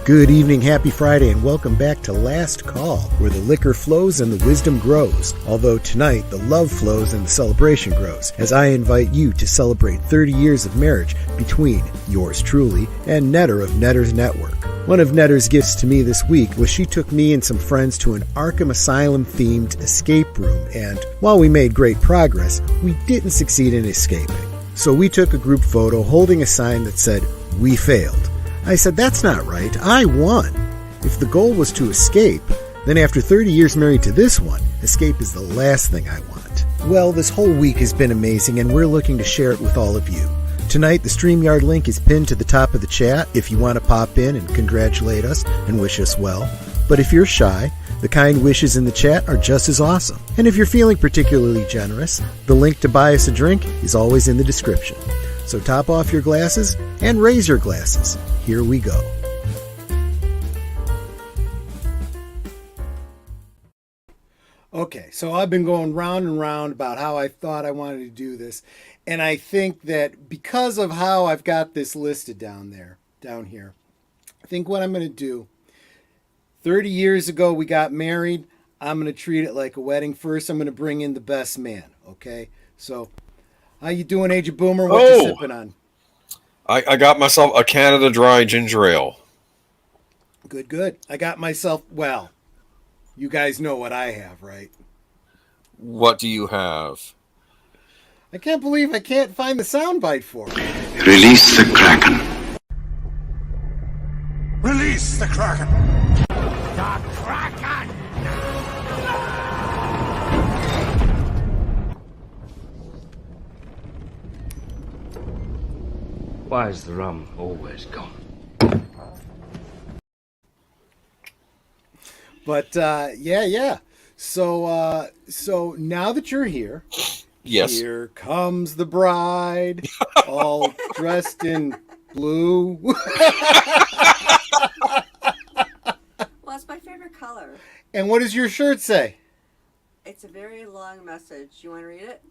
Good evening, happy Friday, and welcome back to Last Call, where the liquor flows and the wisdom grows. Although tonight, the love flows and the celebration grows, as I invite you to celebrate 30 years of marriage between yours truly and Netter of Netter's Network. One of Netter's gifts to me this week was she took me and some friends to an Arkham Asylum-themed escape room, and while we made great progress, we didn't succeed in escaping. So we took a group photo holding a sign that said, "We failed." I said, "That's not right. I won." If the goal was to escape, then after 30 years married to this one, escape is the last thing I want. Well, this whole week has been amazing, and we're looking to share it with all of you. Tonight, the StreamYard link is pinned to the top of the chat if you want to pop in and congratulate us and wish us well. But if you're shy, the kind wishes in the chat are just as awesome. And if you're feeling particularly generous, the link to buy us a drink is always in the description. So top off your glasses and raise your glasses. Here we go. Okay, so I've been going round and round about how I thought I wanted to do this. And I think that because of how I've got this listed down here, I think what I'm going to do, 30 years ago we got married. I'm going to treat it like a wedding. First, I'm going to bring in the best man, okay? So, how you doing, Agent Boomer? What you sipping on? I got myself a Canada Dry ginger ale. Good. I got myself, well, you guys know what I have, right? What do you have? I can't believe I can't find the soundbite for it. Release the Kraken. Release the Kraken! The Kraken! Why is the rum always gone? But yeah. So now that you're here, Yes. Here comes the bride, all dressed in blue. Well, it's my favorite color. And what does your shirt say? It's a very long message. You want to read it?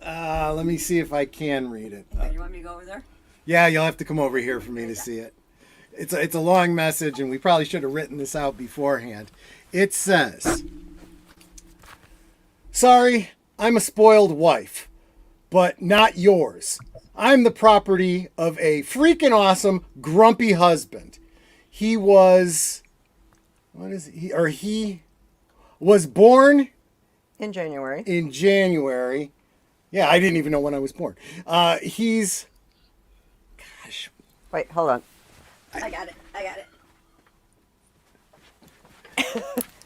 Let me see if I can read it. You want me to go over there? Yeah, you'll have to come over here for me to see it. It's a long message, and we probably should have written this out beforehand. It says, "Sorry, I'm a spoiled wife, but not yours. I'm the property of a freaking awesome, grumpy husband. He was born in January. Yeah, I didn't even know when I was born. Wait, hold on. I got it.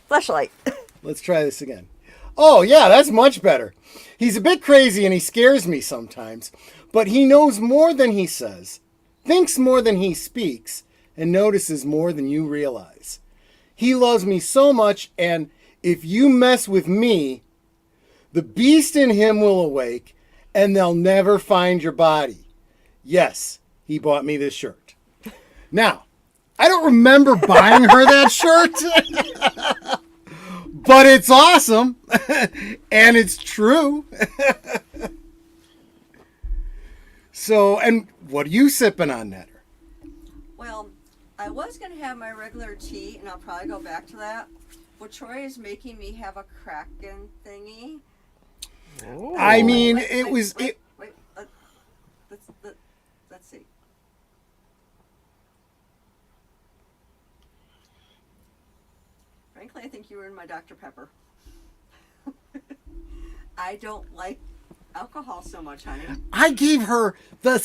Flashlight. Let's try this again. Oh, yeah, that's much better. He's a bit crazy and he scares me sometimes, but he knows more than he says, thinks more than he speaks, and notices more than you realize. He loves me so much, and if you mess with me, the beast in him will awake, and they'll never find your body. Yes, he bought me this shirt." Now, I don't remember buying her that shirt, but it's awesome, and it's true. So, and what are you sipping on, Netter? Well, I was going to have my regular tea, and I'll probably go back to that. But Troy is making me have a Kraken thingy. Ooh. I mean, Wait, let's see. Frankly, I think you were in my Dr. Pepper. I don't like alcohol so much, honey. I gave her the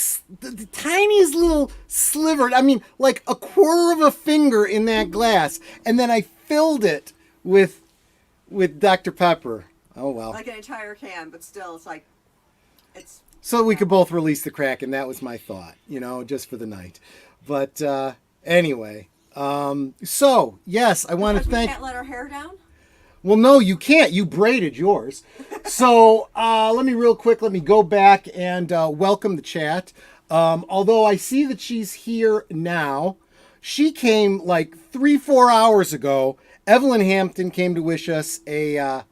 tiniest little sliver, I mean, like a quarter of a finger in that glass, and then I filled it with Dr. Pepper. Oh, well. Like an entire can, but still, it's... So we could both release the Kraken. That was my thought, just for the night. But anyway, so, yes, I want to thank... We can't let our hair down? Well, no, you can't. You braided yours. So let me go back and welcome the chat. Although I see that she's here now. She came like 3-4 hours ago. Evelyn Hampton came to wish us a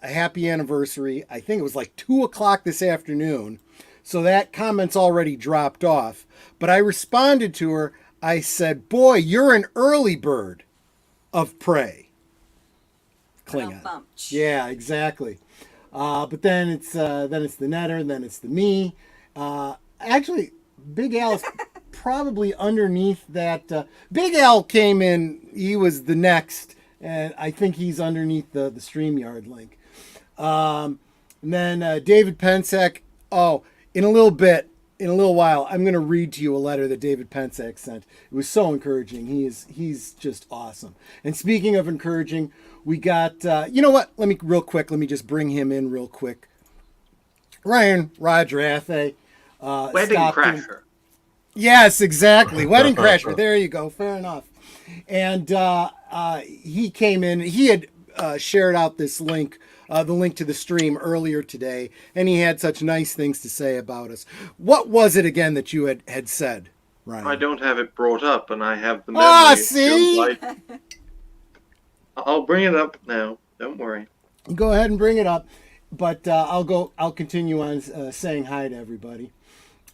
happy anniversary. I think it was like 2:00 this afternoon. So that comment's already dropped off. But I responded to her. I said, boy, you're an early bird of prey. Klingon. Bum. Yeah, exactly. But then it's the Netter, and then it's the me. Actually, Big Al is probably underneath that. Big Al came in. He was the next, and I think he's underneath the StreamYard link. And then David Pensek. Oh, in a little while, I'm going to read to you a letter that David Pensek sent. It was so encouraging. He's just awesome. And speaking of encouraging, we got, you know what? Let me just bring him in real quick. Ryan Roger Athe. Wedding Crasher. Yes, exactly. Wedding Crasher. There you go. Fair enough. And he came in. He had shared out this link, the link to the stream earlier today, and he had such nice things to say about us. What was it again that you had said, Ryan? I don't have it brought up, and I have the memory. See? I'll bring it up now. Don't worry. Go ahead and bring it up, but I'll continue on saying hi to everybody.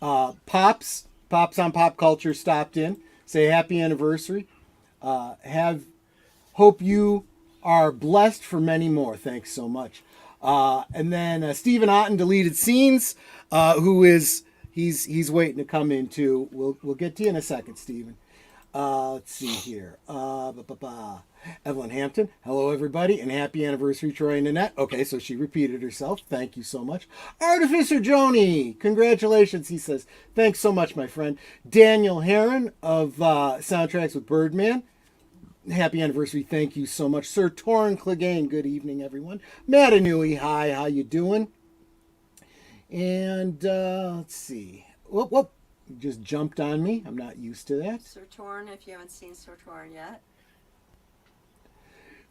Pops on Pop Culture stopped in. Say happy anniversary. Hope you are blessed for many more. Thanks so much. And then Stephen Otten deleted scenes, who is he's waiting to come in too. We'll get to you in a second, Stephen. Let's see here. Evelyn Hampton. Hello, everybody, and happy anniversary, Troy and Nanette. Okay, so she repeated herself. Thank you so much. Artificer Joni. Congratulations, he says. Thanks so much, my friend. Daniel Heron of Soundtracks with Birdman. Happy anniversary. Thank you so much. Sir Torrin Clegane. Good evening, everyone. Matt Anui. Hi, how you doing? And let's see. Whoop. You just jumped on me. I'm not used to that. Sir Torn, if you haven't seen Sir Torn yet.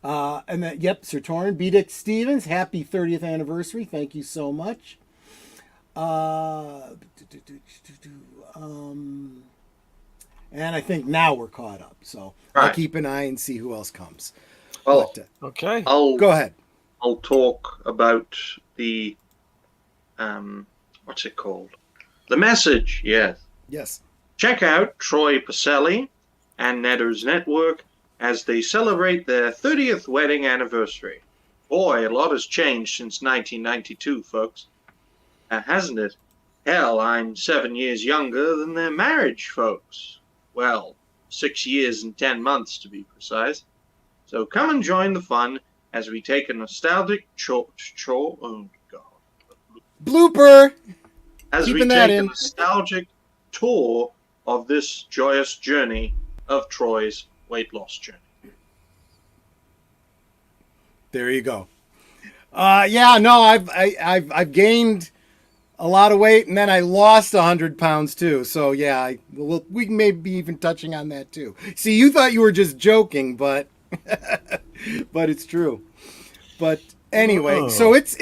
And then, yep, Sir Torrin. B-Dick Stevens, happy 30th anniversary. Thank you so much. And I think now we're caught up. So Right. I'll keep an eye and see who else comes. Well, Okay. Go ahead. I'll talk about the what's it called? The message. Yes. Yes. Check out Troy Pacelli and Netter's Network as they celebrate their 30th wedding anniversary. Boy, a lot has changed since 1992, folks. Hasn't it? Hell, I'm 7 years younger than their marriage, folks. Well, 6 years and 10 months to be precise. So come and join the fun as we take a nostalgic oh God. Blooper. As Keeping we that take a in. nostalgic tour of this joyous journey of Troy's weight loss journey. There you go. Yeah, no, I've gained a lot of weight, and then I lost 100 pounds too. So yeah, we may be even touching on that too. See, you thought you were just joking, but but it's true. But anyway, so it's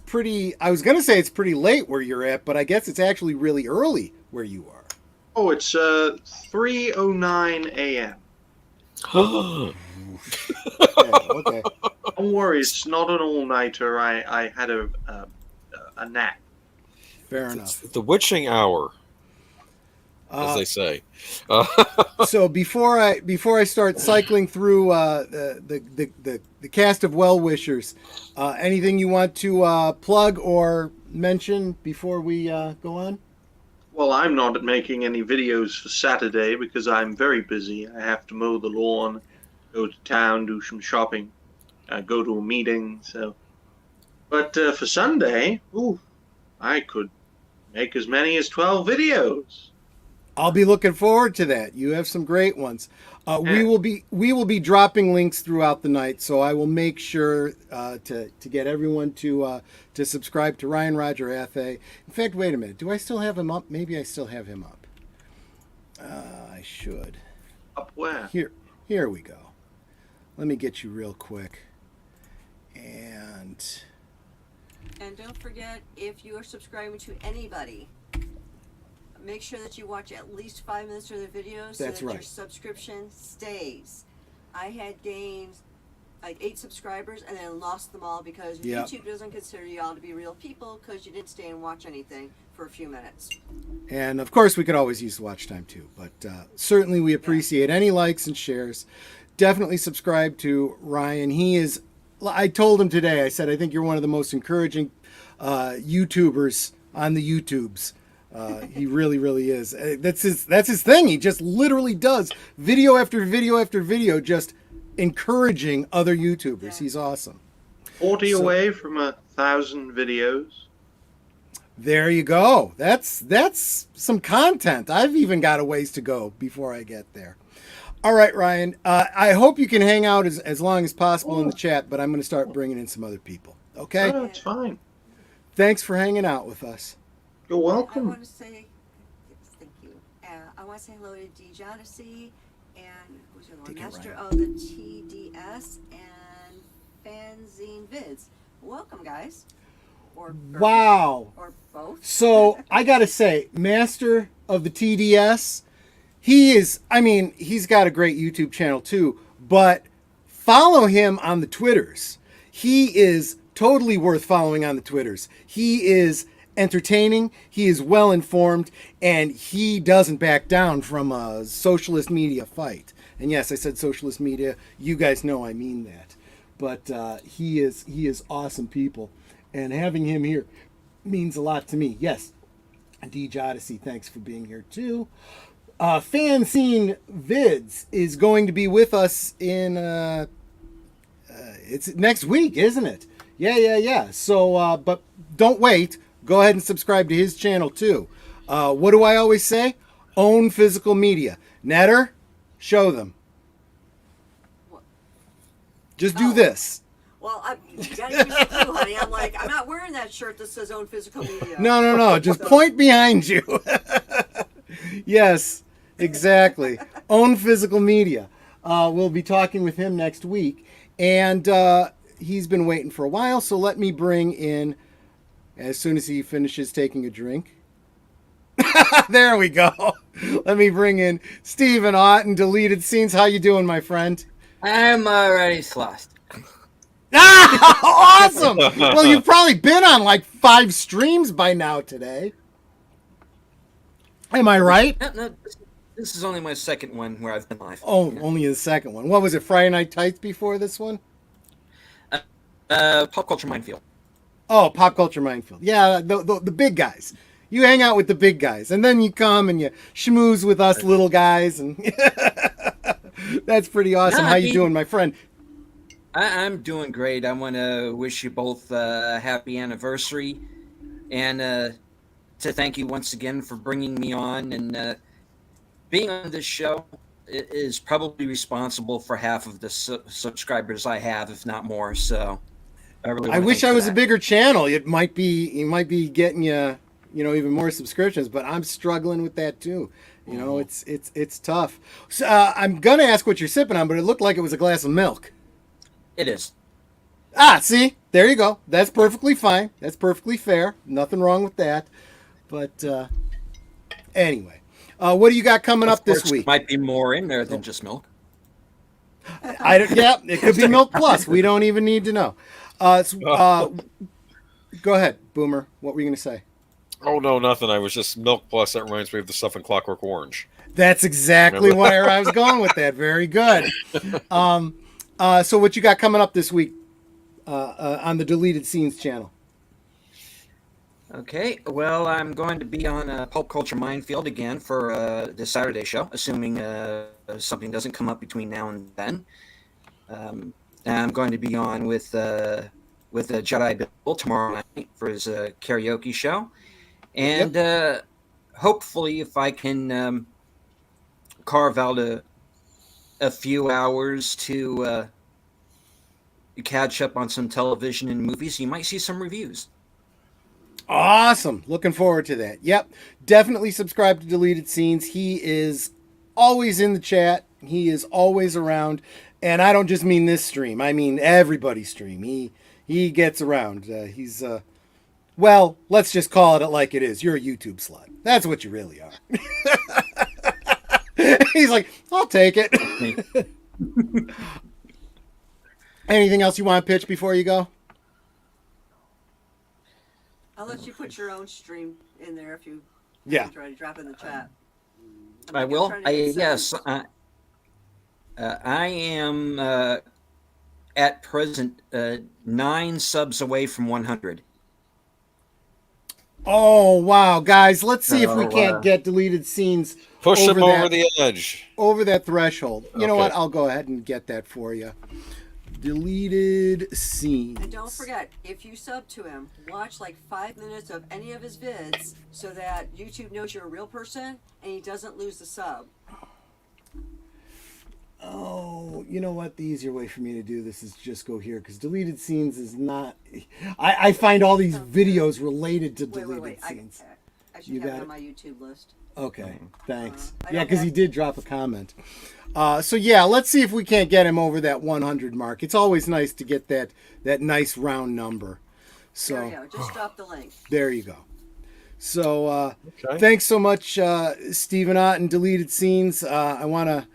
pretty. I was gonna say it's pretty late where you're at, but I guess it's actually really early where you are. Oh, it's 3:09 a.m. Okay. Don't worry, it's not an all-nighter. I had a nap. Fair enough. The witching hour, as they say. So before I start cycling through the cast of well-wishers, anything you want to plug or mention before we go on? Well, I'm not making any videos for Saturday because I'm very busy. I have to mow the lawn, go to town, do some shopping, go to a meeting. So, but for Sunday, I could make as many as 12 videos. I'll be looking forward to that. You have some great ones. We will be dropping links throughout the night, so I will make sure to get everyone to subscribe to Ryan Roger Athe. In fact, wait a minute. Do I still have him up? Maybe I still have him up. I should. Up where? Here we go. Let me get you real quick. And don't forget, if you are subscribing to anybody, make sure that you watch at least 5 minutes of their videos so That's that right. your subscription stays. I had gained like 8 subscribers and then lost them all because Yep. YouTube doesn't consider y'all to be real people because you didn't stay and watch anything. for a few minutes. And of course, we could always use the watch time too. But certainly, we appreciate any likes and shares. Definitely subscribe to Ryan. He is. I told him today. I said, I think you're one of the most encouraging YouTubers on the YouTubes. He really, really is. That's his thing. He just literally does video after video after video, just encouraging other YouTubers. Yeah. He's awesome. 40 away from 1,000 videos. There you go. That's some content. I've even got a ways to go before I get there. All right, Ryan. I hope you can hang out as long as possible in the chat, but I'm going to start bringing in some other people. Okay? Oh, it's fine. Thanks for hanging out with us. You're I welcome. want to say thank you. I want to say hello to D. Jonassy and who's the other one? Take it, Master Ryan. of the TDS and Fanzine Vids. Welcome, guys. Or Wow. Or both. So I got to say, Master of the TDS, he's got a great YouTube channel too, but follow him on the Twitters. He is totally worth following on the Twitters. He is entertaining, he is well informed, and he doesn't back down from a socialist media fight. And yes, I said socialist media. You guys know I mean that. But he is awesome people, and having him here means a lot to me. Yes, D. Odyssey, thanks for being here too. Fanzine Vids is going to be with us in it's next week, isn't it? Yeah. So, but don't wait. Go ahead and subscribe to his channel too. What do I always say? Own physical media. Netter, show them. Just do this. Well, you gotta give me a clue, honey. I'm like, I'm not wearing that shirt that says own physical media. No. Just point behind you. Yes, exactly. Own physical media. We'll be talking with him next week. And he's been waiting for a while, so let me bring in, as soon as he finishes taking a drink. There we go. Let me bring in Stephen Ott Deleted Scenes. How you doing, my friend? I'm already sloshed. Awesome! Well, you've probably been on like 5 streams by now today. Am I right? No, this is only my second one where I've been live. Oh, only the second one. What was it, Friday Night Tights before this one? Pop Culture Minefield. Oh, Pop Culture Minefield. Yeah, the big guys. You hang out with the big guys, and then you come and you schmooze with us little guys, and that's pretty awesome. How you doing, my friend? I'm doing great. I want to wish you both a happy anniversary, and to thank you once again for bringing me on. And being on this show is probably responsible for half of the subscribers I have, if not more. So I wish I was a bigger channel. It might be getting you, even more subscriptions, but I'm struggling with that too. It's tough. So, I'm gonna ask what you're sipping on, but it looked like it was a glass of milk. It is. See, there you go. That's perfectly fine. That's perfectly fair. Nothing wrong with that. But anyway, what do you got coming up this week? Might be more in there than just milk. Yeah, it could be Milk Plus. We don't even need to know. Go ahead, Boomer. What were you going to say? Oh, no, nothing. I was just Milk Plus. That reminds me of the stuff in Clockwork Orange. That's exactly where I was going with that. Very good. So what you got coming up this week on the Deleted Scenes channel? Okay, well, I'm going to be on Pulp Culture Minefield again for the Saturday show, assuming something doesn't come up between now and then. And I'm going to be on with Jedi Bill tomorrow night for his karaoke show. And hopefully, if I can carve out a few hours to catch up on some television and movies, you might see some reviews. Awesome. Looking forward to that. Yep. Definitely subscribe to Deleted Scenes. He is always in the chat. He is always around. And I don't just mean this stream. I mean everybody's stream. He gets around. He's, well, let's just call it like it is. You're a YouTube slut. That's what you really are. He's like, I'll take it. Anything else you want to pitch before you go? I'll let you put your own stream in there if you Yeah. try to drop it in the chat. I will. Yes. I am at present 9 subs away from 100. Oh wow, guys! Let's see if we So, can't get deleted scenes Push over them over that, the edge. over that threshold. You know Okay. what? I'll go ahead and get that for you. Deleted scenes. And don't forget, if you sub to him, watch like 5 minutes of any of his vids so that YouTube knows you're a real person and he doesn't lose the sub. Oh, you know what? The easier way for me to do this is just go here because deleted scenes is not. I find all these videos related to deleted Wait. scenes. I You should have got it it? on my YouTube list. Okay, thanks. I Yeah, don't because have- he did drop a comment. So yeah, let's see if we can't get him over that 100 mark. It's always nice to get that nice round number. So There you go. Just drop the link. there you go. So Okay. thanks so much, Stephen Ott and Deleted Scenes. I want to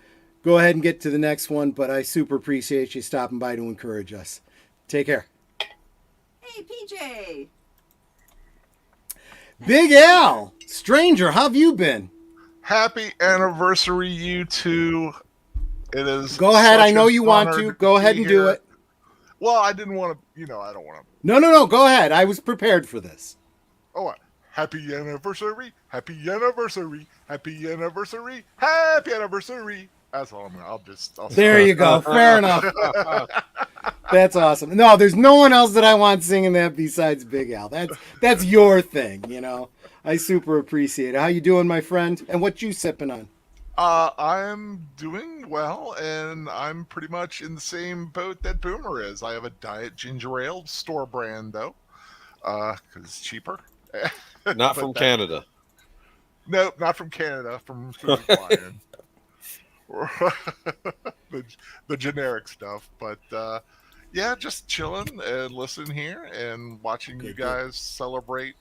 go ahead and get to the next one, but I super appreciate you stopping by to encourage us. Take care. Hey, PJ. Big Al, stranger, how have you been? Happy anniversary, you two. It is. Go ahead. such I know an you want honor to. Go ahead be and do here. it. Well, I didn't want to. I don't want to. No. Go ahead. I was prepared for this. Oh, happy anniversary! Happy anniversary! Happy anniversary! Happy anniversary! That's all I'll There you go. Fair enough. That's awesome. No, there's no one else that I want singing that besides Big Al. That's your thing, you know. I super appreciate it. How you doing, my friend? And what you sipping on? I'm doing well, and I'm pretty much in the same boat that Boomer is. I have a diet ginger ale, store brand though, because it's cheaper. Not from Canada. Nope, not from Canada. From Food Lion. the generic stuff, but yeah, just chilling and listening here and watching you guys celebrate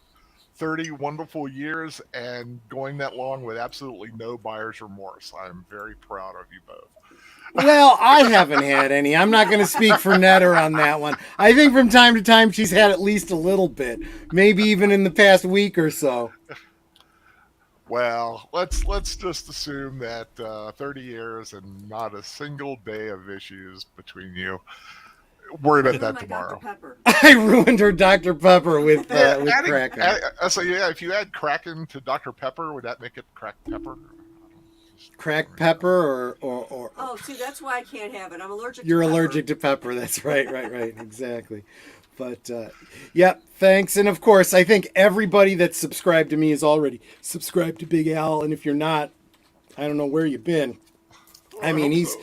30 wonderful years and going that long with absolutely no buyer's remorse. I'm very proud of you both. Well, I haven't had any. I'm not going to speak for Netter on that one. I think from time to time she's had at least a little bit, maybe even in the past week or so. Well, let's just assume that 30 years and not a single day of issues between you. Worry about that tomorrow. I ruined her Dr. Pepper with Kraken. So yeah, if you add Kraken to Dr. Pepper, would that make it crack pepper? Crack pepper or Oh, see, that's why I can't have it. I'm allergic you're to pepper. allergic to pepper. That's right. Exactly. But yeah, thanks. And of course, I think everybody that's subscribed to me is already subscribed to Big Al. And if you're not, I don't know where you've been. I mean, he's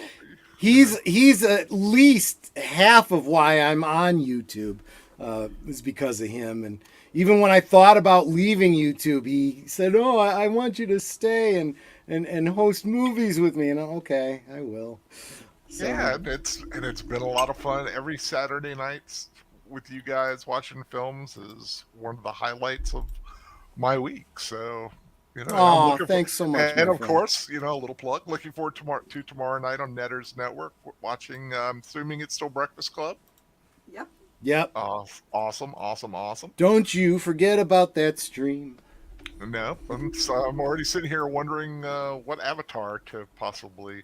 at least half of why I'm on YouTube is because of him. And even when I thought about leaving YouTube, he said, "Oh, I want you to stay and host movies with me." And okay, I will. So, yeah, and it's been a lot of fun. Every Saturday nights with you guys watching films is one of the highlights of my week. So, oh, thanks so much. And of course, a little plug. Looking forward to tomorrow night on Netter's Network, watching. Assuming it's still Breakfast Club. Yep. Awesome. Don't you forget about that stream. No, I'm already sitting here wondering what avatar to possibly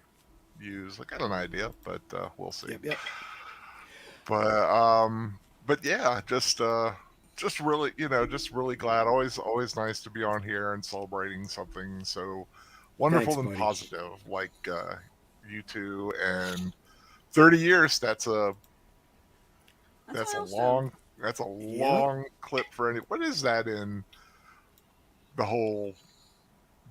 use. I got an idea, but we'll see. Yep. But yeah, just really, just really glad. Always nice to be on here and celebrating something so wonderful and positive like you two. And 30 years. That's a long clip for any. What is that in the whole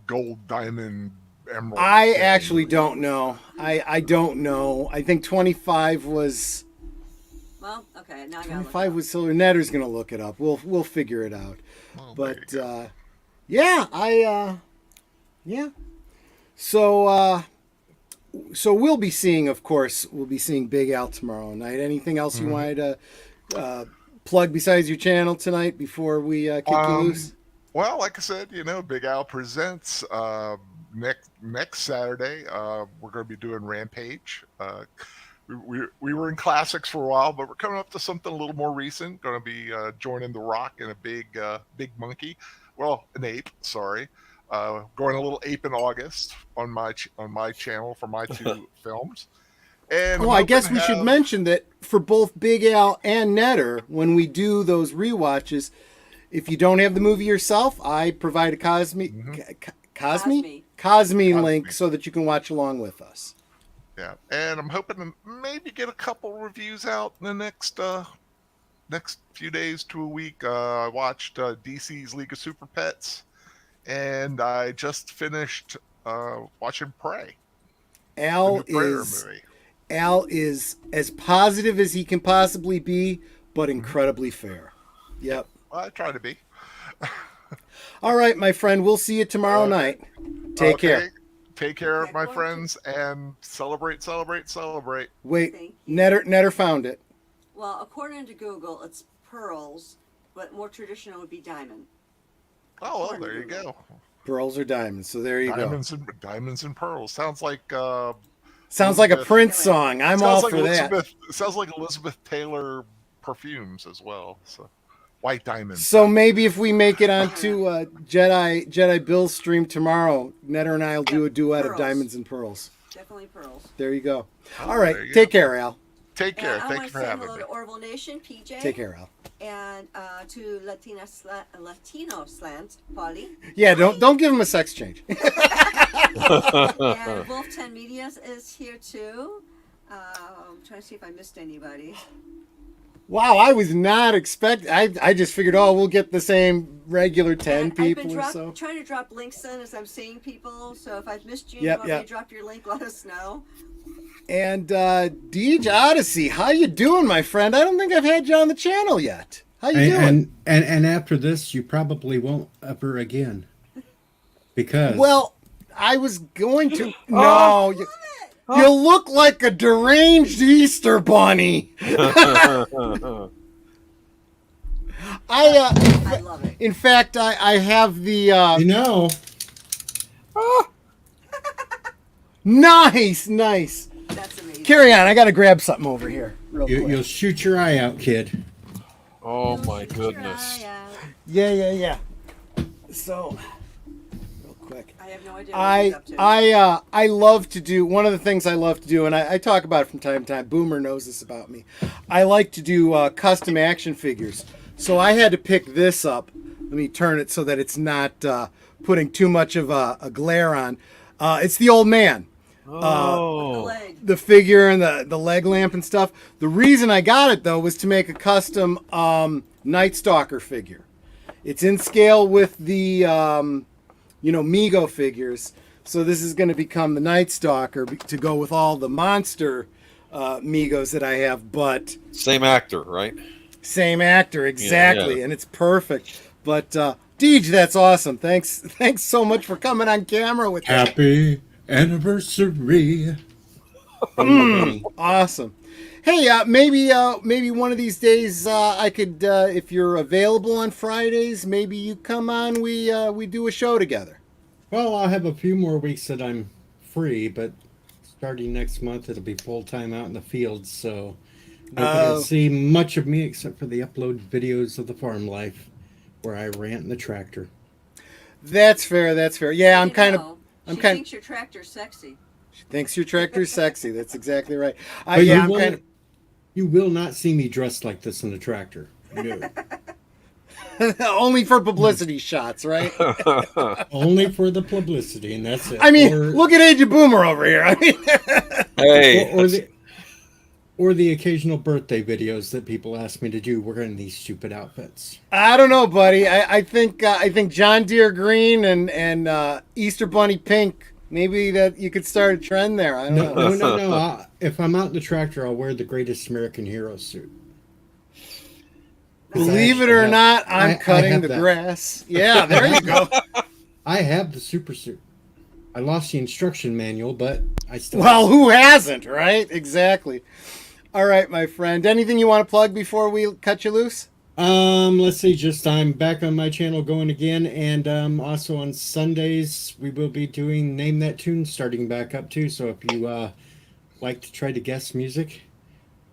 gold, diamond, emerald? I actually don't know. I don't know. I think 25 was. Well, okay, now I got 25 was silver. Netter's gonna look it up. We'll figure it out. Oh, but yeah. So we'll be seeing, of course, Big Al tomorrow night. Anything else you wanted to plug besides your channel tonight before we kick you loose? Well, like I said, Big Al Presents next Saturday. We're going to be doing Rampage. we were in classics for a while, but we're coming up to something a little more recent. Going to be joining The Rock in a big monkey. Well, an ape. Sorry. Going a little ape in August on my channel for my 2 films. And I guess we should mention that for both Big Al and Netter, when we do those rewatches, if you don't have the movie yourself, I provide a Cosme link so that you can watch along with us. Yeah, and I'm hoping to maybe get a couple reviews out in the next few days to a week. I watched DC's League of Super Pets, and I just finished watching Prey. Al is as positive as he can possibly be, but incredibly fair. Yep. Well, I try to be. All right, my friend. We'll see you tomorrow night. Take care. Take care, my friends, and celebrate. Wait, Netter found it. Well, according to Google, it's pearls, but more traditional would be diamond. Oh, well, there you go. Pearls or diamonds. So there you go. Diamonds and pearls. Sounds like a Prince song. I'm all for that. Sounds like Elizabeth Taylor perfumes as well. So white diamonds. So maybe if we make it onto Jedi Bill's stream tomorrow, Netter and I will do a duet of diamonds and pearls. Definitely pearls. There you go. All right. Take care, Al. Take care. And Thank you for having me. I want to say hello to Orville Nation, PJ. Take care, Al. And to Latino Slant, Polly. Yeah, don't give him a sex change. And Wolf 10 Media is here too. I'm trying to see if I missed anybody. Wow, I was not expecting. I just figured, we'll get the same regular 10 people I've been or so. trying to drop links in as I'm seeing people. So if I've missed you, Yep, you want me to drop your link, let us know. And Deej Odyssey, how you doing, my friend? I don't think I've had you on the channel yet. How you doing? And after this, you probably won't ever again. Because I was going to. No, you look like a deranged Easter bunny. I love it. In fact, I have the. Nice. That's amazing. Carry on. I got to grab something over here. Real quick. you'll shoot your eye out, kid. Oh my goodness. Yeah. So, real quick. I have no idea what he's up to. I love to do, one of the things I love to do, and I talk about it from time to time. Boomer knows this about me. I like to do custom action figures. So I had to pick this up. Let me turn it so that it's not putting too much of a glare on. It's the old man. The figure and the leg lamp and stuff. The reason I got it, though, was to make a custom Night Stalker figure. It's in scale with the Mego figures. So this is going to become the Night Stalker to go with all the monster Megos that I have. But same actor, right? Same actor, exactly, yeah. And it's perfect. But Deej, that's awesome. Thanks so much for coming on camera with that. Happy anniversary. Awesome. Hey, maybe one of these days I could, if you're available on Fridays, maybe you come on. We do a show together. Well, I'll have a few more weeks that I'm free, but starting next month it'll be full time out in the fields, so nobody will see much of me except for the upload videos of the farm life where I rant in the tractor. That's fair. Yeah, She thinks your tractor's sexy. She thinks your tractor's sexy. That's exactly right. You will not see me dressed like this in a tractor. No. Only for publicity shots, right? Only for the publicity, and that's it. I mean, look at Age of Boomer over here. I mean, hey. Or the occasional birthday videos that people ask me to do wearing these stupid outfits. I don't know, buddy. I think John Deere green and Easter Bunny pink. Maybe that you could start a trend there. I don't know. No. If I'm out in the tractor, I'll wear the Greatest American Hero suit. Believe it or not, I'm cutting the grass. Yeah, there you go. I have the super suit. I lost the instruction manual, but I still. Well, who hasn't, right? Exactly. All right, my friend. Anything you want to plug before we cut you loose? Let's see. I'm back on my channel going again, and also on Sundays we will be doing Name That Tune starting back up too. So if you like to try to guess music,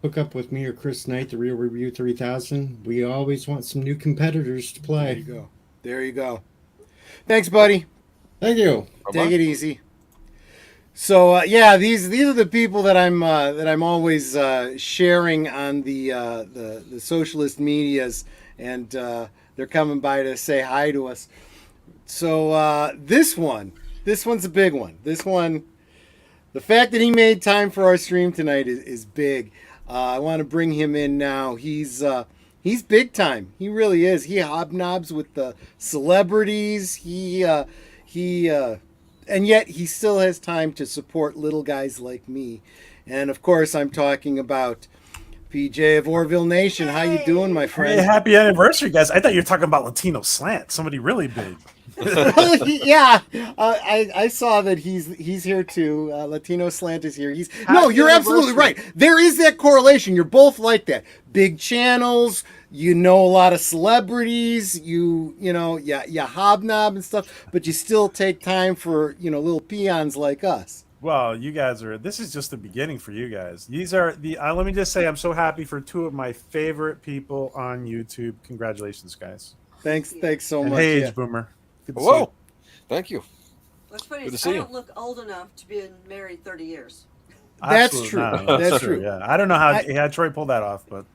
hook up with me or Chris Knight, the Real Review 3000. We always want some new competitors to play. There you go. There you go. Thanks, buddy. Thank you. Take it easy. So yeah, these are the people that I'm always sharing on the socialist medias, and they're coming by to say hi to us. So this one's a big one. This one, the fact that he made time for our stream tonight is big. I want to bring him in now. He's big time. He really is. He hobnobs with the celebrities. He and yet he still has time to support little guys like me. And of course, I'm talking about PJ of Orville Nation. How you doing, my friend? Hey, happy anniversary, guys. I thought you were talking about Latino Slant, somebody really big. Yeah, I saw that he's here too. Latino Slant is here. No, you're absolutely right. There is that correlation. You're both like that. Big channels. You know a lot of celebrities. You hobnob and stuff, but you still take time for little peons like us. Well, you guys this is just the beginning for you guys. These are let me just say, I'm so happy for two of my favorite people on YouTube. Congratulations, guys. Thanks so much. Hey, Age Boomer. Good to see Whoa. you. Thank you. What's funny Good to is see I you. don't look old enough to be married 30 years. That's Absolutely true. not. That's true. Yeah, I don't know how Troy pulled that off, but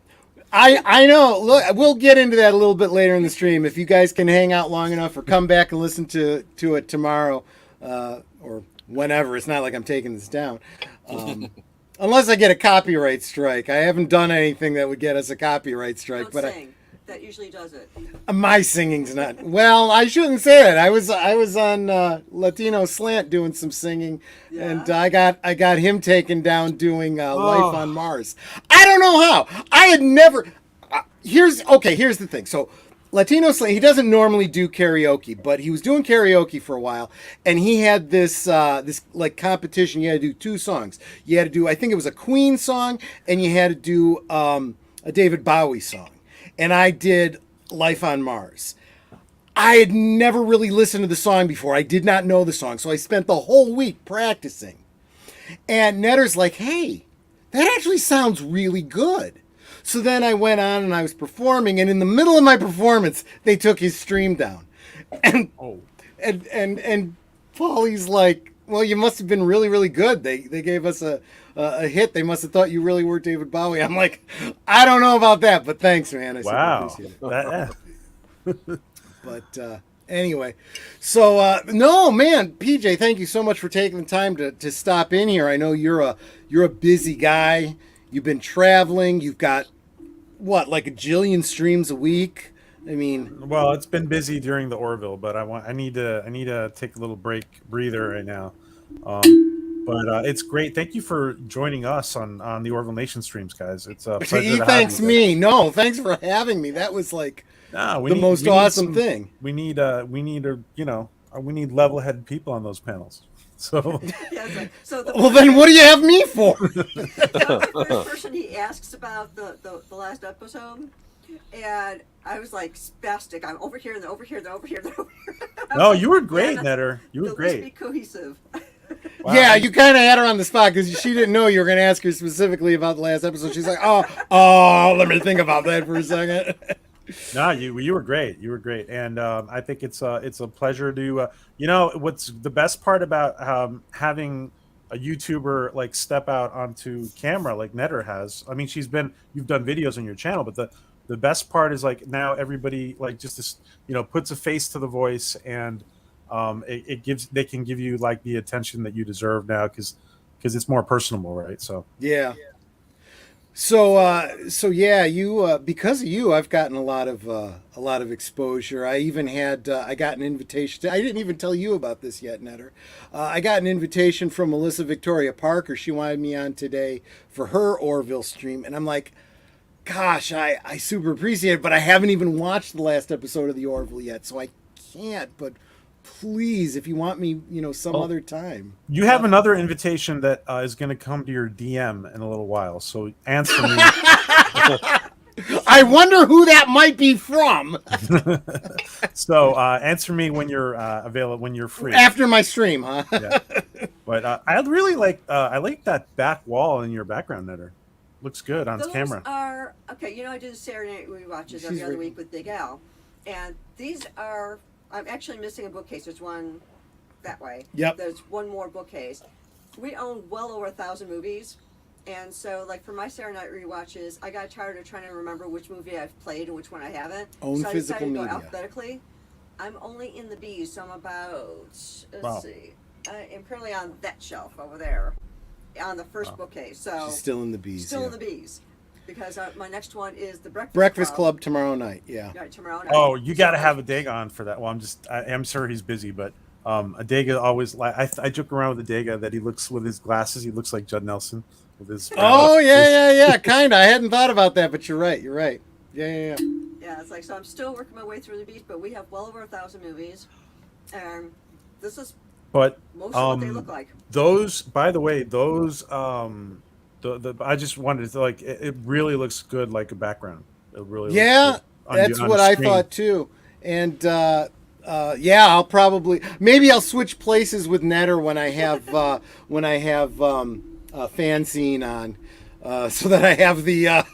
I know. Look, we'll get into that a little bit later in the stream. If you guys can hang out long enough or come back and listen to it tomorrow or whenever. It's not like I'm taking this down. Unless I get a copyright strike. I haven't done anything that would get us a copyright strike. Don't but sing. That usually does it. My singing's not. Well, I shouldn't say that. I was on Latino Slant doing some singing, and I got him taken down doing Life on Mars. I don't know how. I had never. Here's the thing. So Latino Slant, he doesn't normally do karaoke, but he was doing karaoke for a while, and he had this like competition. You had to do two songs. You had to do, I think it was a Queen song, and you had to do a David Bowie song. And I did Life on Mars. I had never really listened to the song before. I did not know the song, so I spent the whole week practicing. And Netter's like, hey, that actually sounds really good. So then I went on and I was performing, and in the middle of my performance, they took his stream down. And and Paulie's like, well, you must have been really, really good. They gave us a hit. They must have thought you really were David Bowie. I'm like, I don't know about that, but thanks, man. I super appreciate it. But anyway, so no, man, PJ, thank you so much for taking the time to stop in here. I know you're a busy guy. You've been traveling. You've got like a jillion streams a week. I mean, well, it's been busy during the Orville, but I need to take a little breather right now. But it's great. Thank you for joining us on the Orville Nation streams, guys. It's a pleasure. He thanks me. No, thanks for having me. That was like the most awesome thing. We need level-headed people on those panels. So, well, then what do you have me for? The first person he asks about the last episode, and I was like spastic. I'm over here and over here and over here and over here. No, you were great, Netter. You were Let's great. be cohesive. Wow. Yeah, you kind of had her on the spot because she didn't know you were going to ask her specifically about the last episode. She's like, oh, let me think about that for a second. No, you were great. You were great, and I think it's a pleasure to what's the best part about having a YouTuber like step out onto camera like Netter has. I mean, you've done videos on your channel, but the best part is like now everybody like just this, puts a face to the voice, and they can give you like the attention that you deserve now because it's more personable, right? So yeah. So yeah, you because of you, I've gotten a lot of exposure. I even had I got an invitation. I didn't even tell you about this yet, Netter. I got an invitation from Melissa Victoria Parker. She wanted me on today for her Orville stream, and I'm like, gosh, I super appreciate it, but I haven't even watched the last episode of the Orville yet, so I can't. But please, if you want me, some other time. You have another invitation that is going to come to your DM in a little while. So answer me. I wonder who that might be from. So answer me when you're available, when you're free. After my stream, huh? Yeah. But I really like I like that back wall in your background, Netter. Looks good on Those camera. are okay. You know, I do the Saturday night rewatches every other week with Big Al, and these are. I'm actually missing a bookcase. There's one that way. Yep. There's one more bookcase. We own well over 1,000 movies, and so like for my Saturday night rewatches, I got tired of trying to remember which movie I've played and which one I haven't. Own so physical I decided to media. go alphabetically. I'm only in the B's, so I'm about. Let's see. I'm currently on that shelf over there, on the first bookcase. So She's still in the B's. Still in the B's, because my next one is the Breakfast Club tomorrow night. Yeah. Right, tomorrow night. Oh, you got to have Adega on for that. Well, I'm sure he's busy, but Adega always I joke around with Adega that he looks with his glasses. He looks like Judd Nelson with his. Oh yeah. Kind of. I hadn't thought about that, but you're right. Yeah. Yeah, it's like so. I'm still working my way through the B's, but we have well over 1,000 movies, and this is. But most of what they look like. Those, by the way, I just wanted to it really looks good like a background. It really that's what I thought too. And I'll probably I'll switch places with Netter when I have a fan scene on, so that I have the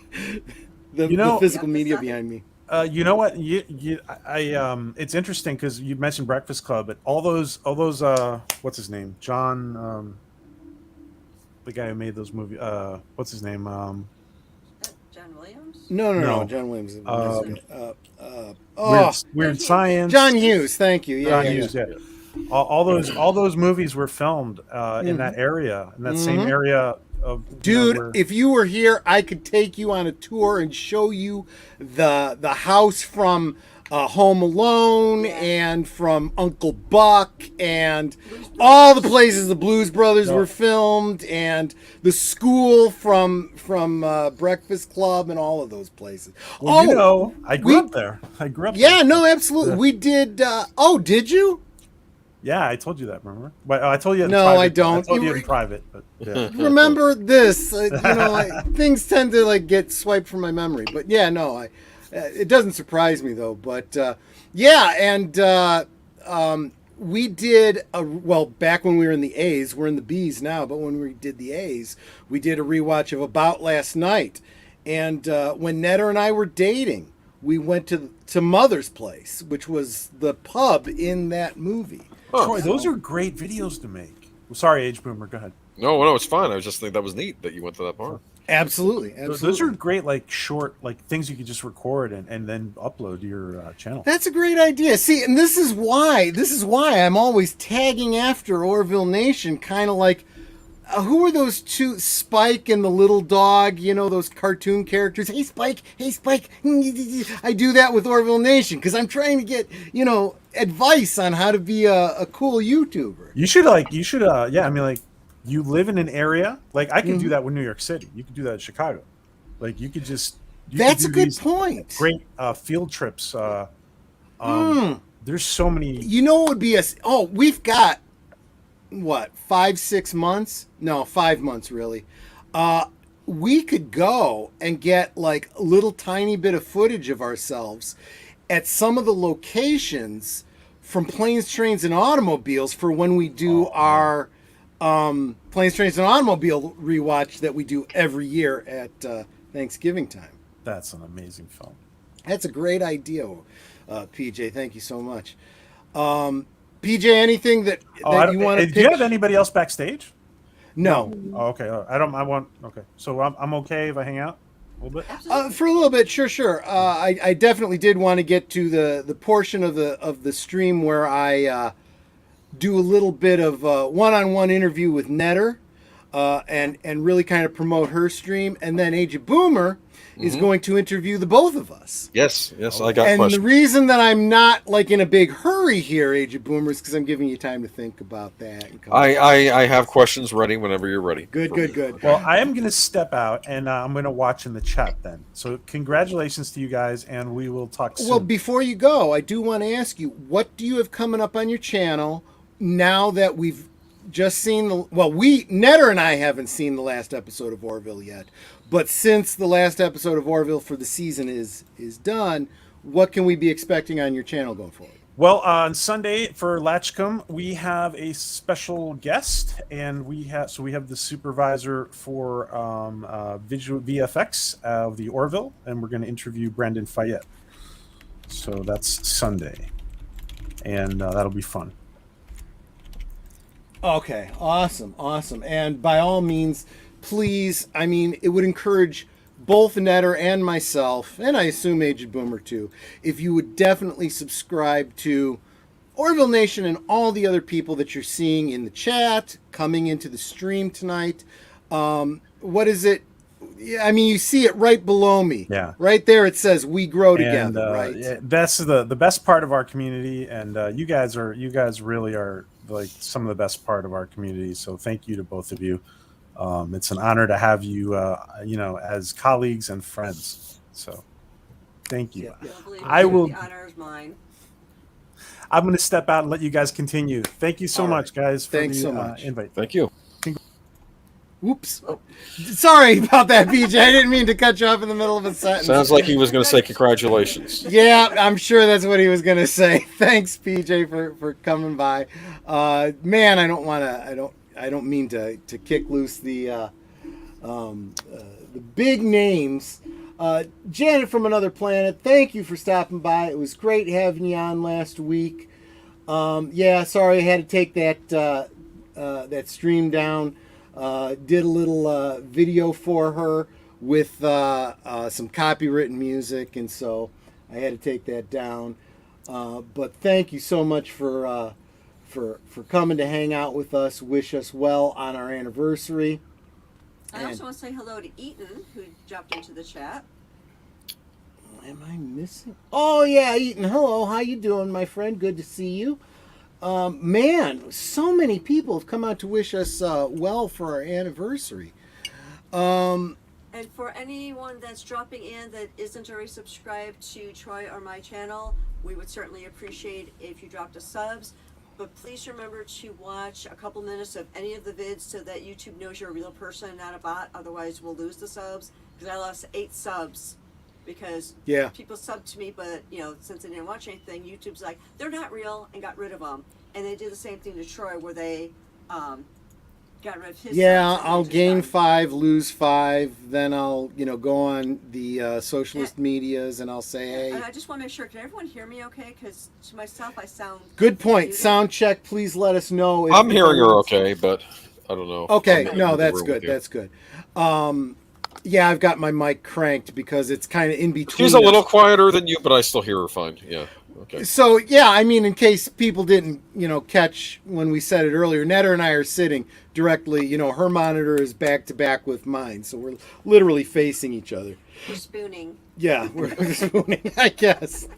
physical media behind me. You know what? It's interesting because you mentioned Breakfast Club, but all those what's his name? John, the guy who made those movies. What's his name? John Williams? No, John Williams. Weird Science. John Hughes. Thank you. John Hughes. Yeah. All those movies were filmed in that area, in that same area. Dude, if you were here, I could take you on a tour and show you the house from Home Alone and from Uncle Buck and all the places the Blues Brothers were filmed and the school from Breakfast Club and all of those places. Well, I grew up there. Yeah, no, absolutely. We did. Did you? Yeah, I told you that. Remember? But I told you. No, private. I don't. I told you in private. But yeah. Remember this? Things tend to get swiped from my memory. But yeah, no, it doesn't surprise me though. But we did back when we were in the A's. We're in the B's now, but when we did the A's, we did a rewatch of About Last Night. And when Netter and I were dating, we went to Mother's Place, which was the pub in that movie. Troy, those are great videos to make. Sorry, Age Boomer, go ahead. No, it's fine. I was just thinking that was neat that you went to that bar. Absolutely. Those are great, short, things you could just record and then upload to your channel. That's a great idea. See, and this is why I'm always tagging after Orville Nation, kind of like, who are those two, Spike and the little dog, those cartoon characters? Hey, Spike. I do that with Orville Nation because I'm trying to get, advice on how to be a cool YouTuber. You live in an area, I can do that with New York City. You could do that in Chicago. You could just... That's a good point. Great field trips. There's so many... What would be we've got... 5-6 months? No, 5 months really. We could go and get a little tiny bit of footage of ourselves at some of the locations from Planes, Trains, and Automobiles for when we do our Planes, Trains, and Automobile rewatch that we do every year at Thanksgiving time. That's an amazing film. That's a great idea, PJ. Thank you so much. PJ, anything that you want to do you have anybody else backstage? No. Oh, okay. Okay. So I'm okay if I hang out a little bit? For a little bit, sure. I definitely did want to get to the portion of the stream where I do a little bit of one-on-one interview with Netter and really kind of promote her stream. And then Age of Boomer is going to interview the both of us. Yes, I got and questions. The reason that I'm not in a big hurry here, Age of Boomer, is because I'm giving you time to think about that. I have questions ready whenever you're ready. Good. Well, I am going to step out and I'm going to watch in the chat then. So congratulations to you guys, and we will talk soon. Well, before you go, I do want to ask you, what do you have coming up on your channel now that we've just seen Netter and I haven't seen the last episode of Orville yet, but since the last episode of Orville for the season is done, what can we be expecting on your channel going forward? Well, on Sunday for Latchcombe, we have a special guest, and we have the supervisor for visual VFX of the Orville, and we're going to interview Brandon Fayette. So that's Sunday, and that'll be fun. Okay, awesome. And by all means, please, I mean, it would encourage both Netter and myself, and I assume Aged Boomer too, if you would definitely subscribe to Orville Nation and all the other people that you're seeing in the chat, coming into the stream tonight. What is it? I mean, you see it right below me. Yeah. Right there it says "We Grow Together," And, right? yeah, that's the best part of our community, and you guys really are like some of the best part of our community. So thank you to both of you. It's an honor to have you, as colleagues and friends. So, thank you. I will. The honor is mine. I'm going to step out and let you guys continue. Thank you so much, guys. For Thanks the, so much. Invite. Thank you. Oops. Oh. Sorry about that, BJ. I didn't mean to cut you off in the middle of a sentence. Sounds like he was going to say congratulations. Yeah, I'm sure that's what he was going to say. Thanks, PJ, for coming by. Man, I don't mean to kick loose the big names. Janet from Another Planet, thank you for stopping by. It was great having you on last week. Yeah, sorry I had to take that stream down. Did a little video for her with some copywritten music, and so I had to take that down. But thank you so much for coming to hang out with us. Wish us well on our anniversary. I also want to say hello to Eaton, who jumped into the chat. Am I missing? Oh yeah, Eaton. Hello, how you doing, my friend? Good to see you. Man, so many people have come out to wish us well for our anniversary. And for anyone that's dropping in that isn't already subscribed to Troy or my channel, we would certainly appreciate if you dropped a subs. But please remember to watch a couple minutes of any of the vids so that YouTube knows you're a real person and not a bot. Otherwise, we'll lose the subs. Because I lost 8 subs because people subbed to me, but since they didn't watch anything, YouTube's like, they're not real, and got rid of them. And they did the same thing to Troy, where they got rid of his. Yeah, I'll gain 5, lose 5, then I'll go on the socialist medias and I'll say, hey. And I just want to make sure, can everyone hear me okay? Because to myself, I sound good point. Sound check. Please let us know. If I'm hearing her okay, but I don't know. Okay, no, that's good. That's good. Yeah, I've got my mic cranked because it's kind of in between. She's a little quieter than you, but I still hear her fine. Yeah. Okay. So yeah, I mean, in case people didn't, catch when we said it earlier, Netter and I are sitting directly. Her monitor is back to back with mine, so we're literally facing each other. We're spooning. Yeah, we're spooning, I guess.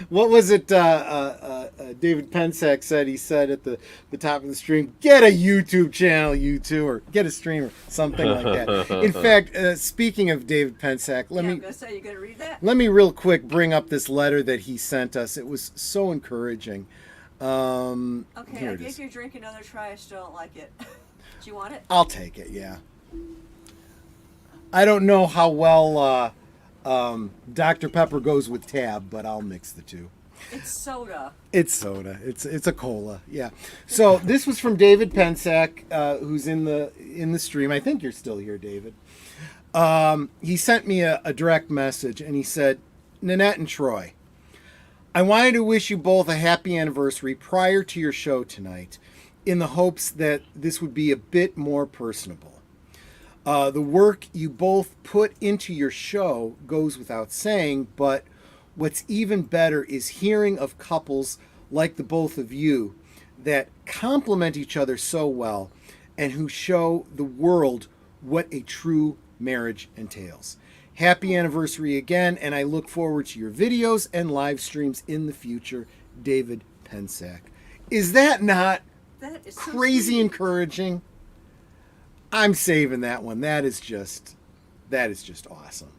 What was it? David Pensack said. He said at the top of the stream, "Get a YouTube channel, you two, or get a streamer, something like that." In fact, speaking of David Pensack, I'm gonna say, you gonna read that? Let me real quick bring up this letter that he sent us. It was so encouraging. Okay, I gave your drink another try. I still don't like it. Do you want it? I'll take it. Yeah. I don't know how well Dr. Pepper goes with Tab, but I'll mix the two. It's soda. It's soda. It's a cola. Yeah. So this was from David Pensack, who's in the stream. I think you're still here, David. He sent me a direct message, and he said, "Nanette and Troy, I wanted to wish you both a happy anniversary prior to your show tonight, in the hopes that this would be a bit more personable. The work you both put into your show goes without saying, but what's even better is hearing of couples like the both of you that complement each other so well and who show the world what a true marriage entails. Happy anniversary again, and I look forward to your videos and live streams in the future, David Pensack." Is that not crazy so encouraging? I'm saving that one. That is just awesome.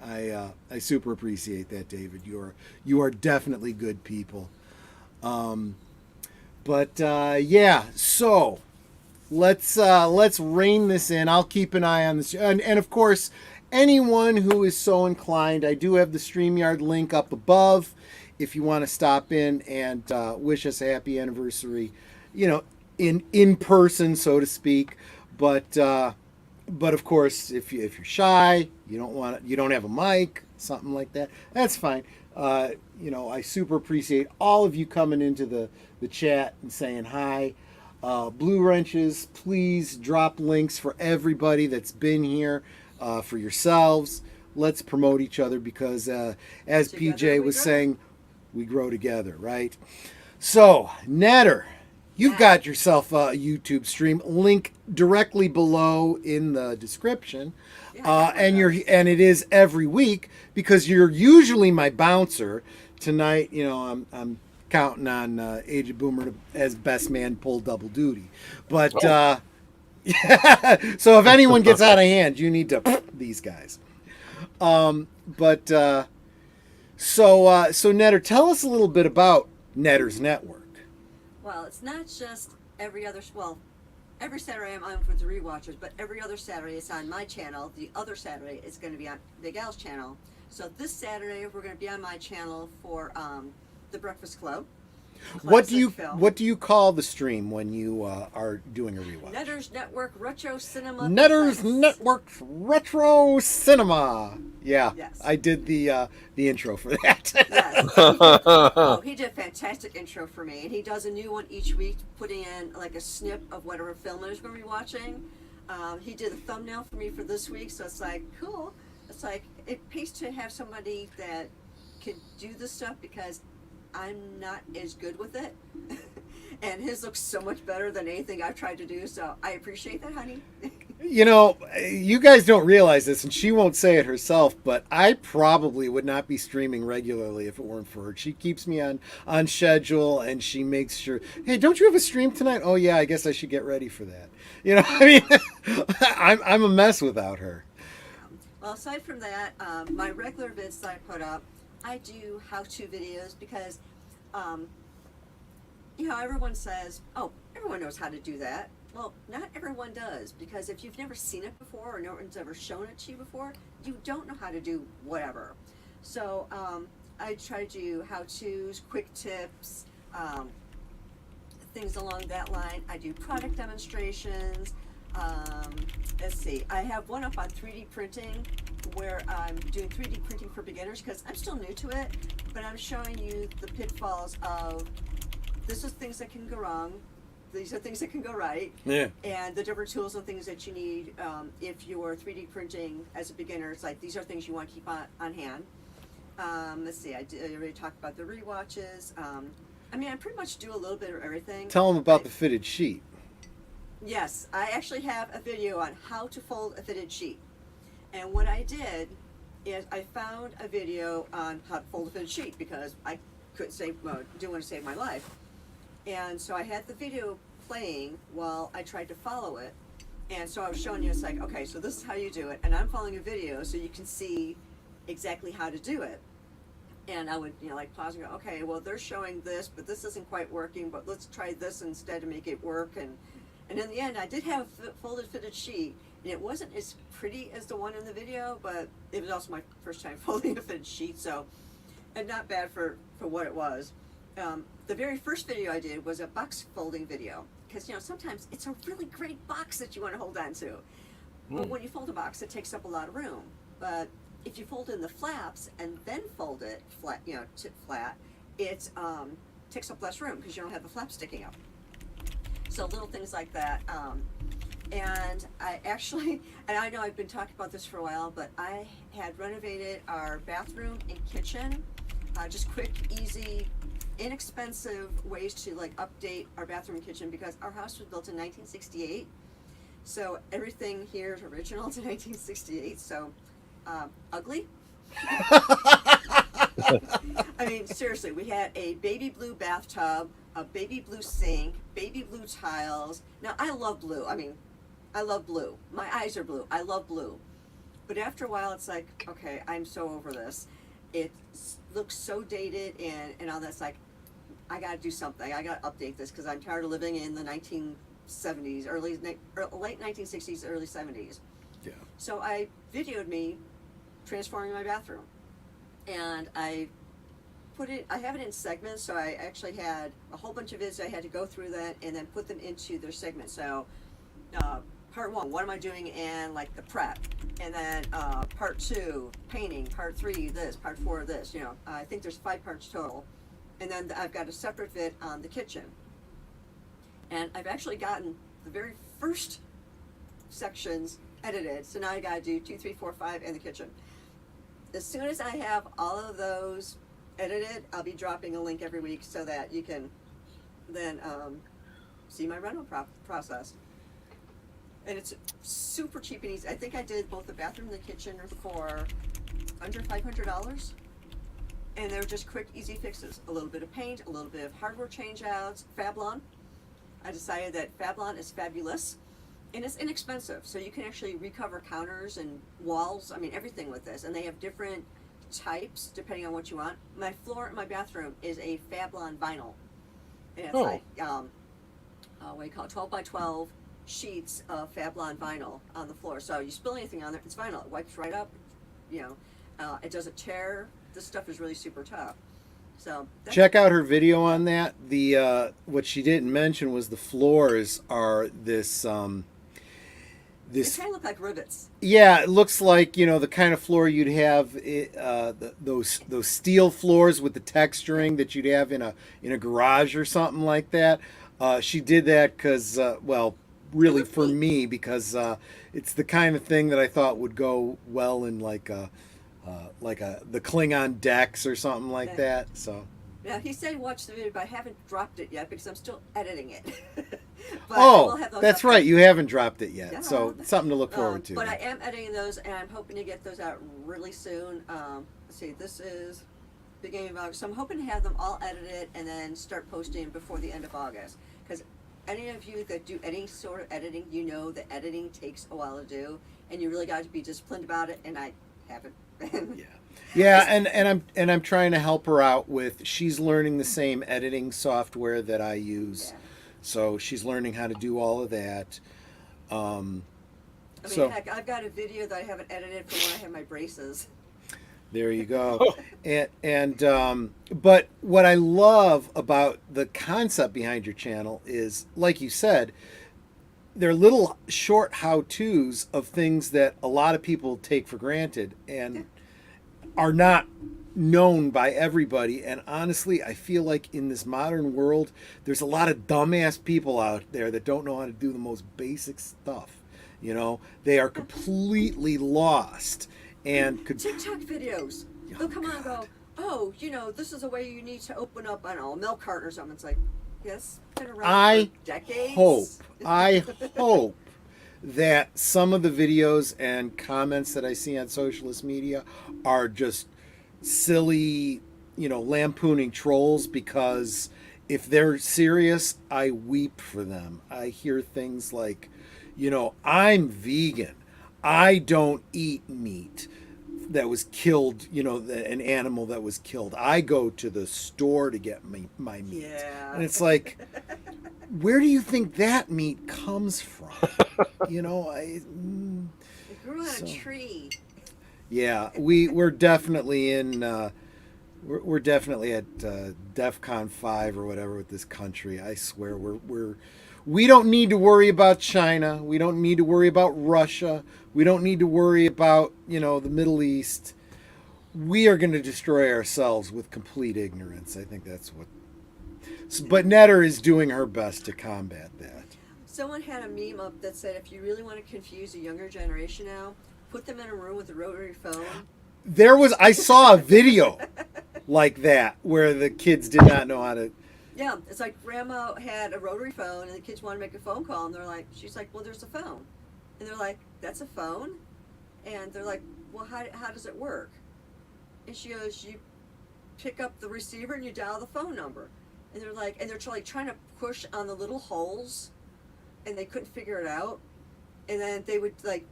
I super appreciate that, David. You are definitely good people. Yeah. So let's rein this in. I'll keep an eye on this, and of course, anyone who is so inclined, I do have the StreamYard link up above. if you want to stop in and wish us a happy anniversary, in person, so to speak. But of course, if you're shy, you don't have a mic, something like that, that's fine. I super appreciate all of you coming into the chat and saying hi. Blue Wrenches, please drop links for everybody that's been here, for yourselves. Let's promote each other because, as Together PJ we was grow. saying, we grow together, right? So, Netter, you've got yourself a YouTube stream. Link directly below in the description. And it is every week because you're usually my bouncer. Tonight, I'm counting on Aged Boomer as best man pull double duty. But so if anyone gets out of hand, you need to these guys. So Netter, tell us a little bit about Netter's Network. Well, it's not just every Saturday I'm on for the rewatchers, but every other Saturday it's on my channel. The other Saturday it's going to be on Big Al's channel. So this Saturday we're going to be on my channel for the Breakfast Club. What do you call the stream when you are doing a rewatch? Netter's Network Retro Cinema. Netter's Network Retro Cinema. Yeah, Yes. I did the intro for that. Yes. He did a fantastic intro for me, and he does a new one each week, putting in like a snip of whatever film there's going to be watching. He did a thumbnail for me for this week, so it's like cool. It's like it pays to have somebody that can do this stuff because I'm not as good with it. And his looks so much better than anything I've tried to do, so I appreciate that, honey. You guys don't realize this, and she won't say it herself, but I probably would not be streaming regularly if it weren't for her. She keeps me on schedule, and she makes sure, hey, don't you have a stream tonight? Oh, yeah, I guess I should get ready for that. I'm a mess without her. Well, aside from that, my regular vids that I put up, I do how-to videos because, everyone says, oh, everyone knows how to do that. Well, not everyone does, because if you've never seen it before or no one's ever shown it to you before, you don't know how to do whatever. So I try to do how-tos, quick tips, things along that line. I do product demonstrations. Let's see, I have one up on 3D printing where I'm doing 3D printing for beginners because I'm still new to it, but I'm showing you the pitfalls of this is things that can go wrong, these are things that can go right, and the different tools and things that you need if you're 3D printing as a beginner. It's like these are things you want to keep on hand. Let's see, I already talked about the rewatches. I pretty much do a little bit of everything. Tell them about the fitted sheet. Yes, I actually have a video on how to fold a fitted sheet. And what I did is I found a video on how to fold a fitted sheet because I couldn't didn't want to save my life. And so I had the video playing while I tried to follow it. And so I was showing you, it's like, okay, so this is how you do it. And I'm following a video so you can see exactly how to do it. And I would, pause and go, okay, well, they're showing this, but this isn't quite working, but let's try this instead to make it work. And in the end, I did have a folded fitted sheet, and it wasn't as pretty as the one in the video, but it was also my first time folding a fitted sheet, so, and not bad for what it was. The very first video I did was a box folding video, because, sometimes it's a really great box that you want to hold on to. But when you fold a box, it takes up a lot of room. But if you fold in the flaps and then fold it flat, tip flat, it takes up less room because you don't have the flap sticking up. So little things like that. And I actually, and I know I've been talking about this for a while, but I had renovated our bathroom and kitchen. Just quick, easy, inexpensive ways to update our bathroom and kitchen because our house was built in 1968. So everything here is original to 1968. So ugly. Seriously, we had a baby blue bathtub, a baby blue sink, baby blue tiles. Now, I love blue. I love blue. My eyes are blue. I love blue. But after a while, it's like, okay, I'm so over this. It looks so dated and all that's like, I got to do something. I got to update this because I'm tired of living in the 1970s, late 1960s, early 70s. Yeah. So I videoed me transforming my bathroom. And I put it. I have it in segments, so I actually had a whole bunch of vids. I had to go through that and then put them into their segments. So, part 1, what am I doing in like the prep, and then part 2, painting. Part 3, this. Part 4, this. You know, I think there's 5 parts total, and then I've got a separate vid on the kitchen. And I've actually gotten the very first sections edited. So now I got to do 2, 3, 4, 5 in the kitchen. As soon as I have all of those edited, I'll be dropping a link every week so that you can then see my rental process. And it's super cheap and easy. I think I did both the bathroom and the kitchen for under $500. And they're just quick, easy fixes. A little bit of paint, a little bit of hardware change outs, Fablon. I decided that Fablon is fabulous. And it's inexpensive, so you can actually recover counters and walls, I mean everything with this. And they have different types depending on what you want. My floor in my bathroom is a Fablon vinyl. And it's like, what do you call it, 12 by 12 sheets of Fablon vinyl on the floor. So you spill anything on there, it's vinyl. It wipes right up, you know. It doesn't tear. This stuff is really super tough. So check out her video on that. The what she didn't mention was the floors are this they kind of look like rivets. Yeah, it looks like, you know, the kind of floor you'd have those steel floors with the texturing that you'd have in a garage or something like that. She did that because, well, really for me, because it's the kind of thing that I thought would go well in the Klingon decks or something like that. So. Now, he said watch the video, but I haven't dropped it yet because I'm still editing it. But that's right. You haven't dropped it yet. Yeah. So something to look forward to. But I am editing those, and I'm hoping to get those out really soon. Let's see, this is beginning of August. So I'm hoping to have them all edited and then start posting before the end of August. Because any of you that do any sort of editing, you know that editing takes a while to do, and you really got to be disciplined about it, and I haven't. Yeah, and I'm trying to help her out with. She's learning the same editing software that I use, so she's learning how to do all of that. I mean, heck, I've got a video that I haven't edited from when I had my braces. There you go. But what I love about the concept behind your channel is, like you said, they're little short how-tos of things that a lot of people take for granted and are not known by everybody. And honestly, I feel like in this modern world, there's a lot of dumbass people out there that don't know how to do the most basic stuff. You know, they are completely lost. And TikTok videos, they'll come on and go, oh, you know, this is a way you need to open up, I don't know, a milk carton or something. It's like, yes, been around for decades. I hope that some of the videos and comments that I see on socialist media are just silly, you know, lampooning trolls, because if they're serious, I weep for them. I hear things like, you know, I'm vegan. I don't eat meat that was killed, you know, an animal that was killed. I go to the store to get my meat. Yeah. And it's like, where do you think that meat comes from? You know, it grew on a tree. Yeah, we're definitely in. We're definitely at DEFCON 5 or whatever with this country. I swear we don't need to worry about China. We don't need to worry about Russia. We don't need to worry about, you know, the Middle East. We are going to destroy ourselves with complete ignorance. I think that's what. But Netter is doing her best to combat that. Someone had a meme up that said, if you really want to confuse the younger generation now, put them in a room with a rotary phone. I saw a video like that where the kids did not know how to. Yeah, it's like grandma had a rotary phone and the kids want to make a phone call, and she's like, well, there's a phone. And they're like, that's a phone? And they're like, well, how does it work? And she goes, you pick up the receiver and you dial the phone number. And they're like, trying to push on the little holes, and they couldn't figure it out. And then they would like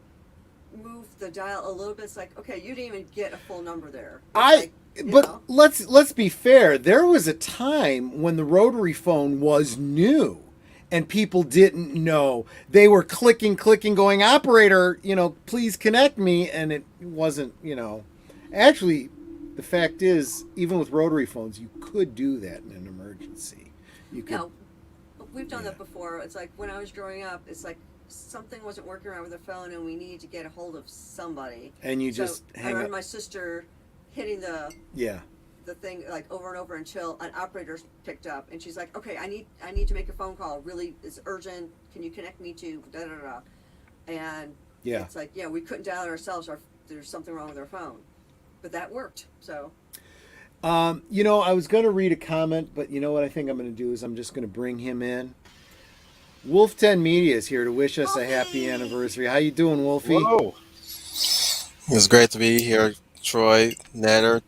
move the dial a little bit. It's like, okay, you didn't even get a full number there. Let's be fair. There was a time when the rotary phone was new, and people didn't know. They were clicking, going, operator, you know, please connect me, and it wasn't, you know. Actually, the fact is, even with rotary phones, you could do that in an emergency. You could. No, we've done that before. It's like when I was growing up, it's like something wasn't working around with the phone and we needed to get a hold of somebody. And you So just I hang remember up. my sister hitting the thing like over and over until an operator picked up, and she's like, "Okay, I need to make a phone call. Really, it's urgent. Can you connect me to da da da?" And it's like, we couldn't dial it ourselves, or there's something wrong with our phone, but that worked. So. You know, I was going to read a comment, but you know what I think I'm going to do is I'm just going to bring him in. Wolf 10 Media is here to wish us a happy anniversary. How you doing, Wolfie? Whoa. It's great to be here, Troy, Netter.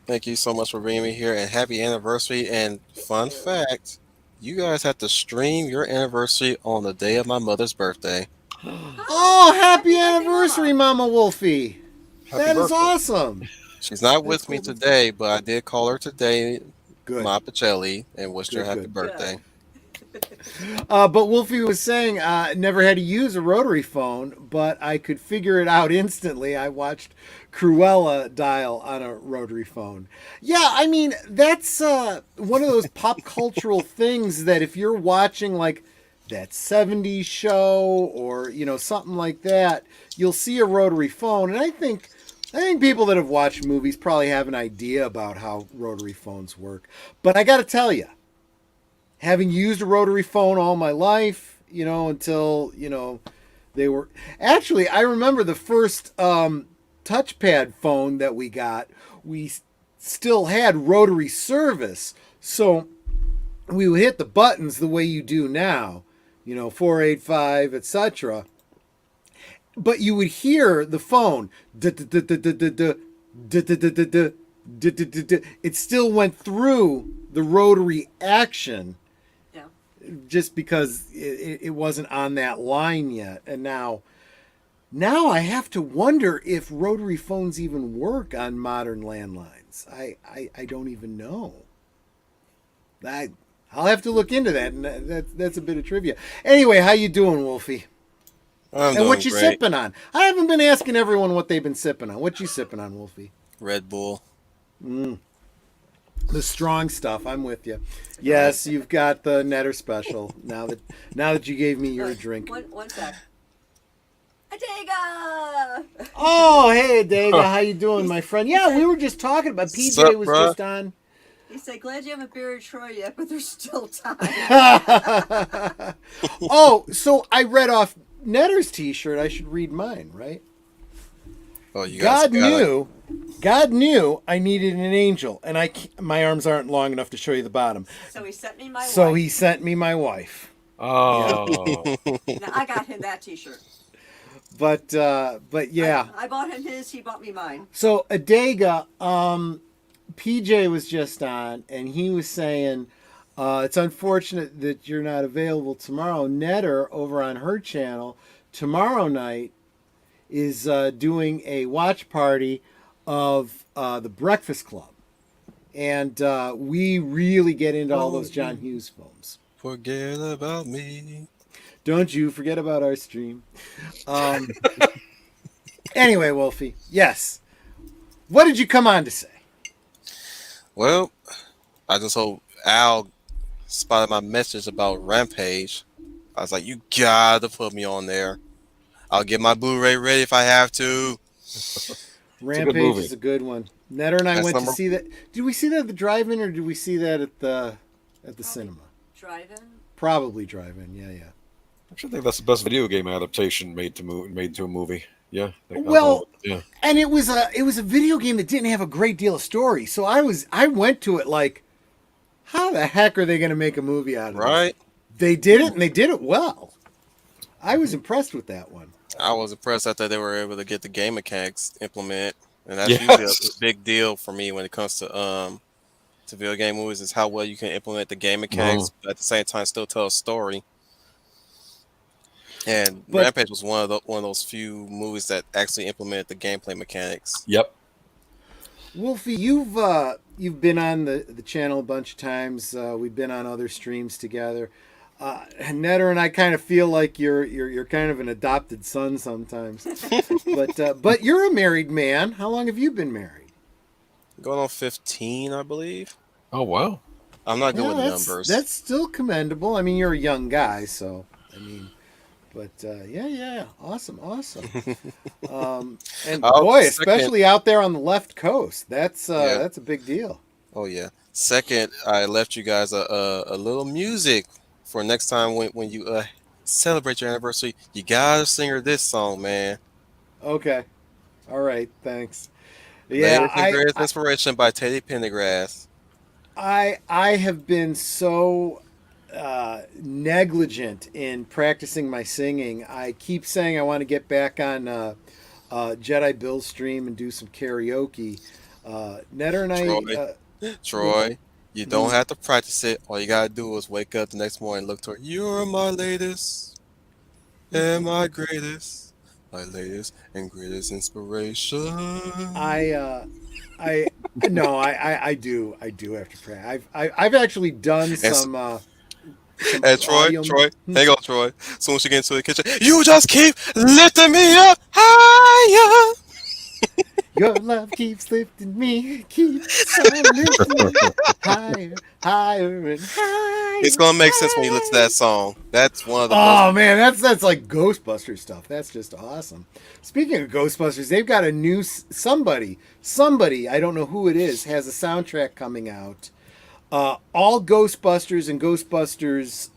Thank you so much for bringing me here, and happy anniversary. And fun fact, you guys have to stream your anniversary on the day of my mother's birthday. Oh, happy anniversary, Mama Wolfie. That is birthday. awesome. She's not with me today, but I did call her today, Good. Ma Pacelli, and wished her happy birthday. But Wolfie was saying, never had to use a rotary phone, but I could figure it out instantly. I watched Cruella dial on a rotary phone. Yeah, I mean, that's one of those pop cultural things that if you're watching like that 70s show or, you know, something like that, you'll see a rotary phone. And I think people that have watched movies probably have an idea about how rotary phones work. But I got to tell you, having used a rotary phone all my life, you know, until, you know, they were... Actually, I remember the first touchpad phone that we got, we still had rotary service. So we would hit the buttons the way you do now, you know, 485, etc. But you would hear the phone. It still went through the rotary action. Just because it wasn't on that line yet. And now I have to wonder if rotary phones even work on modern landlines. I don't even know. I'll have to look into that, and that's a bit of trivia. Anyway, how you doing, Wolfie? And what you great. sipping on? I haven't been asking everyone what they've been sipping on. What you sipping on, Wolfie? Red Bull. The strong stuff. I'm with you. Yes, you've got the Netter special. Now that you gave me your drink. One sec. Adega! Oh, hey, Adega. How you doing, my friend? Yeah, we were just talking about PJ Sup, was bruh? just on. He said, "Glad you haven't buried Troy yet, but there's still time." Oh, so I read off Netter's T-shirt. I should read mine, right? Oh, you guys God knew I needed an angel, and my arms aren't long enough to show you the bottom. So he sent me my wife. So he sent me my wife. Oh. Now, I got him that T-shirt. But yeah. I bought him his. He bought me mine. So Adega, PJ was just on, and he was saying it's unfortunate that you're not available tomorrow. Netter over on her channel tomorrow night is doing a watch party of the Breakfast Club, and we really get into all those John Hughes films. Forget about me. Don't you forget about our stream. Anyway, Wolfie, yes. What did you come on to say? Well, I just hope Al spotted my message about Rampage. I was like, you gotta put me on there. I'll get my Blu-ray ready if I have to. Rampage is a good one. Netter and I went to see that. Did we see that at the drive-in, or did we see that at the cinema? Drive-in? Probably drive-in. Yeah. I actually think that's the best video game adaptation made to a movie. Yeah. Well, yeah. And it was a video game that didn't have a great deal of story. So I went to it like, how the heck are they going to make a movie out of Right. this? They did it, and they did it well. I was impressed with that one. I was impressed that they were able to get the game mechanics implemented, and that's usually a big deal for me when it comes to video game movies, is how well you can implement the game mechanics, but at the same time still tell a story. And Rampage was one of those few movies that actually implemented the gameplay mechanics. Yep. Wolfie, you've been on the channel a bunch of times. We've been on other streams together. Netter and I kind of feel like you're kind of an adopted son sometimes. But you're a married man. How long have you been married? going on 15, I believe. Oh wow. I'm not good Yeah, with that's numbers. still commendable. I mean, you're a young guy, so I mean, but yeah, awesome. And Oh, boy, second. especially out there on the left coast, that's Yeah. a big deal. Oh yeah. Second, I left you guys a little music for next time when you celebrate your anniversary. You gotta sing her this song, man. Okay, all right, thanks. Yeah, Latest and Greatest Inspiration by Teddy Pendergrass. I have been so negligent in practicing my singing. I keep saying I want to get back on Jedi Bill's stream and do some karaoke. Netter and I. Troy, you don't have to practice it. All you gotta do is wake up the next morning and look toward you're my latest and my greatest. My latest and greatest inspiration. I do have to pray. I've actually done some and Troy, audio- hang on, Troy. Soon as you get into the kitchen, you just keep lifting me up higher. Your love keeps lifting me, keeps on lifting me higher, higher and higher. It's gonna make sense when you listen to that song. That's one of the man, that's like Ghostbusters stuff. That's just awesome. Speaking of Ghostbusters, they've got a new somebody, I don't know who it is, has a soundtrack coming out. All Ghostbusters and Ghostbusters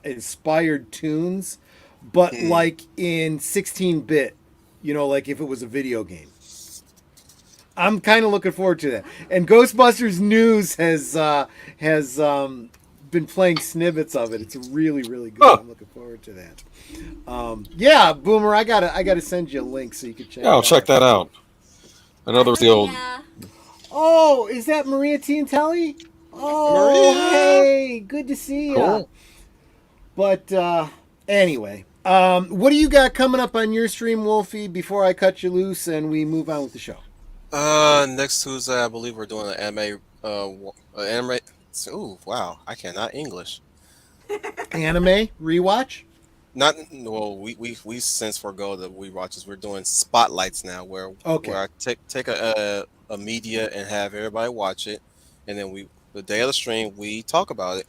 inspired tunes, but like in 16-bit, like if it was a video game. I'm kind of looking forward to that. And Ghostbusters News has been playing snippets of it. It's really, really good. I'm looking forward to that. Yeah, Boomer, I gotta send you a link so you can check. Yeah, I'll check that out. I know there was the old. Oh, is that Maria Tiantelli? Oh, Maria! hey, good to see you. Cool. But anyway, what do you got coming up on your stream, Wolfie? Before I cut you loose and we move on with the show. Next Tuesday, I believe we're doing an anime. Ooh, wow! I cannot English. Anime rewatch? Not well. We since forgo the rewatches. We're doing spotlights now, where I take a media and have everybody watch it, and then the day of the stream we talk about it.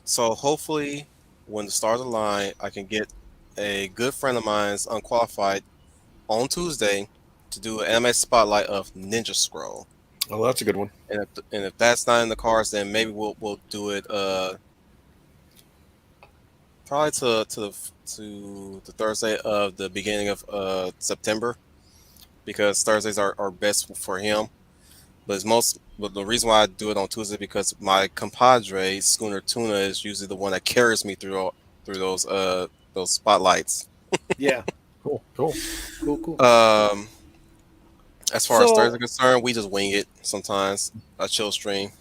So hopefully, when the stars align, I can get a good friend of mine's unqualified on Tuesday to do an anime spotlight of Ninja Scroll. Oh, that's a good one. And if that's not in the cards, then maybe we'll do it probably to the Thursday of the beginning of September, because Thursdays are best for him. But the reason why I do it on Tuesday because my compadre Schooner Tuna is usually the one that carries me through those spotlights. Yeah. Cool. As far as Thursday concerned, we just wing it sometimes. A chill stream.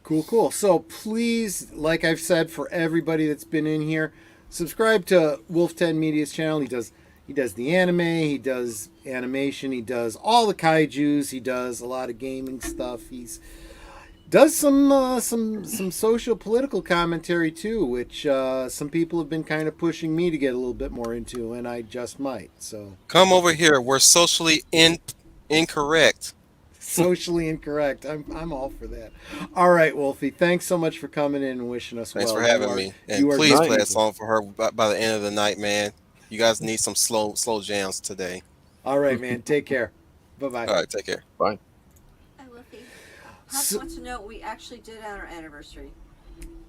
Cool. So please, like I've said for everybody that's been in here, subscribe to Wolf 10 Media's channel. He does the anime, he does animation, he does all the kaijus, he does a lot of gaming stuff. He's does some social political commentary too, which some people have been kind of pushing me to get a little bit more into, and I just might. So come over here. We're socially incorrect. Socially incorrect. I'm all for that. All right, Wolfie. Thanks so much for coming in and wishing us Thanks well. for having me. And please play a song for her by the end of the night, man. You guys need some slow jams today. All right, man. Take care. Bye-bye. All right, take care. Bye. Hi, Wolfie. Hot wants to know what we actually did on our anniversary.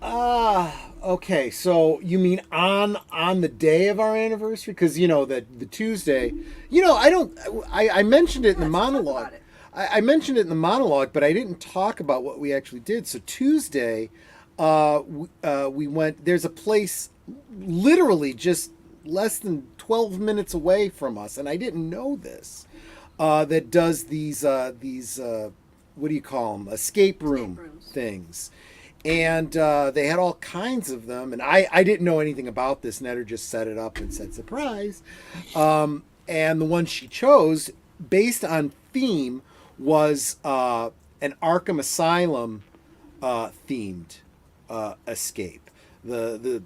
Okay. So you mean on the day of our anniversary? Because that the Tuesday. I mentioned it in the monologue. I mentioned it in the monologue, but I didn't talk about what we actually did. So Tuesday, we went. There's a place literally just less than 12 minutes away from us, and I didn't know this. That does these what do you call them? Escape rooms things. And they had all kinds of them, and I didn't know anything about this. Netter just set it up and said surprise. And the one she chose, based on theme, was an Arkham Asylum themed escape. The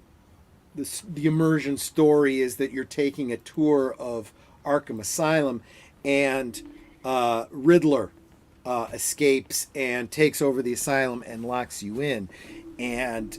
immersion story is that you're taking a tour of Arkham Asylum, and Riddler escapes and takes over the asylum and locks you in. And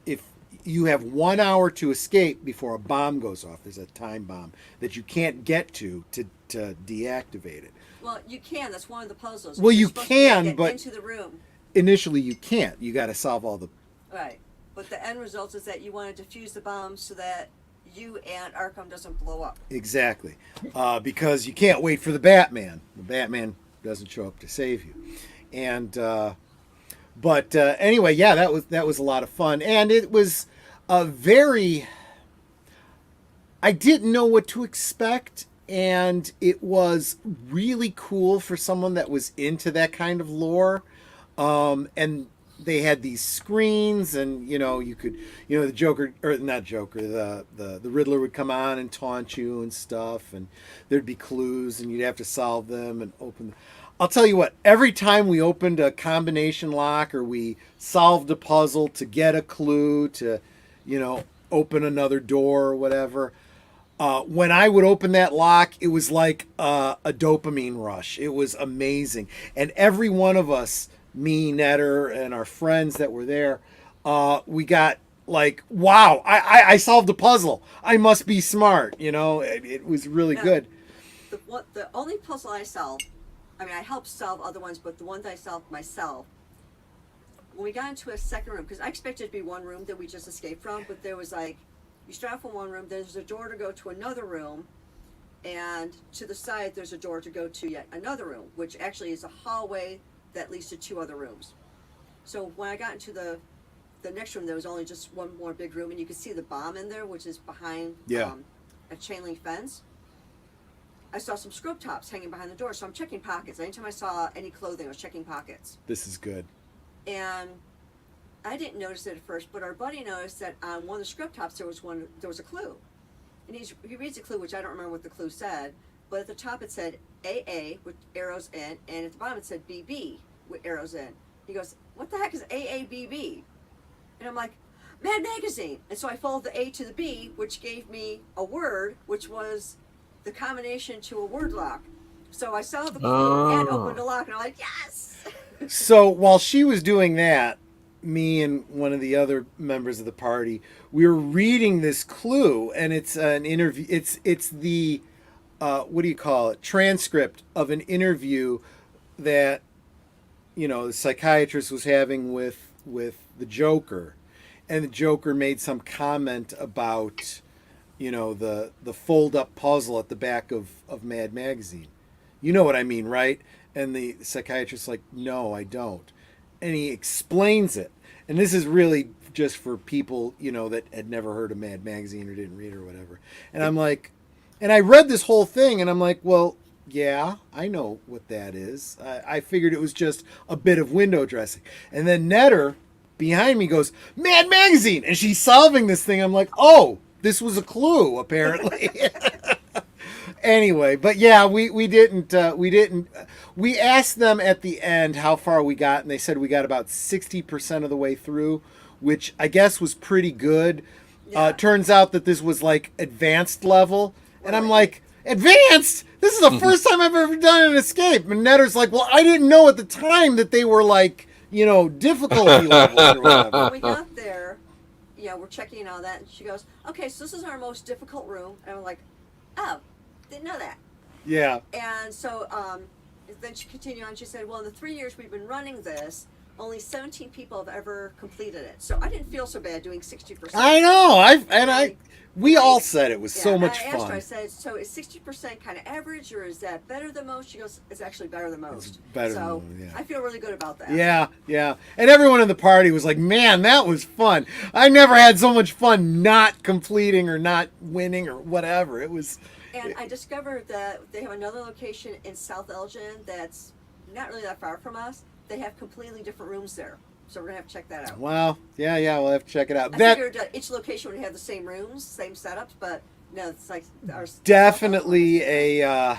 if you have 1 hour to escape before a bomb goes off, there's a time bomb that you can't get to deactivate it. Well, you can. That's one of the puzzles. Well, You're you supposed can, to get but into the room. Initially you can't. You got to solve all the. Right, but the end result is that you want to defuse the bomb so that you and Arkham doesn't blow up. Exactly, because you can't wait for the Batman. The Batman doesn't show up to save you, and but anyway, yeah, that was a lot of fun, and it was a very. I didn't know what to expect, and it was really cool for someone that was into that kind of lore, and they had these screens, and you could, the Joker, or not Joker, the Riddler would come on and taunt you and stuff, and there'd be clues, and you'd have to solve them and open them. I'll tell you what, every time we opened a combination lock or we solved a puzzle to get a clue to, open another door or whatever, when I would open that lock, it was like a dopamine rush. It was amazing. And every one of us, me, Netter, and our friends that were there, we got like, wow, I solved the puzzle. I must be smart. It was really good. The only puzzle I solved, I mean, I helped solve other ones, but the one that I solved myself, when we got into a second room, because I expected it to be one room that we just escaped from, but there was like, you start off in one room, there's a door to go to another room, and to the side there's a door to go to yet another room, which actually is a hallway that leads to 2 other rooms. So when I got into the next room, there was only just one more big room, and you could see the bomb in there, which is behind a chain link fence. I saw some scrub tops hanging behind the door, so I'm checking pockets. Anytime I saw any clothing, I was checking pockets. This is good. And I didn't notice it at first, but our buddy noticed that on one of the scrub tops there was a clue. And he reads the clue, which I don't remember what the clue said, but at the top it said AA with arrows in, and at the bottom it said BB with arrows in. He goes, "What the heck is AABB?" And I'm like, "Mad Magazine." And so I followed the A to the B, which gave me a word, which was the combination to a word lock. So I saw the clue and opened a lock, and I'm like, yes! So while she was doing that, me and one of the other members of the party, we were reading this clue, and it's an interview. It's the what do you call it? Transcript of an interview that the psychiatrist was having with the Joker, and the Joker made some comment about the fold up puzzle at the back of Mad Magazine. You know what I mean, right? And the psychiatrist's like, "No, I don't." And he explains it. And this is really just for people, that had never heard of Mad Magazine or didn't read it or whatever. And I'm like, and I read this whole thing, and I'm like, well, yeah, I know what that is. I figured it was just a bit of window dressing. And then Netter behind me goes, "Mad Magazine!" And she's solving this thing. I'm like, oh, this was a clue, apparently. Anyway, but yeah, we didn't. We asked them at the end how far we got, and they said we got about 60% of the way through, which I guess was pretty good. Yeah. Turns out that this was like advanced level, and I'm like, advanced? This is the first time I've ever done an escape. And Netter's like, well, I didn't know at the time that they were like, difficulty levels or whatever. When we got there, we're checking all that, and she goes, "Okay, so this is our most difficult room." And I'm like, "Oh, didn't know that." Yeah. And so then she continued on. She said, "Well, in the 3 years we've been running this, only 17 people have ever completed it." So I didn't feel so bad doing 60%. I know. We all said it was so much I asked fun. her, I said, "So is 60% kind of average, or is that better than most?" She goes, "It's actually better than most." It's better so than most, yeah. I feel really good about that. Yeah. And everyone in the party was like, "Man, that was fun. I never had so much fun not completing or not winning or whatever." It was. And I discovered that they have another location in South Elgin that's not really that far from us. They have completely different rooms there. So we're going to have to check that out. Wow. Yeah, we'll have to check it out. I figured each location would have the same rooms, same setups, but no, it's like ours. Definitely an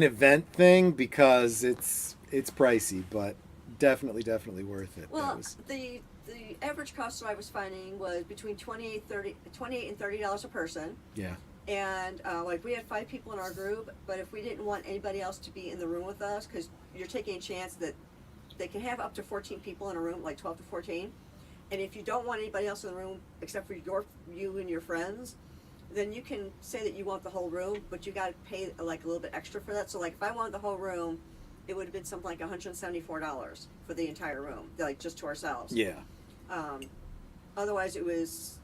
event thing because it's pricey, but definitely worth it. Well, the average cost that I was finding was between $28 and $30 a person. Yeah. And like we had 5 people in our group, but if we didn't want anybody else to be in the room with us, because you're taking a chance that they can have up to 14 people in a room, like 12 to 14. And if you don't want anybody else in the room except for you and your friends, then you can say that you want the whole room, but you got to pay like a little bit extra for that. So like if I wanted the whole room, it would have been something like $174 for the entire room, like just to ourselves. Yeah. Otherwise, it was,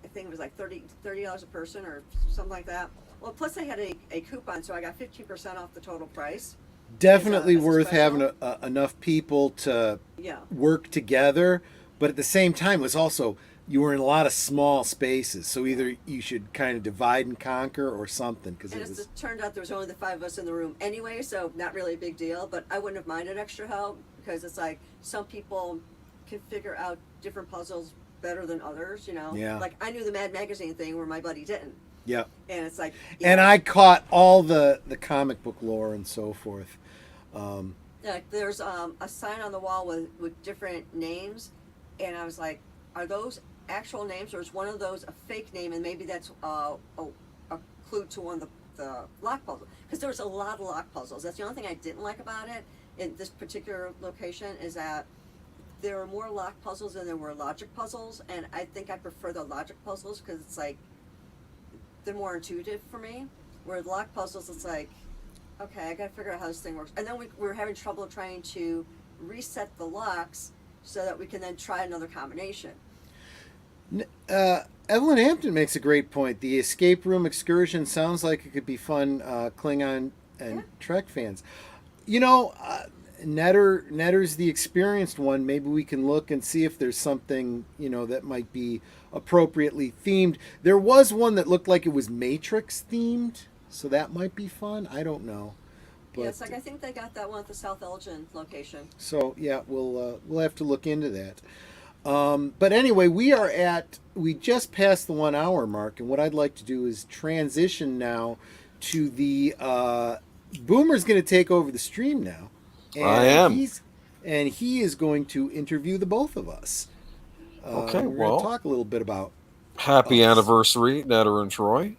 I think it was like $30 a person or something like that. Well, plus I had a coupon, so I got 15% off the total price. Definitely as a worth special. having enough people to Yeah. work together, but at the same time, it was also you were in a lot of small spaces, so either you should kind of divide and conquer or something because And it was. it turned out there was only the 5 of us in the room anyway, so not really a big deal. But I wouldn't have minded extra help because it's like some people can figure out different puzzles better than others, you know? Yeah. Like I knew the Mad Magazine thing where my buddy didn't. Yeah. And it's like. And I caught all the comic book lore and so forth. Like there's a sign on the wall with different names, and I was like, are those actual names, or is one of those a fake name, and maybe that's a clue to one of the lock puzzles? Because there was a lot of lock puzzles. That's the only thing I didn't like about it in this particular location is that there were more lock puzzles than there were logic puzzles, and I think I prefer the logic puzzles because it's like they're more intuitive for me. Where the lock puzzles, it's like, okay, I gotta figure out how this thing works. And then we were having trouble trying to reset the locks so that we can then try another combination. Evelyn Hampton makes a great point. The escape room excursion sounds like it could be fun. Klingon and Trek fans, you know, Netter's the experienced one. Maybe we can look and see if there's something, you know, that might be appropriately themed. There was one that looked like it was Matrix themed, so that might be fun. I don't know. But, yeah, it's like I think they got that one at the South Elgin location. So yeah, we'll have to look into that. But anyway, we just passed the 1 hour mark, and what I'd like to do is transition now to the Boomer's going to take over the stream now. And I am. He is going to interview the both of us. Okay, we're well, going to talk a little bit about happy us. anniversary, Netter and Troy.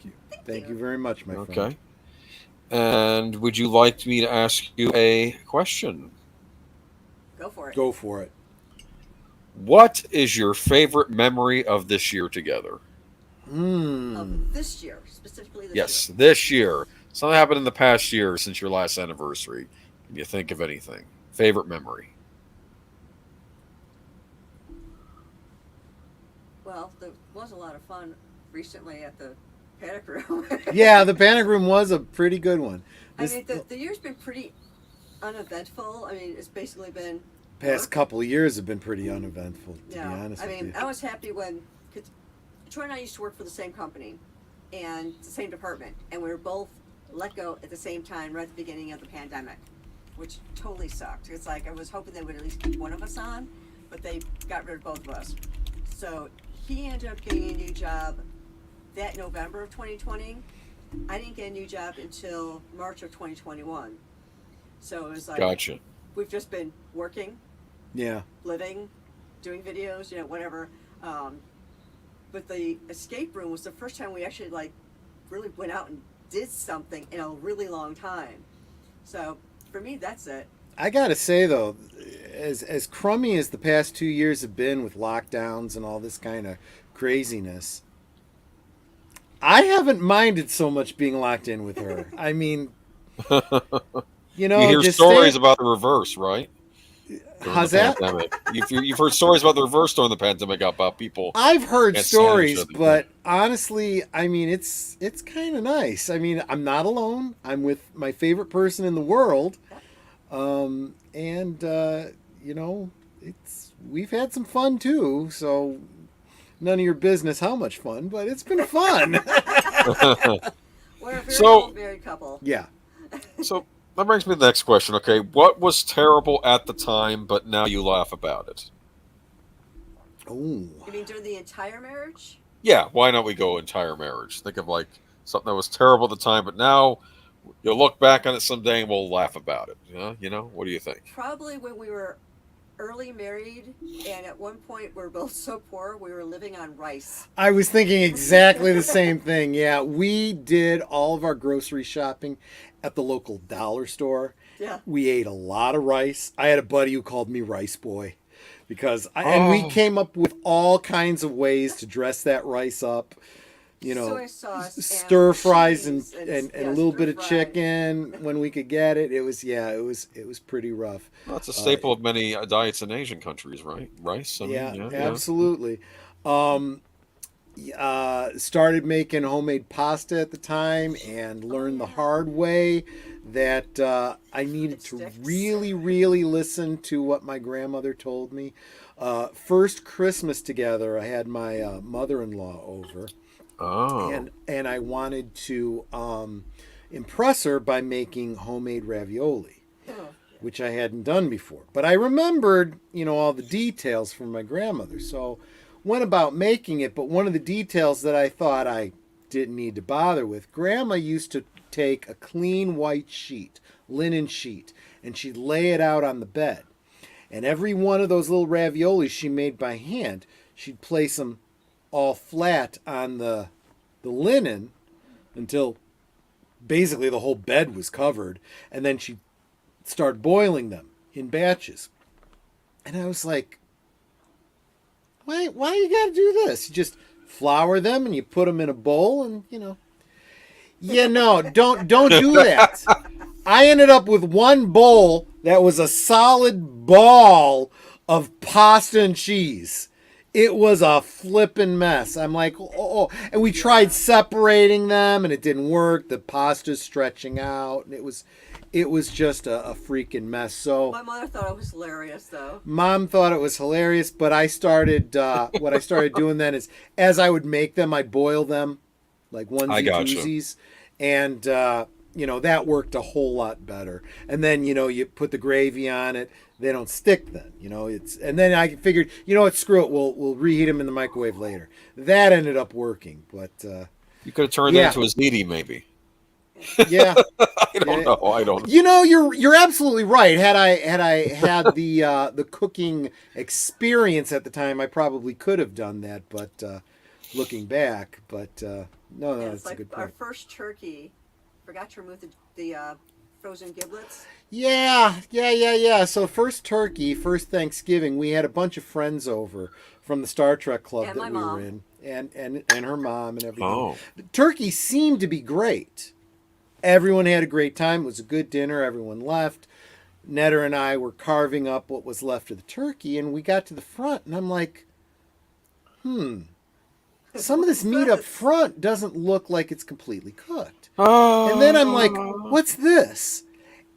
Thank you very much, my friend. Okay. And would you like me to ask you a question? Go for it. Go for it. What is your favorite memory of this year together? Of this year, specifically this year. Yes, this year. Something happened in the past year since your last anniversary. Can you think of anything? Favorite memory? Well, there was a lot of fun recently at the Panic Room. Yeah, the Panic Room was a pretty good one. I mean, the year's been pretty uneventful. I mean, it's basically been past couple of years have been pretty uneventful, to be honest I with mean, you. I was happy when, cause Troy and I used to work for the same company and the same department, and we were both let go at the same time right at the beginning of the pandemic, which totally sucked. It's like I was hoping they would at least keep one of us on, but they got rid of both of us. So he ended up getting a new job that November of 2020. I didn't get a new job until March of 2021. So it was like, Gotcha. We've just been working, Yeah. living, doing videos, you know, whatever. But the escape room was the first time we actually like really went out and did something in a really long time. So for me, that's it. I gotta say though, as crummy as the past 2 years have been with lockdowns and all this kind of craziness, I haven't minded so much being locked in with her. I mean, you know, you hear just stories about the reverse, right? During How's the that? pandemic. You've heard stories about the reverse during the pandemic about people. I've heard can't stand each stories, other. but honestly, I mean, it's kind of nice. I mean, I'm not alone. I'm with my favorite person in the world, and you know, we've had some fun too. So none of your business how much fun, but it's been fun. We're a very So- old married couple. Yeah. So that brings me to the next question. Okay, what was terrible at the time, but now you laugh about it? Oh. You mean during the entire marriage? Yeah, why not we go entire marriage? Think of like something that was terrible at the time, but now you'll look back on it someday and we'll laugh about it. You know? What do you think? Probably when we were early married, and at one point we're both so poor we were living on rice. I was thinking exactly the same thing. Yeah, we did all of our grocery shopping at the local dollar store. Yeah. We ate a lot of rice. I had a buddy who called me Rice Boy and we came up with all kinds of ways to dress that rice up. You know, soy sauce, stir fries and yeah, a little bit of stir-fry. chicken when we could get it. It was pretty rough. Well, that's a staple of many diets in Asian countries, right? Rice. I mean, Absolutely. Started making homemade pasta at the time and learned the hard way that I needed to really, really listen to what my grandmother told me. First Christmas together, I had my mother-in-law over. Oh. And I wanted to impress her by making homemade ravioli, which I hadn't done before. But I remembered, all the details from my grandmother. So went about making it, but one of the details that I thought I didn't need to bother with, Grandma used to take a clean white sheet, linen sheet, and she'd lay it out on the bed. And every one of those little raviolis she made by hand, she'd place them all flat on the linen until basically the whole bed was covered, and then she'd start boiling them in batches. And I was like, why you gotta do this? You just flour them and you put them in a bowl and don't do that. I ended up with one bowl that was a solid ball of pasta and cheese. It was a flippin' mess. I'm like, oh. And we tried separating them, and it didn't work. The pasta's stretching out, and it was just a freaking mess. So My mother thought it was hilarious, though. Mom thought it was hilarious, but I started, what I started doing then is, as I would make them, I'd boil them, like onesie-twosies, and, that worked a whole lot better. And then, you put the gravy on it. They don't stick then, and then I figured, screw it. We'll reheat them in the microwave later. That ended up working, but you could have turned it into a ziti, maybe. Yeah. I don't know. I don't. You're absolutely right. Had I had the cooking experience at the time, I probably could have done that. But looking back, no, It's that's like a good our point. first turkey. Forgot to remove the frozen giblets. Yeah. So first turkey, first Thanksgiving, we had a bunch of friends over from the Star Trek club And that my we mom. were in, and her mom and everything. Oh. The turkey seemed to be great. Everyone had a great time. It was a good dinner. Everyone left. Netter and I were carving up what was left of the turkey, and we got to the front, and I'm like, some of this meat up front doesn't look like it's completely cooked. And then I'm like, what's this?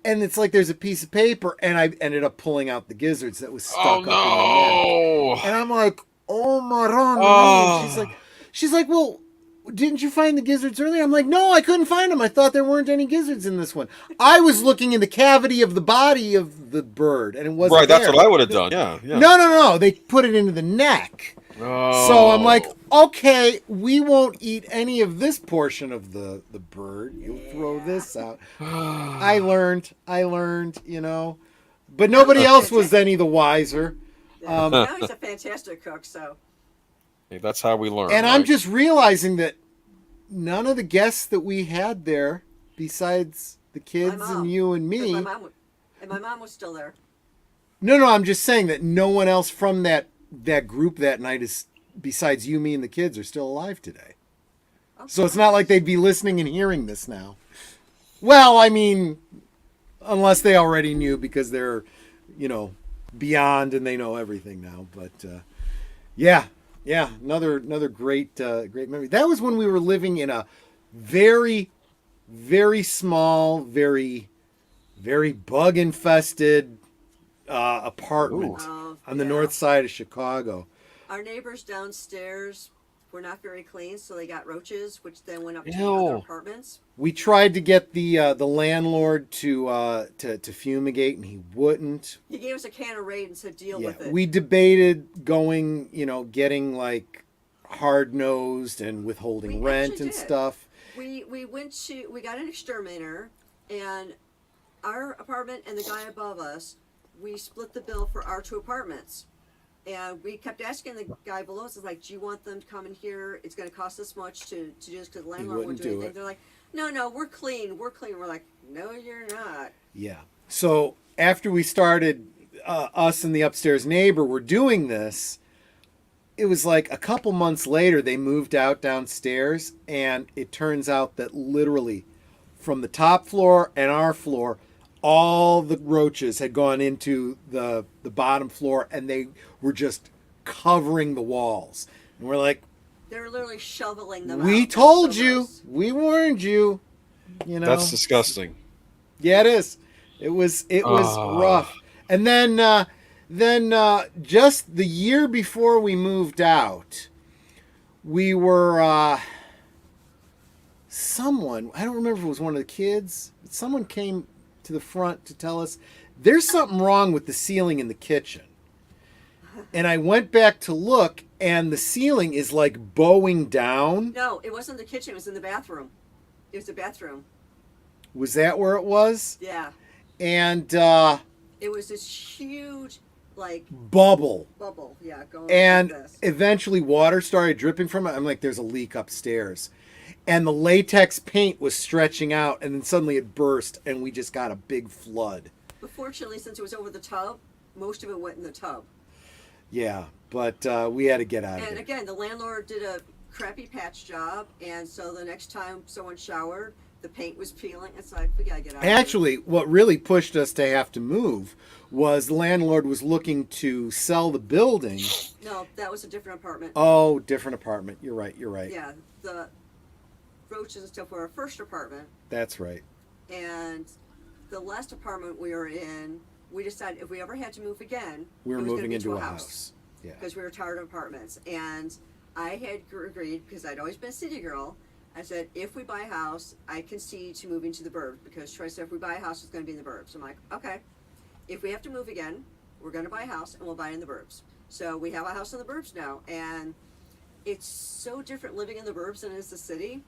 And it's like there's a piece of paper, and I ended up pulling out the gizzards that was stuck up in the neck. And I'm like, oh my god. She's like, well, didn't you find the gizzards earlier? I'm like, no, I couldn't find them. I thought there weren't any gizzards in this one. I was looking in the cavity of the body of the bird, and it wasn't Right, that's there. what I would have done. Yeah. No. They put it into the neck. Oh. So I'm like, okay, we won't eat any of this portion of the bird. You throw this out. I learned, but nobody else was any the wiser. Now he's a fantastic cook, so. Hey, that's how we learn. And right? I'm just realizing that none of the guests that we had there, besides the kids and you and me. My mom was still there. No, I'm just saying that no one else from that group that night is, besides you, me, and the kids, are still alive today. Okay. So it's not like they'd be listening and hearing this now. Well, I mean, unless they already knew because they're, beyond and they know everything now. But yeah, another great memory. That was when we were living in a very, very small, very, very bug infested apartment on the north side of Chicago. Our neighbors downstairs were not very clean, so they got roaches, which then went up to Ew. other apartments. We tried to get the landlord to fumigate, and he wouldn't. He gave us a can of Raid and said, "Deal with it." We debated going, getting like hard nosed and withholding rent and stuff. We got an exterminator, and our apartment and the guy above us we split the bill for our 2 apartments. And we kept asking the guy below us, like, do you want them to come in here? It's going to cost this much to do this because the landlord wouldn't do anything. They're like, no, we're clean. We're clean. We're like, no, you're not. Yeah. So after we started, us and the upstairs neighbor were doing this, it was like a couple months later, they moved out downstairs, and it turns out that literally from the top floor and our floor, all the roaches had gone into the bottom floor, and they were just covering the walls. And we're like, they were literally shoveling them out. We told you. We warned you. You know. That's disgusting. Yeah, it is. It was rough. And then just the year before we moved out, we were someone, I don't remember if it was one of the kids, but someone came to the front to tell us there's something wrong with the ceiling in the kitchen. And I went back to look, and the ceiling is like bowing down. No, it wasn't the kitchen. It was in the bathroom. It was the bathroom. Was that where it was? Yeah. And it was this huge, like, bubble. Yeah, going and like this. Eventually water started dripping from it. I'm like, there's a leak upstairs. And the latex paint was stretching out, and then suddenly it burst, and we just got a big flood. But fortunately, since it was over the tub, most of it went in the tub. Yeah, but we had to get out of it. And again, the landlord did a crappy patch job, and so the next time someone showered, the paint was peeling. It's like, we gotta get out Actually, what really pushed us to have to move was the landlord was looking to sell the building. No, that was a different apartment. Oh, different apartment. You're right. Yeah, the roaches and stuff were our first apartment. That's right. And the last apartment we were in, we decided if we ever had to move again, we were it was moving gonna be into to a house. Yeah. Because we were tired of apartments. And I had agreed, because I'd always been a city girl, I said, if we buy a house, I concede to moving to the burbs. Because Troy said, if we buy a house, it's going to be in the burbs. I'm like, okay. If we have to move again, we're going to buy a house, and we'll buy it in the burbs. So we have a house in the burbs now. And it's so different living in the burbs than it is the city.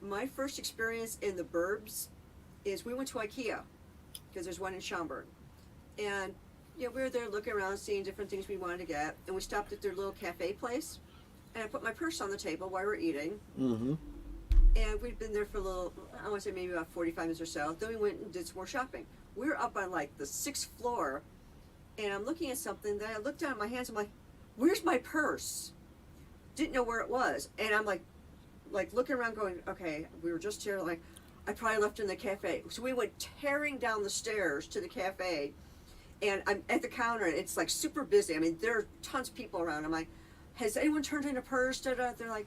My first experience in the burbs is we went to IKEA, because there's one in Schaumburg. And we were there looking around, seeing different things we wanted to get, and we stopped at their little cafe place, and I put my purse on the table while we were eating. Mm-hmm. And we'd been there for a little, I want to say maybe about 45 minutes or so. Then we went and did some more shopping. We were up on like the 6th floor, and I'm looking at something. Then I looked down at my hands. I'm like, "Where's my purse?" Didn't know where it was, and I'm like looking around, going, "Okay, we were just here. Like, I probably left it in the cafe." So we went tearing down the stairs to the cafe, and I'm at the counter. And it's like super busy. I mean, there are tons of people around. I'm like, "Has anyone turned in a purse?" Da-da. They're like,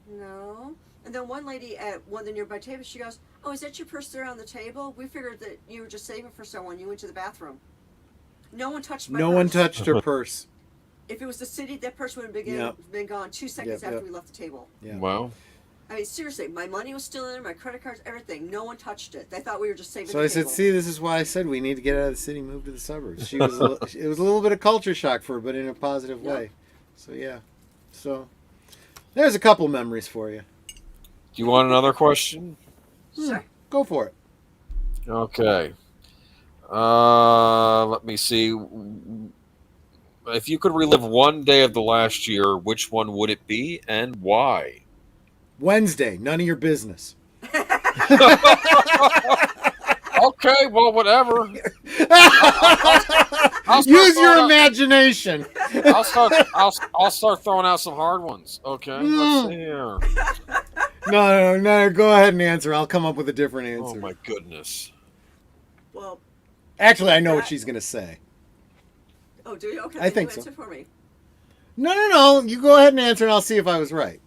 "No." And then one lady at one of the nearby tables, she goes, "Oh, is that your purse there on the table? We figured that you were just saving for someone. You went to the bathroom." No one touched my purse. No one touched her purse. If it was the city, that purse would have been gone 2 seconds after we left the table. Yeah. Wow. I mean, seriously, my money was still in there, my credit cards, everything. No one touched it. They thought we were just saving So the I table. said, see, this is why I said we need to get out of the city, move to the suburbs. She was it was a little bit of culture shock for her, but in a positive way. So, yeah. So, there's a couple memories for you. Do you want another question? Sure. Go for it. Okay. Let me see. If you could relive one day of the last year, which one would it be and why? Wednesday, none of your business. Okay, well, whatever. Use your imagination. I'll start throwing out some hard ones. Okay, let's see here. No. Go ahead and answer. I'll come up with a different answer. Oh my goodness. Well, actually, I know what she's gonna say. Oh, do you? Okay, I think so. Answer for me. No. You go ahead and answer, and I'll see if I was right.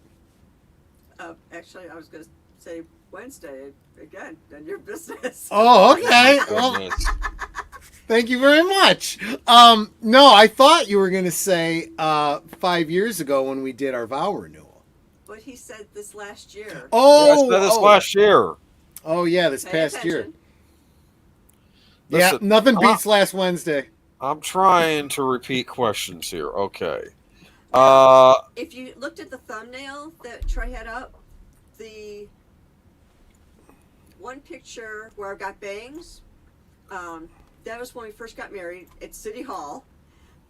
Actually, I was going to say Wednesday again. None your business. Oh, okay. Well, thank you very much. No, I thought you were going to say 5 years ago when we did our vow renewal. But he said this last year. Oh, yes, this last year. Oh, yeah, this Pay past attention. year. Listen, yeah, nothing beats last Wednesday. I'm trying to repeat questions here. Okay. If you looked at the thumbnail that Troy had up, the one picture where I've got bangs, that was when we first got married at City Hall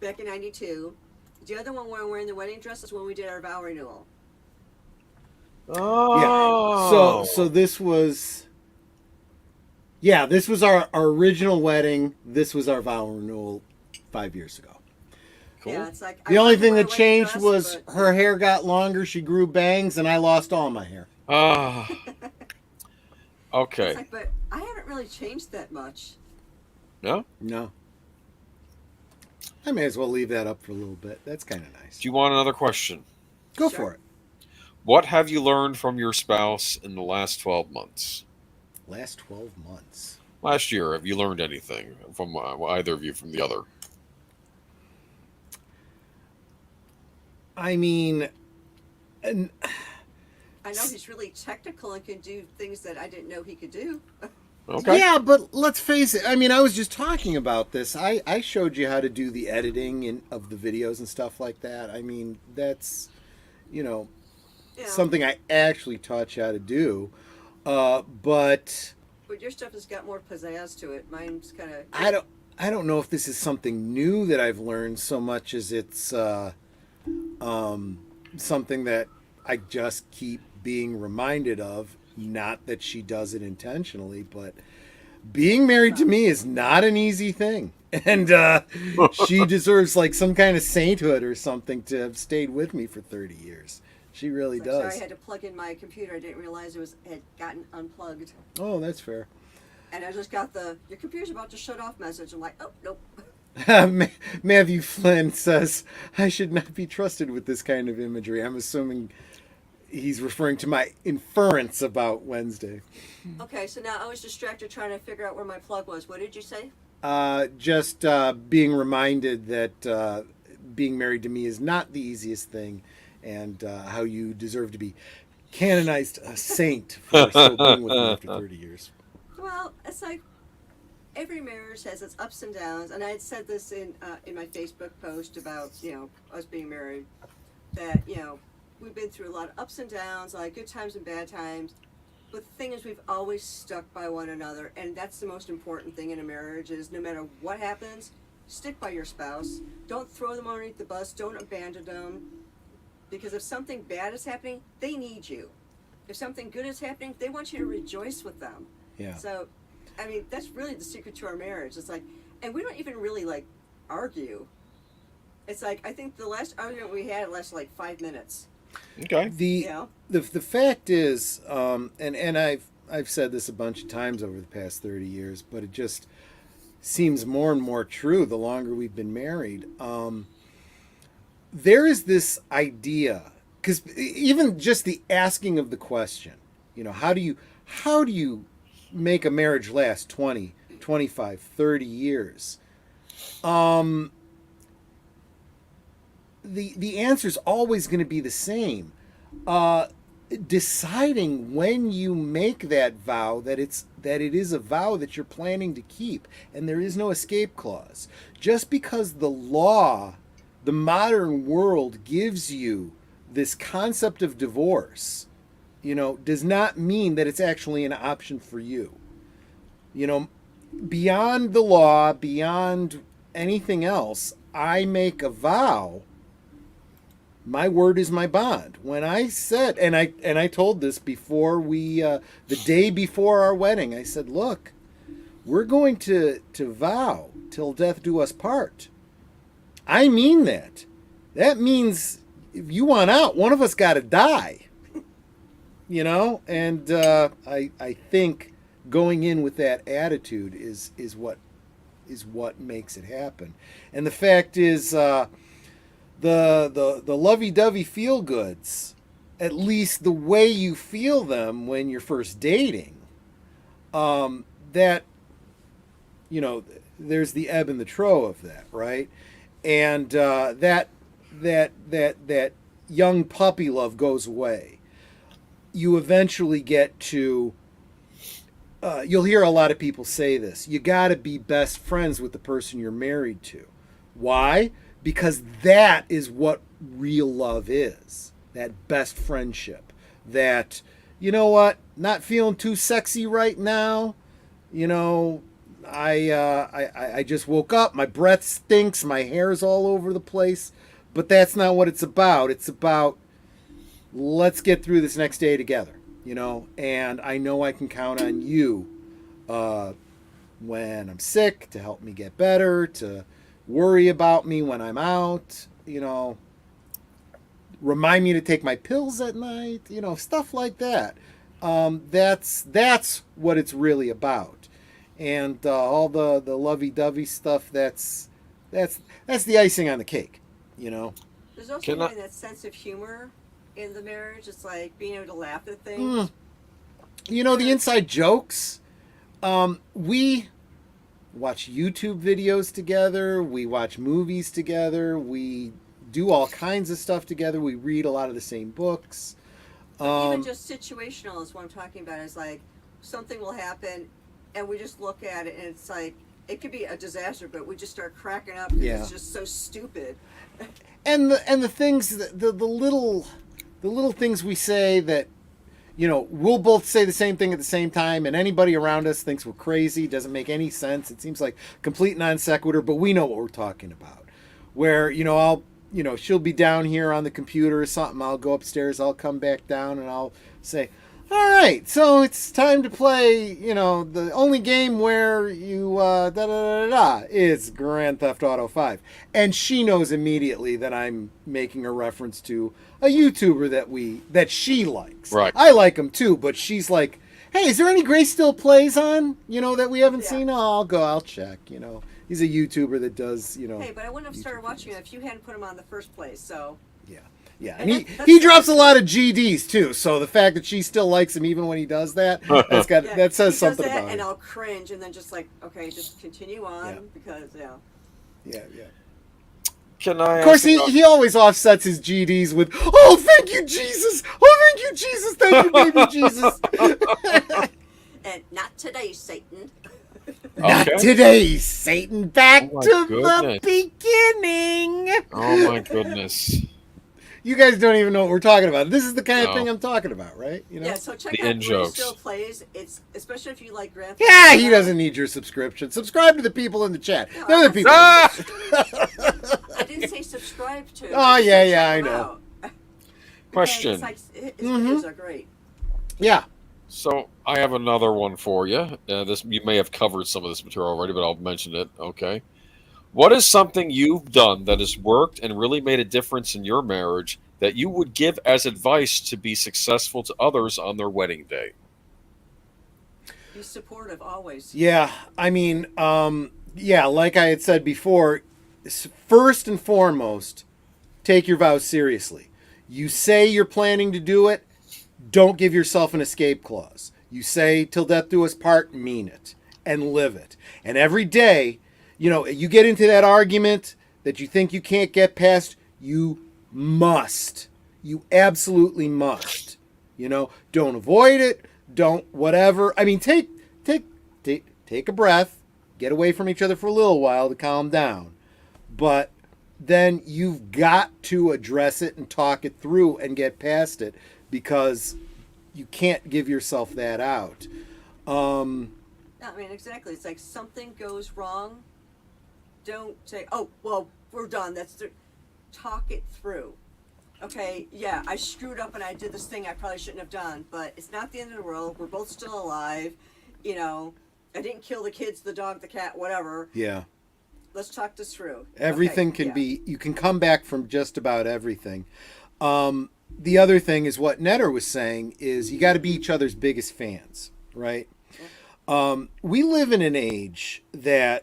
back in '92. The other one where I'm wearing the wedding dress is when we did our vow renewal. Oh. So this was. Yeah, this was our original wedding. This was our vow renewal 5 years ago. Cool. Yeah, it's like The I only wanted to thing wear a that wedding changed dress, was but- her hair got longer, she grew bangs, and I lost all my hair. Ah. Okay. It's like, but I haven't really changed that much. No? No. I may as well leave that up for a little bit. That's kind of nice. Do you want another question? Go Sure. for it. What have you learned from your spouse in the last 12 months? Last 12 months. Last year, have you learned anything from either of you from the other? I mean, and I know he's really technical and can do things that I didn't know he could do. Okay. yeah, but let's face it. I mean, I was just talking about this. I showed you how to do the editing of the videos and stuff like that. I mean, that's, Yeah. something I actually taught you how to do. But But your stuff has got more pizzazz to it. Mine's kind of. I don't know if this is something new that I've learned so much as it's something that I just keep being reminded of. Not that she does it intentionally, but being married to me is not an easy thing. And she deserves like some kind of sainthood or something to have stayed with me for 30 years. She really does. Sorry, I had to plug in my computer. I didn't realize it had gotten unplugged. Oh, that's fair. And I just got your computer's about to shut off message. I'm like, oh, nope. Matthew Flynn says, I should not be trusted with this kind of imagery. I'm assuming he's referring to my inference about Wednesday. Okay, so now I was distracted trying to figure out where my plug was. What did you say? Just being reminded that being married to me is not the easiest thing, and how you deserve to be canonized a saint for still being with me after 30 years. Well, it's like every marriage has its ups and downs, and I had said this in my Facebook post about us being married, that we've been through a lot of ups and downs, like good times and bad times. But the thing is, we've always stuck by one another, and that's the most important thing in a marriage. Is no matter what happens, stick by your spouse. Don't throw them underneath the bus. Don't abandon them, because if something bad is happening, they need you. If something good is happening, they want you to rejoice with them. Yeah. So, I mean, that's really the secret to our marriage. It's like, and we don't even really like argue. It's like, I think the last argument we had lasted like 5 minutes. Okay. The fact is, and I've said this a bunch of times over the past 30 years, but it just seems more and more true the longer we've been married. There is this idea, because even just the asking of the question, how do you make a marriage last 20, 25, 30 years? The answer is always going to be the same. Deciding when you make that vow that it is a vow that you're planning to keep, and there is no escape clause. Just because the law, the modern world, gives you this concept of divorce, does not mean that it's actually an option for you. Beyond the law, beyond anything else, I make a vow. My word is my bond. When I said, and I told this before the day before our wedding, I said, look, we're going to vow till death do us part. I mean that. That means if you want out, one of us got to die. And I think going in with that attitude is what makes it happen. And the fact is, the lovey-dovey feel-goods, at least the way you feel them when you're first dating, that, there's the ebb and the flow of that, right? And that young puppy love goes away. You eventually get to, you'll hear a lot of people say this, you got to be best friends with the person you're married to. Why? Because that is what real love is. That best friendship. That, not feeling too sexy right now. I just woke up. My breath stinks. My hair's all over the place. But that's not what it's about. It's about let's get through this next day together, And I know I can count on you when I'm sick to help me get better, to worry about me when I'm out, remind me to take my pills at night, stuff like that. That's what it's really about. And all the lovey-dovey stuff, that's the icing on the cake, There's also having that sense of humor in the marriage. It's like being able to laugh at things. The inside jokes. We watch YouTube videos together. We watch movies together. We do all kinds of stuff together. We read a lot of the same books. Even just situational is what I'm talking about. Is like something will happen, and we just look at it, and it's like it could be a disaster, but we just start cracking up because it's just so stupid. And the things the little things we say that we'll both say the same thing at the same time, and anybody around us thinks we're crazy, doesn't make any sense. It seems like complete non sequitur, but we know what we're talking about. Where, I'll, she'll be down here on the computer or something. I'll go upstairs, I'll come back down, and I'll say, all right, so it's time to play, the only game where you is Grand Theft Auto 5. And she knows immediately that I'm making a reference to a YouTuber that she likes. Right. I like him too, but she's like, hey, is there any Grace Still Plays on, that we haven't seen? Oh, I'll check, He's a YouTuber that does, Hey, but I wouldn't have started watching it if you hadn't put him on in the first place, so... Yeah, and he drops a lot of GDs too. So the fact that she still likes him even when he does that, that says something about it. And I'll cringe and then just like, okay, just continue on because Yeah. Can I? Of course, he always offsets his GDs with, "Oh, thank you, Jesus! Oh, thank you, Jesus! Thank you, baby Jesus!" And not today, Satan. Not today, Satan. Back to the beginning. Oh my goodness. You guys don't even know what we're talking about. This is the kind of thing I'm talking about, right? Yeah, so check out Grace Still Plays. It's especially if you like Grand Theft Auto. Yeah, he doesn't need your subscription. Subscribe to the people in the chat. No, the other people. I didn't say subscribe to. Oh yeah, I know. Question. His videos are great. Yeah. So I have another one for you. This you may have covered some of this material already, but I'll mention it. Okay. What is something you've done that has worked and really made a difference in your marriage that you would give as advice to be successful to others on their wedding day? Be supportive always. Yeah, I mean, like I had said before, first and foremost, take your vows seriously. You say you're planning to do it, don't give yourself an escape clause. You say, till death do us part, mean it, and live it. And every day, you get into that argument that you think you can't get past, you must. You absolutely must. Don't avoid it. Don't whatever. I mean, take a breath. Get away from each other for a little while to calm down. But then you've got to address it and talk it through and get past it because you can't give yourself that out. I mean, exactly. It's like something goes wrong. Don't say, oh, well, we're done. Talk it through. Okay, yeah, I screwed up and I did this thing I probably shouldn't have done, but it's not the end of the world. We're both still alive. I didn't kill the kids, the dog, the cat, whatever. Yeah. Let's talk this through. Everything can be, you can come back from just about everything. The other thing is what Netter was saying is you got to be each other's biggest fans, right? We live in an age that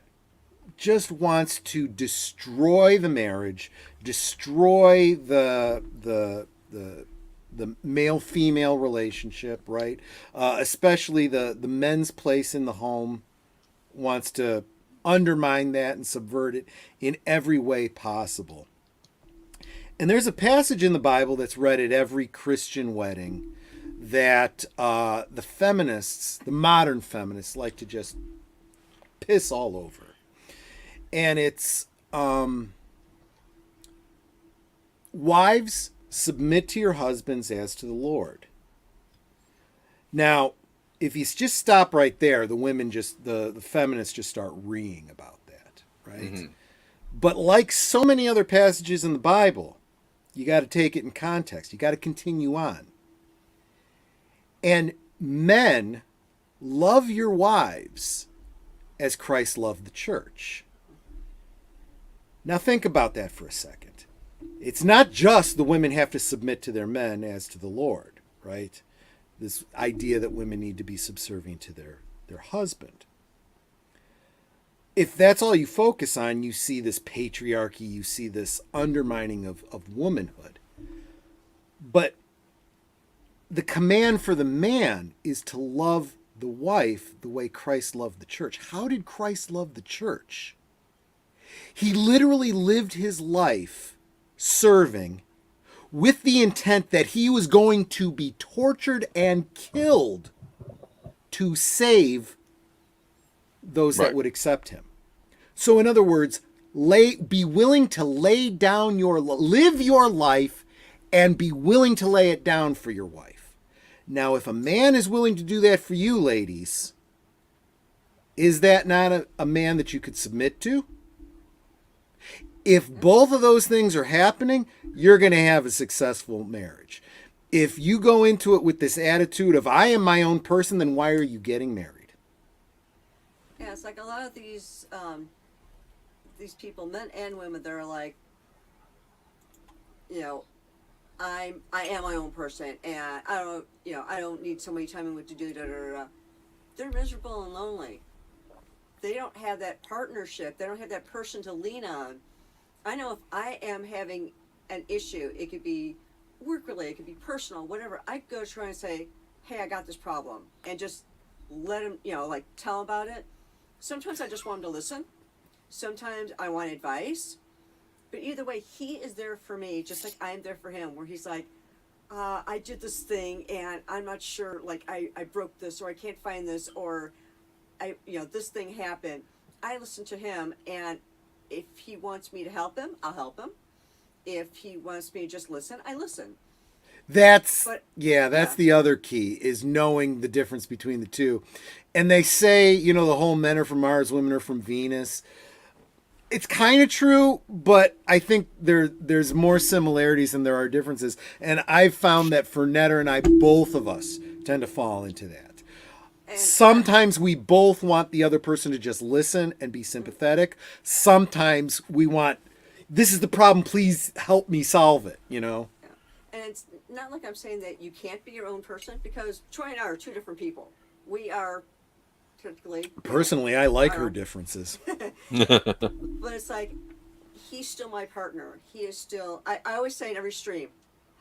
just wants to destroy the marriage, destroy the male-female relationship, right? Especially the men's place in the home wants to undermine that and subvert it in every way possible. And there's a passage in the Bible that's read at every Christian wedding that the feminists, the modern feminists, like to just piss all over. And it's, wives, submit to your husbands as to the Lord. Now, if you just stop right there, the women just the feminists just start reeing about that, right? Mm-hmm. But like so many other passages in the Bible, you got to take it in context. You got to continue on. And men, love your wives as Christ loved the church. Now think about that for a second. It's not just the women have to submit to their men as to the Lord, right? This idea that women need to be subservient to their husband. If that's all you focus on, you see this patriarchy, you see this undermining of womanhood. But the command for the man is to love the wife the way Christ loved the church. How did Christ love the church? He literally lived his life serving with the intent that he was going to be tortured and killed to save those that would accept him. So in other words, be willing to live your life and be willing to lay it down for your wife. Now, if a man is willing to do that for you, ladies, is that not a man that you could submit to? If both of those things are happening, you're going to have a successful marriage. If you go into it with this attitude of, I am my own person, then why are you getting married? Yeah, it's like a lot of these people, men and women, they're like, I am my own person, and I don't need somebody telling me what to do. They're miserable and lonely. They don't have that partnership. They don't have that person to lean on. I know if I am having an issue, it could be work related, it could be personal, whatever. I go try and say, hey, I got this problem, and just let him, tell him about it. Sometimes I just want him to listen. Sometimes I want advice. But either way, he is there for me, just like I am there for him, where he's like, I did this thing, and I'm not sure, like, I broke this, or I can't find this, or, this thing happened. I listen to him, and if he wants me to help him, I'll help him. If he wants me to just listen, I listen. That's the other key, is knowing the difference between the two. And they say, the whole men are from Mars, women are from Venus. It's kind of true, but I think there's more similarities than there are differences. And I've found that for Netter and I, both of us tend to fall into that. And sometimes we both want the other person to just listen and be sympathetic. Sometimes we want, this is the problem, please help me solve it, And it's not like I'm saying that you can't be your own person, because Troy and I are two different people. We are typically... Personally, I like her differences. But it's like, he's still my partner. He is still... I always say in every stream,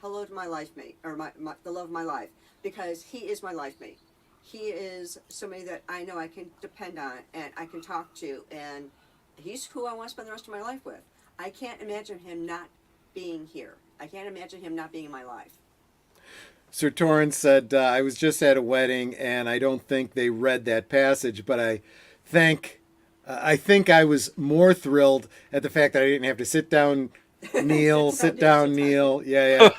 hello to my life mate, or the love of my life, because he is my life mate. He is somebody that I know I can depend on and I can talk to, and he's who I want to spend the rest of my life with. I can't imagine him not being here. I can't imagine him not being in my life. Sir Torrance said, I was just at a wedding, and I don't think they read that passage, but I think I was more thrilled at the fact that I didn't have to sit down, kneel, sit down, kneel. Yeah.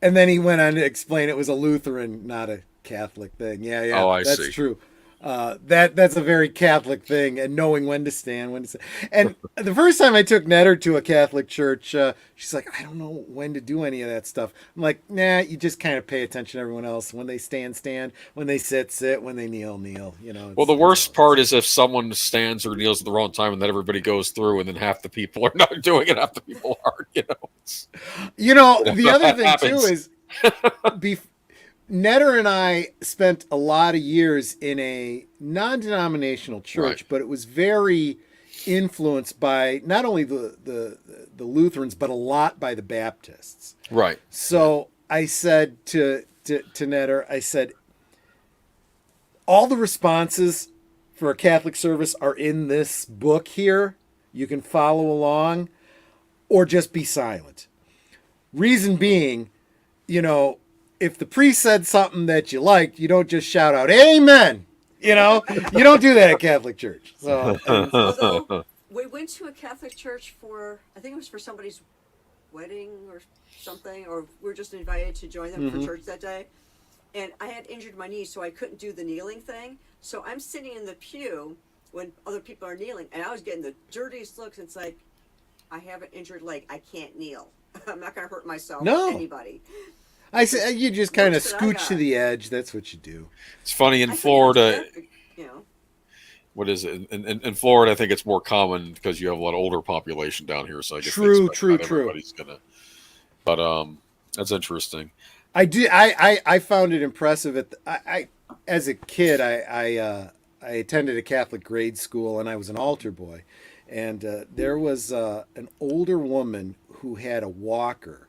And then he went on to explain it was a Lutheran, not a Catholic thing. Yeah. Oh, I see. That's true. That's a very Catholic thing, and knowing when to stand, when to stand. And the first time I took Netter to a Catholic church, she's like, I don't know when to do any of that stuff. I'm like, nah, you just kind of pay attention to everyone else. When they stand, when they sit, when they kneel. Well, the worst part is if someone stands or kneels at the wrong time, and then everybody goes through, and then half the people are not doing it, half the people are. The other thing too is, Netter and I spent a lot of years in a non-denominational church, but it was very influenced by not only the Lutherans, but a lot by the Baptists. Right. So I said to Netter, I said, all the responses for a Catholic service are in this book here. You can follow along or just be silent. Reason being, if the priest said something that you liked, you don't just shout out, amen. You don't do that at Catholic church. So, although we went to a Catholic church I think it was for somebody's wedding or something, or we were just invited to join them for church that day. and I had injured my knee, so I couldn't do the kneeling thing. So I'm sitting in the pew when other people are kneeling, and I was getting the dirtiest looks. It's like, I have an injured leg. I can't kneel. I'm not going to hurt myself No. or anybody. I say you just kind of Looks that I scooch to got. the edge. That's what you do. It's funny in I couldn't Florida. do that, you know. What is it? In Florida, I think it's more common because you have a lot of older population down here. So I guess True, they expect not true. everybody's gonna. But that's interesting. I do. I found it impressive. I as a kid, I attended a Catholic grade school, and I was an altar boy. And there was an older woman who had a walker,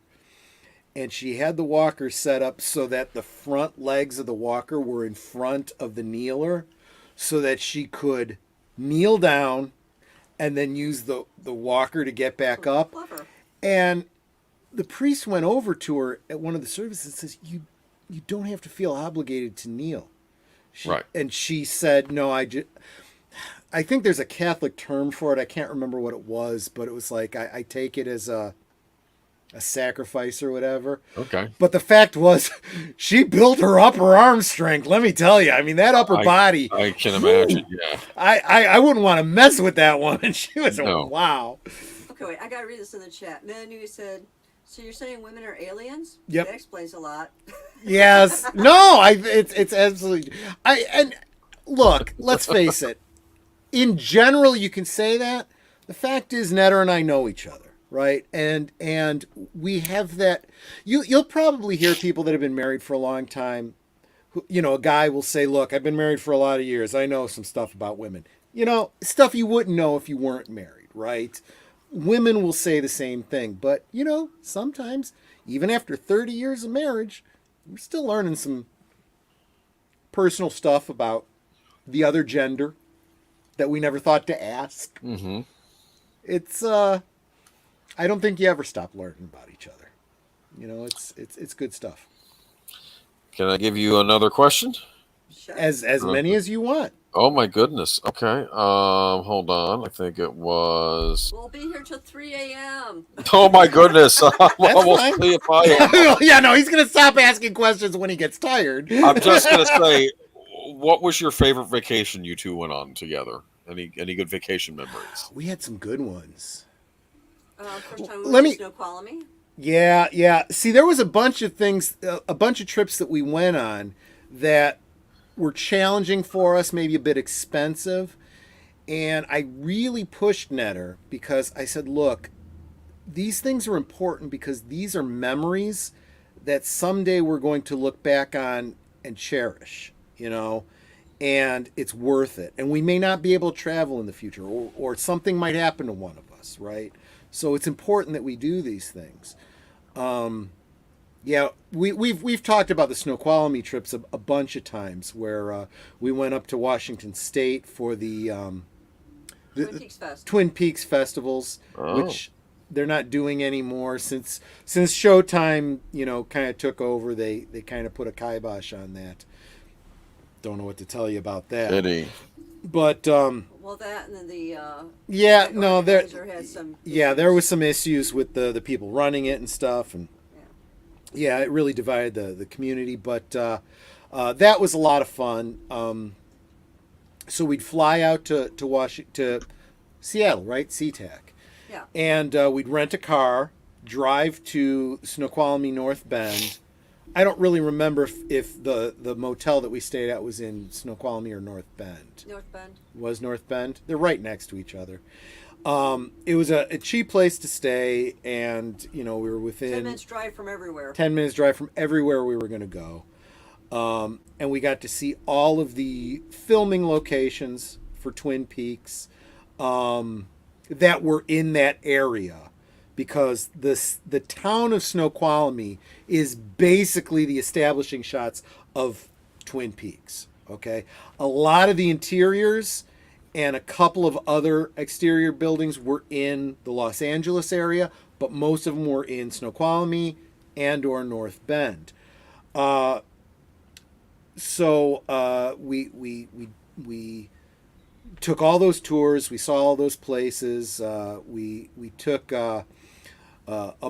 and she had the walker set up so that the front legs of the walker were in front of the kneeler, so that she could kneel down and then use the walker to get back up. Clever. And the priest went over to her at one of the services and says, you don't have to feel obligated to kneel. Right. And she said, no, I think there's a Catholic term for it. I can't remember what it was, but it was like, I take it as a sacrifice or whatever. Okay. But the fact was, she built her upper arm strength. Let me tell you. I mean, that upper body. I can imagine. Yeah. I wouldn't want to mess with that woman. She was No. wow. Okay, wait, I got to read this in the chat. Manu said, so you're saying women are aliens? Yep. That explains a lot. Yes. No, it's absolutely. And look, let's face it. In general, you can say that. The fact is, Netter and I know each other, right? And we have that. You'll probably hear people that have been married for a long time. Who, a guy will say, "Look, I've been married for a lot of years. I know some stuff about women. Stuff you wouldn't know if you weren't married, right?" Women will say the same thing, but sometimes even after 30 years of marriage, we're still learning some personal stuff about the other gender that we never thought to ask. Mm-hmm. It's I don't think you ever stop learning about each other. It's good stuff. Can I give you another question? Sure. As many as you want. Oh my goodness. Okay. Hold on. I think it was. We'll be here till 3 a.m. Oh my goodness. I'm almost fine. Cleopatra. Yeah, no, he's gonna stop asking questions when he gets tired. I'm just gonna say, what was your favorite vacation you two went on together? Any good vacation memories? We had some good ones. First time we Let went me- to Snoqualmie. Yeah. See, there was a bunch of things, a bunch of trips that we went on that were challenging for us, maybe a bit expensive. And I really pushed Netter because I said, look, these things are important because these are memories that someday we're going to look back on and cherish, and it's worth it. And we may not be able to travel in the future, or something might happen to one of us, right? So it's important that we do these things. Yeah, we've talked about the Snoqualmie trips a bunch of times, where we went up to Washington State for the Twin Peaks Fest. Twin Peaks festivals, Oh. which they're not doing anymore since Showtime, kind of took over. They kind of put a kibosh on that. Don't know what to tell you about that. Pity. But Well, that and then the yeah, the no, there organizer had some there was some issues with the people running it and stuff, and yeah, it really divided the community. But that was a lot of fun. So we'd fly out to Seattle, right? SeaTac. Yeah. And we'd rent a car, drive to Snoqualmie North Bend. I don't really remember if the motel that we stayed at was in Snoqualmie or North Bend. North Bend. Was North Bend? They're right next to each other. It was a cheap place to stay, and we were within 10 minutes drive from everywhere. 10 minutes drive from everywhere we were going to go. And we got to see all of the filming locations for Twin Peaks that were in that area, because the town of Snoqualmie is basically the establishing shots of Twin Peaks. Okay, a lot of the interiors and a couple of other exterior buildings were in the Los Angeles area, but most of them were in Snoqualmie and or North Bend. So we took all those tours. We saw all those places. We took a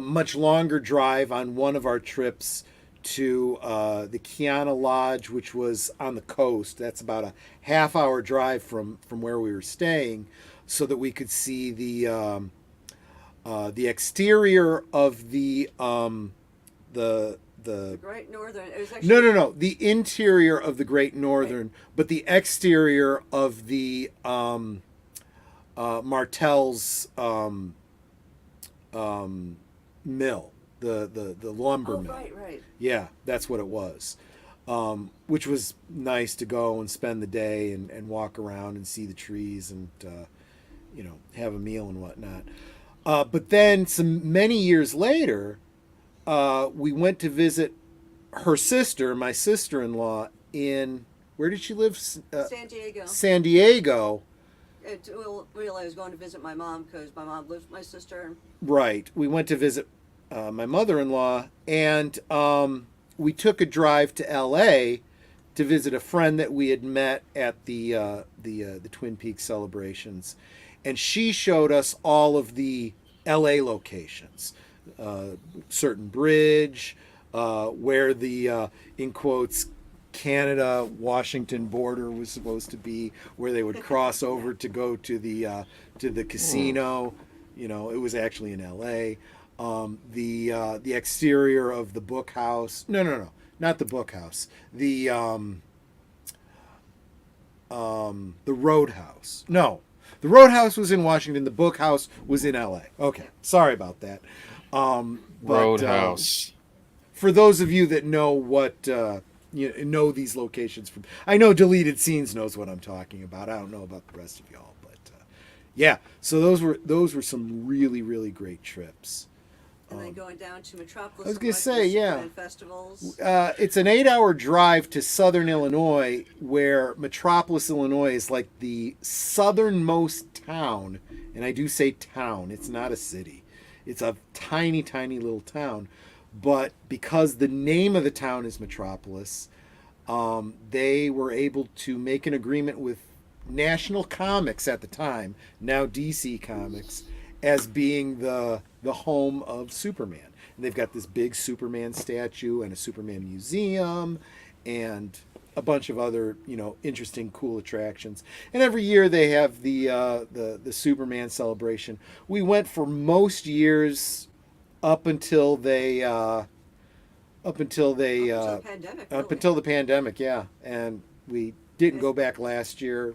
much longer drive on one of our trips to the Kiana Lodge, which was on the coast. That's about a half-hour drive from where we were staying, so that we could see the exterior of the Great Northern. It was actually, no, the interior of the Great Northern, but the exterior of the Martell's mill, the lumber mill. Right. Yeah, that's what it was. Which was nice to go and spend the day and walk around and see the trees and have a meal and whatnot. But then many years later, we went to visit her sister, my sister-in-law, in, where did she live? San Diego. San Diego. Really, I was going to visit my mom because my mom lives with my sister. Right. We went to visit my mother-in-law, and we took a drive to L.A. to visit a friend that we had met at the Twin Peaks celebrations, and she showed us all of the L.A. locations. Certain bridge, where the in quotes Canada-Washington border was supposed to be, where they would cross over to go to the casino. It was actually in L.A. The exterior of the book house. No, not the book house. The Roadhouse. No, the Roadhouse was in Washington. The book house was in L.A. Okay, sorry about that. Roadhouse. For those of you that know what know these locations from, I know Deleted Scenes knows what I'm talking about. I don't know about the rest of y'all, but yeah. So those were some really, really great trips. And then going down to Metropolis. I was gonna say, yeah. Festivals. It's an 8-hour drive to southern Illinois, where Metropolis, Illinois, is like the southernmost town, and I do say town. It's not a city. It's a tiny, tiny little town. But because the name of the town is Metropolis, they were able to make an agreement with National Comics at the time, now DC Comics, as being the home of Superman. And they've got this big Superman statue and a Superman museum and a bunch of other, interesting, cool attractions. And every year they have the Superman celebration. We went for most years up until the pandemic, yeah. And we didn't go back last year.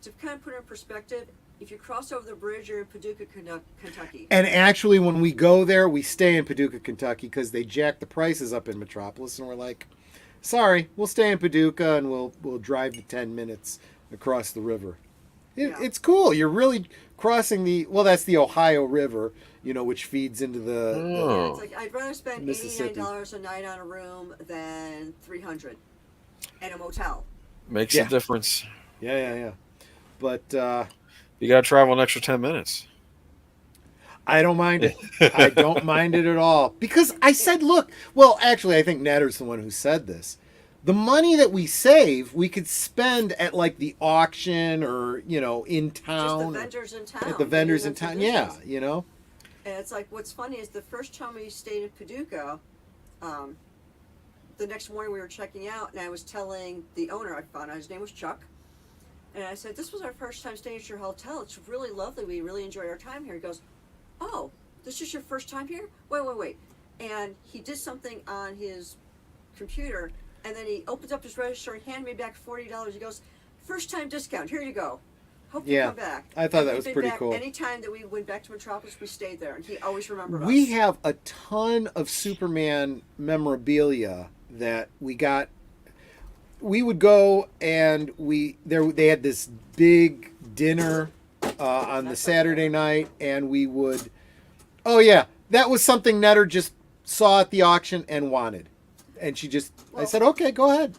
To kind of put it in perspective, if you cross over the bridge, you're in Paducah, Kentucky. And actually, when we go there, we stay in Paducah, Kentucky, because they jack the prices up in Metropolis, and we're like, sorry, we'll stay in Paducah, and we'll drive the 10 minutes across the river. It's cool. You're really crossing that's the Ohio River, which feeds into the it's like, I'd rather spend $89 a night on a room than $300 at a motel. Makes a difference. Yeah. But you got to travel an extra 10 minutes. I don't mind it. I don't mind it at all. Because I said, look, well, actually, I think Netter's the one who said this. The money that we save, we could spend at like the auction or, in town. Just the vendors in town. At the vendors in town, yeah, And it's like, what's funny is the first time we stayed in Paducah, the next morning we were checking out, and I was telling the owner, I found out his name was Chuck, and I said, this was our first time staying at your hotel. It's really lovely. We really enjoyed our time here. He goes, oh, this is your first time here? Wait. And he did something on his computer, and then he opens up his register and handed me back $40. He goes, first time discount, here you go. Hope you come back. I thought that was pretty cool. Any time that we went back to Metropolis, we stayed there, and he always remembered us. We have a ton of Superman memorabilia that we got. We would go and they had this big dinner on the Saturday night, and we would. Oh yeah, that was something Netter just saw at the auction and wanted, and I said, okay, go ahead.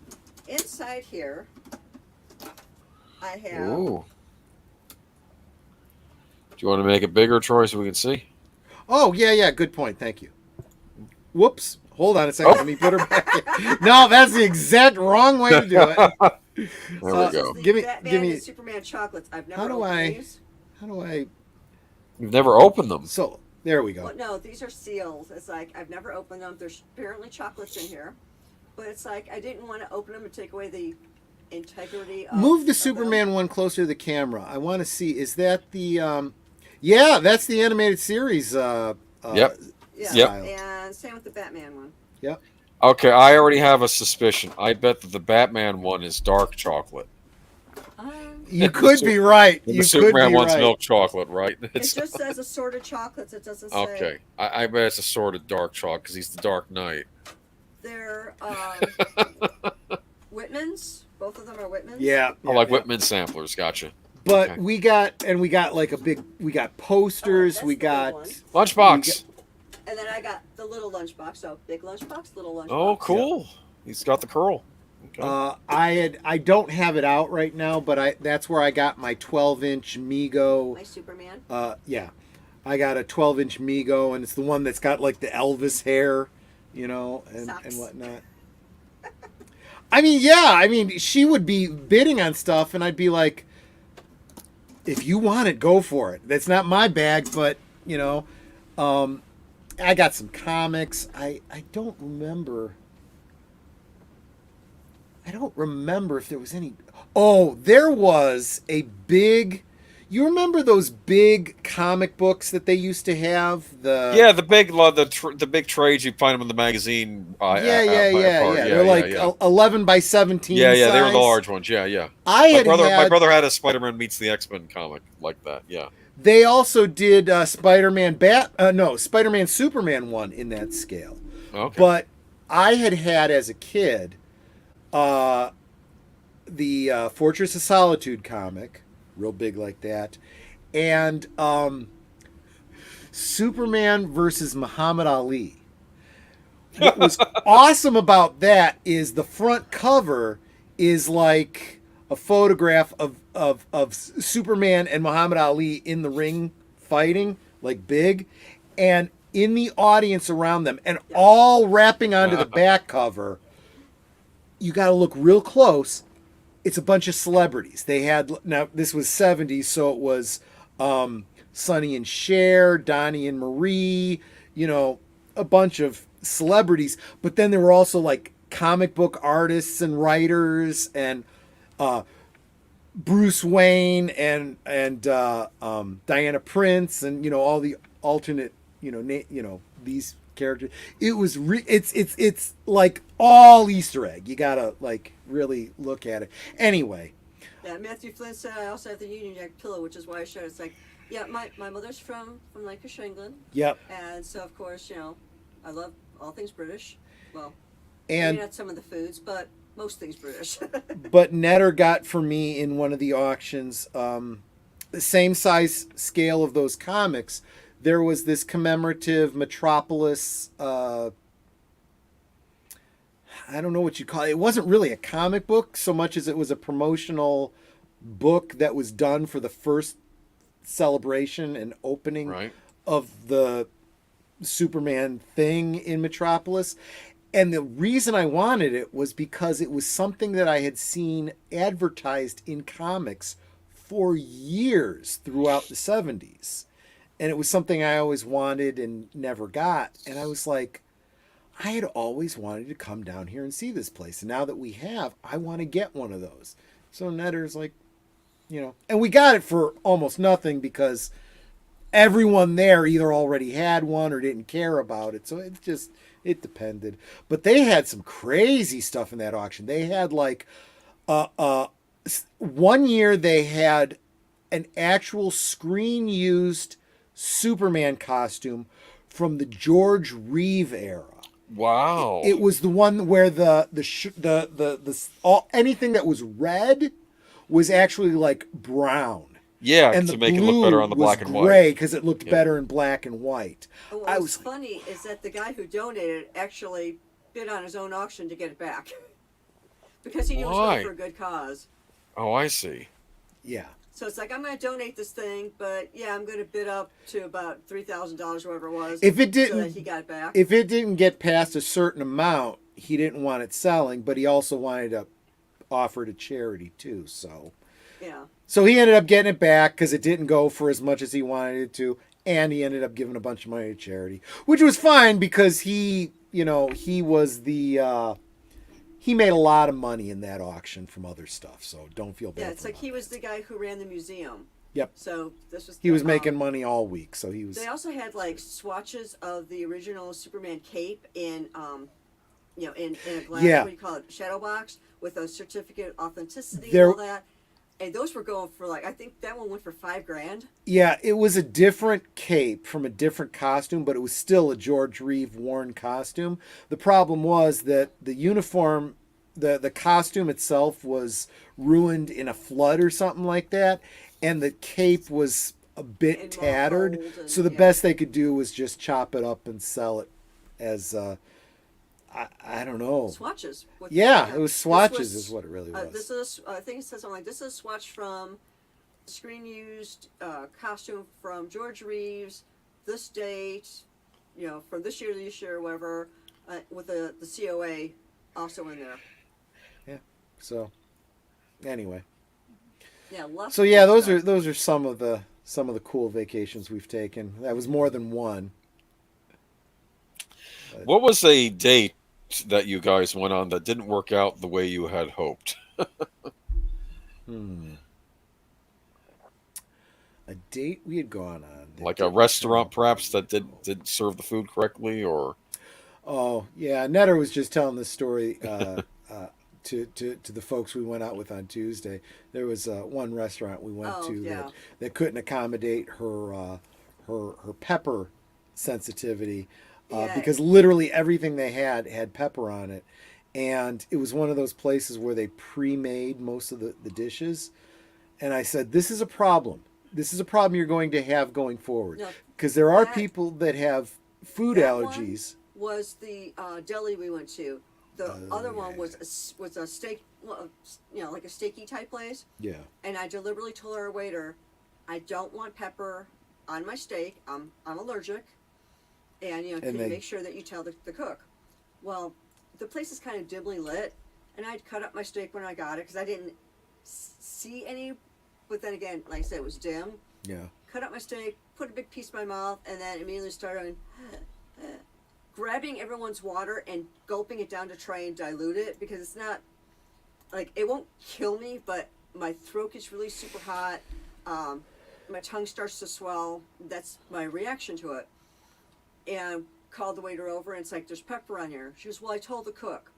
Inside here, I have. Ooh. Do you want to make it bigger, Troy, so we can see? Oh yeah, good point. Thank you. Whoops. Hold on a second. Let me put her back in. No, that's the exact wrong way to do it. There we go. Give me Superman chocolates. I've never opened these. How do I? You've never opened them. So There we go. Well, no, these are seals. It's like I've never opened them. There's apparently chocolates in here, but it's like I didn't want to open them and take away the integrity of. Move the of Superman one closer to the camera. I want to see. Is that the? Yeah, that's the animated series. Yep. Yeah. Yep. And same with the Batman one. Yep. Okay, I already have a suspicion. I bet that the Batman one is dark chocolate. You could be right. And You the could Superman be one's right. milk chocolate, right? It just says assorted chocolates. It doesn't say. Okay, I bet it's assorted dark chocolate because he's the Dark Knight. They're Whitman's. Both of them are Whitman's. Yeah. Oh, like Whitman samplers. Gotcha. But Okay. we got like we got posters. We got Lunchbox. And then I got the little lunchbox. So big lunchbox, little lunchbox. Oh, cool. He's got the curl. Okay. I don't have it out right now, but that's where I got my 12-inch Mego. My Superman. Yeah, I got a 12-inch Mego, and it's the one that's got like the Elvis hair, and whatnot. I mean, yeah, I mean, she would be bidding on stuff, and I'd be like, if you want it, go for it. That's not my bag, but I got some comics. I don't remember. I don't remember if there was any. Oh, there was a big. You remember those big comic books that they used to have? The big trades you find them in the magazine. Yeah. They're like 11 by 17. Yeah, size. they were the large ones. Yeah. My brother had a Spider-Man meets the X-Men comic like that. Yeah. They also did Spider-Man Spider-Man Superman one in that scale. Okay. But I had as a kid the Fortress of Solitude comic, real big like that, and Superman versus Muhammad Ali. What was awesome about that is the front cover is like a photograph of Superman and Muhammad Ali in the ring fighting, like big, and in the audience around them, and all wrapping onto the back cover. You got to look real close. It's a bunch of celebrities. They had, now this was 70s, so it was Sonny and Cher, Donnie and Marie, a bunch of celebrities. But then there were also like comic book artists and writers and Bruce Wayne and Diana Prince and all the alternate these characters. It was it's like all Easter egg. You gotta like really look at it. Anyway. Yeah, Matthew Flynn said I also have the Union Jack pillow, which is why I showed it. It's like, yeah, my mother's from Lancashire, England. Yep. And so of course, I love all things British. Well, and maybe not some of the foods, but most things British. But Netter got for me in one of the auctions, the same size scale of those comics. There was this commemorative Metropolis, I don't know what you call it. It wasn't really a comic book so much as it was a promotional book that was done for the first celebration and opening of the Superman thing in Metropolis. And the reason I wanted it was because it was something that I had seen advertised in comics for years throughout the 70s. And it was something I always wanted and never got. And I was like, I had always wanted to come down here and see this place. And now that we have, I want to get one of those. So Netter's like, and we got it for almost nothing because everyone there either already had one or didn't care about it. So it depended. But they had some crazy stuff in that auction. They had like, 1 year they had an actual screen used Superman costume from the George Reeve era. Wow! It was the one where the anything that was red was actually like brown. Yeah, and to the make it blue look better on the black and was white. Gray because it looked better in black and white. What was funny is that the guy who donated actually bid on his own auction to get it back because he knew it was going for a good cause. Oh, I see. Yeah. So it's like, I'm going to donate this thing, but yeah, I'm going to bid up to about $3,000, whatever it was. If it didn't, so that he got it back. If it didn't get past a certain amount, he didn't want it selling, but he also wanted to offer to charity too. So yeah. So he ended up getting it back because it didn't go for as much as he wanted it to, and he ended up giving a bunch of money to charity, which was fine because he was the he made a lot of money in that auction from other stuff. So don't feel bad. Yeah, it's like he was the guy who ran the museum. Yep. So this was. He was making money all week, so he was. They also had like swatches of the original Superman cape in, in a glass. Yeah. What do you call it? Shadow box with a certificate of authenticity There- and all that. And those were going for like, I think that one went for $5,000. Yeah, it was a different cape from a different costume, but it was still a George Reeve worn costume. The problem was that the uniform, the costume itself was ruined in a flood or something like that, and the cape was a bit And tattered. mold and- So the yeah. best they could do was just chop it up and sell it as I don't know. Swatches. Yeah, it was This swatches is what it really was. This is, I think it says something like, this is a swatch from screen used costume from George Reeves, this date, from this year to this year, or whatever, with the COA also in there. Yeah. So anyway. Yeah. Lots So of yeah, cool those stuff. are some of the cool vacations we've taken. That was more than one. What was a date that you guys went on that didn't work out the way you had hoped? A date we had gone on. Like a restaurant, perhaps, that did serve the food correctly, or Oh yeah, Netter was just telling this story to the folks we went out with on Tuesday. There was one restaurant we went to yeah. that couldn't accommodate her pepper sensitivity Yeah. because literally everything they had pepper on it, and it was one of those places where they pre-made most of the dishes. And I said, this is a problem. This is a problem you're going to have going forward No, because there are that- people that have food that one allergies. was the deli we went to. The other one was a steak, well, like a steaky type place. Yeah. And I deliberately told our waiter, I don't want pepper on my steak. I'm allergic. And can you they- make sure that you tell the cook? Well, the place is kind of dimly lit, and I'd cut up my steak when I got it because I didn't see any. But then again, like I said, it was dim. Yeah. Cut up my steak, put a big piece in my mouth, and then immediately started grabbing everyone's water and gulping it down to try and dilute it because it's not like it won't kill me, but my throat gets really super hot. My tongue starts to swell. That's my reaction to it. And called the waiter over, and it's like, there's pepper on here. She goes, well, I told the cook.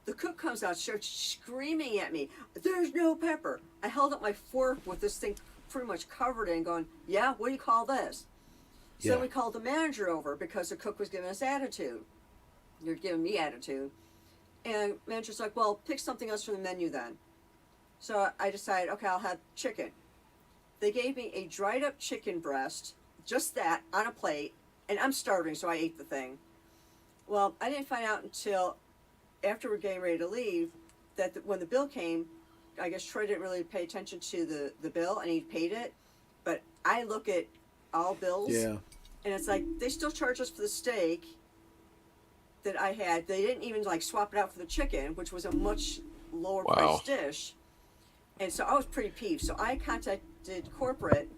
The cook comes out, starts screaming at me, there's no pepper. I held up my fork with this thing pretty much covered in, going, yeah, what do you call this? So Yeah. we called the manager over because the cook was giving us attitude. You're giving me attitude. And manager's like, well, pick something else from the menu then. So I decided, okay, I'll have chicken. They gave me a dried up chicken breast, just that, on a plate, and I'm starving, so I ate the thing. Well, I didn't find out until after we're getting ready to leave that when the bill came, I guess Troy didn't really pay attention to the bill, and he paid it. But I look at all bills, Yeah. and it's like, they still charge us for the steak that I had. They didn't even like swap it out for the chicken, which was a much lower Wow. priced dish. And so I was pretty peeved. So I contacted corporate.